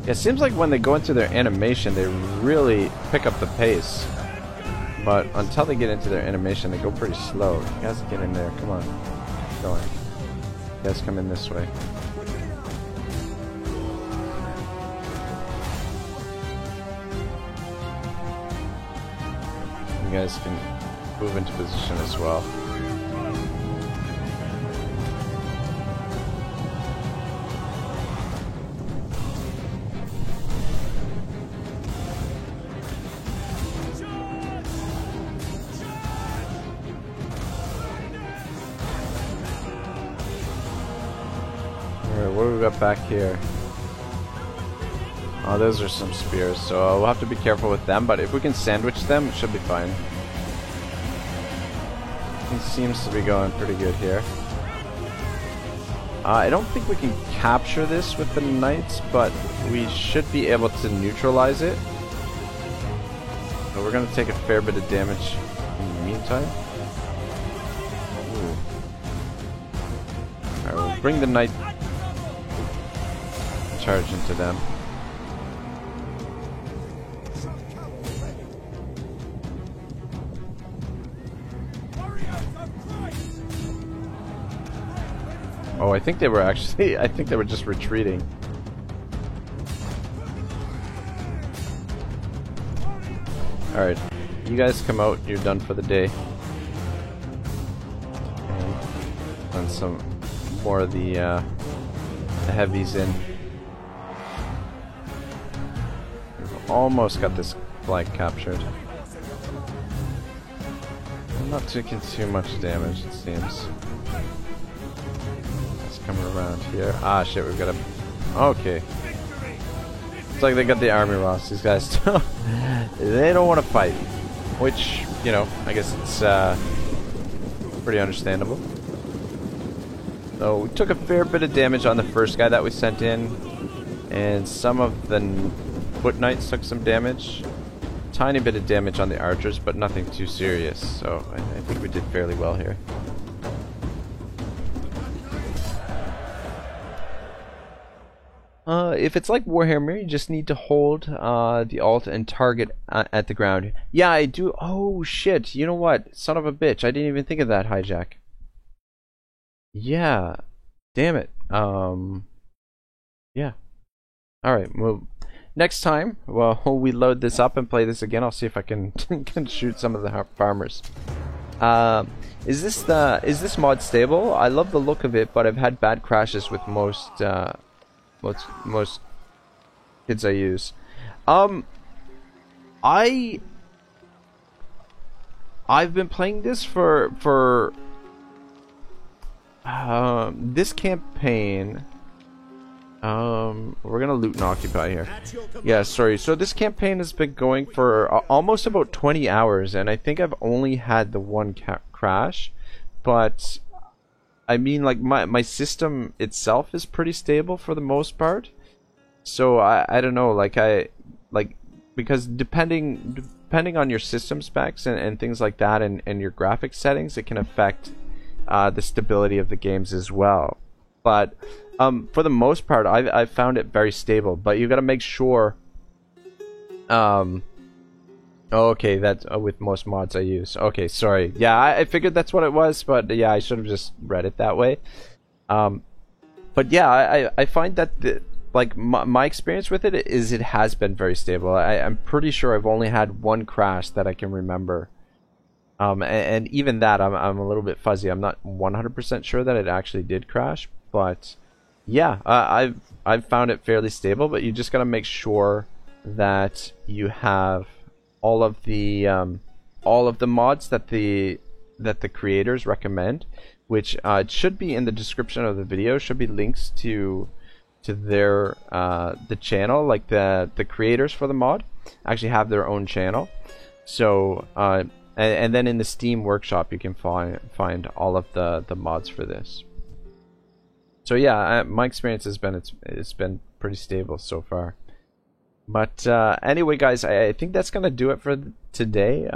It seems like when they go into their animation, they really pick up the pace. But until they get into their animation, they go pretty slow. You guys get in there, come on. Keep going. You guys come in this way. You guys can move into position as well. What do we got back here? Oh, those are some spears, so we'll have to be careful with them, but if we can sandwich them, it should be fine. everything seems to be going pretty good here. I don't think we can capture this with the knights, but we should be able to neutralize it. So we're going to take a fair bit of damage in the meantime. Alright, we'll bring the knight charge into them. Oh, I think they were actually, I think they were just retreating. Alright, you guys come out, you're done for the day. And some more of the heavies in. We've almost got this flag captured. I'm not taking too much damage, it seems. Coming around here. Ah, shit, we've got a... Okay. It's like they got the army Ross. These guys they don't want to fight. Which, you know, I guess it's pretty understandable. So, we took a fair bit of damage on the first guy that we sent in. And some of the foot knights took some damage. Tiny bit of damage on the archers, but nothing too serious. So, I think we did fairly well here. If it's like Warhammer, you just need to hold the alt and target at the ground. Yeah, I do. Oh, shit. You know what? Son of a bitch. I didn't even think of that, Hijack. Yeah. Damn it. Yeah. Alright, well, next time, well, we load this up and play this again, I'll see if I can, can shoot some of the farmers. Is this mod stable? I love the look of it, but I've had bad crashes with most kids I use. I've been playing this for this campaign. We're gonna loot and occupy here. Yeah, sorry. So this campaign has been going for almost about 20 hours, and I think I've only had the one crash, but I mean, like, my system itself is pretty stable for the most part. So I don't know, because depending on your system specs and things like that, and your graphics settings, it can affect the stability of the games as well. But for the most part, I've found it very stable. But you got to make sure. Okay, that's with most mods I use. Okay, sorry. Yeah, I figured that's what it was, but yeah, I should have just read it that way. But yeah, I find that my experience with it is it has been very stable. I'm pretty sure I've only had one crash that I can remember. And even that, I'm a little bit fuzzy. I'm not 100% sure that it actually did crash, but yeah, I've found it fairly stable. But you just gotta make sure that you have all of the mods that the creators recommend, which it should be in the description of the video. Should be links to their the channel, like the creators for the mod actually have their own channel. So and then in the Steam Workshop you can find all of the mods for this. So yeah, my experience has been it's been pretty stable so far. But anyway, guys, I think that's gonna do it for today.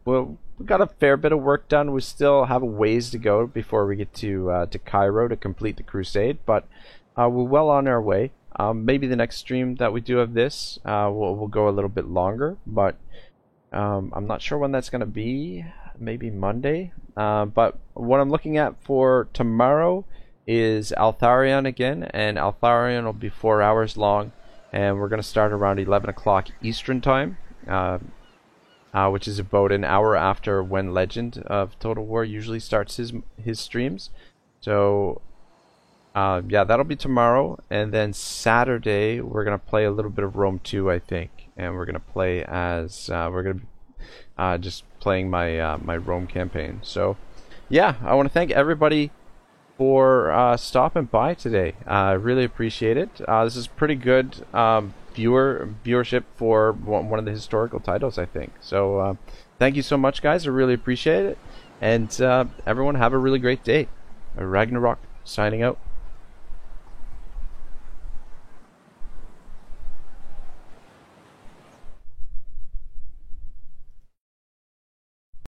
We got a fair bit of work done. We still have a ways to go before we get to Cairo to complete the crusade, but we're well on our way. Maybe the next stream that we do of this will go a little bit longer, but I'm not sure when that's gonna be. Maybe Monday. But what I'm looking at for tomorrow is Altharion again, and Altharion will be 4 hours long. And we're going to start around 11 o'clock Eastern Time, which is about an hour after when Legend of Total War usually starts his streams. So, yeah, that'll be tomorrow. And then Saturday, we're going to play a little bit of Rome 2, I think. And we're going to play as, we're going to be just playing my, my Rome campaign. So, yeah, I want to thank everybody for stopping by today. I really appreciate it. This is pretty good viewership for one of the historical titles, I think. So thank you so much, guys. I really appreciate it. And everyone have a really great day. Ragnarok signing out.